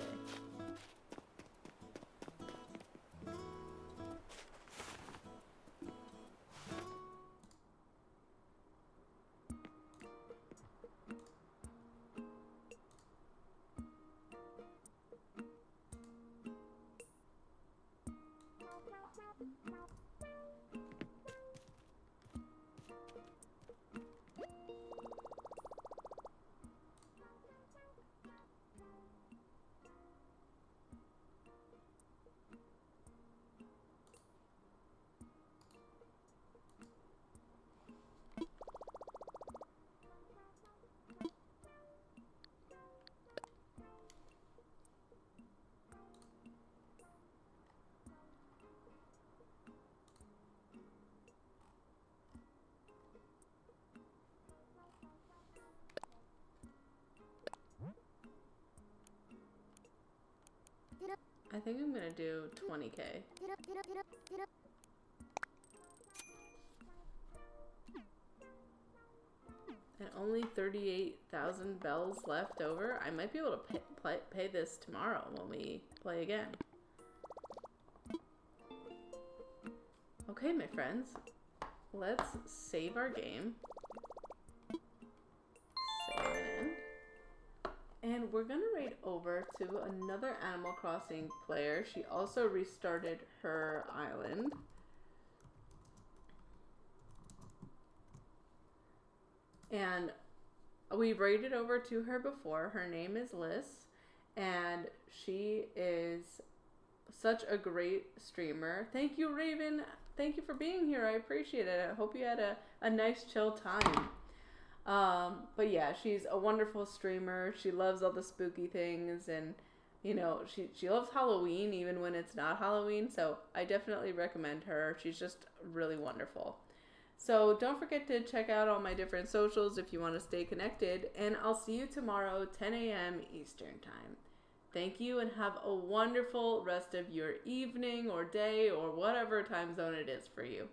I think I'm gonna do 20K. And only 38,000 bells left over. I might be able to pay this tomorrow when we play again. Okay, my friends. Let's save our game. Save it in. And we're gonna raid over to another Animal Crossing player. She also restarted her island. And we've raided over to her before. Her name is Liz, and she is such a great streamer. Thank you, Raven. Thank you for being here. I appreciate it. I hope you had a nice chill time. But yeah, she's a wonderful streamer. She loves all the spooky things, and you know, she loves Halloween even when it's not Halloween. So I definitely recommend her. She's just really wonderful. So don't forget to check out all my different socials if you want to stay connected, and I'll see you tomorrow, 10 a.m. Eastern Time. Thank you, and have a wonderful rest of your evening or day or whatever time zone it is for you.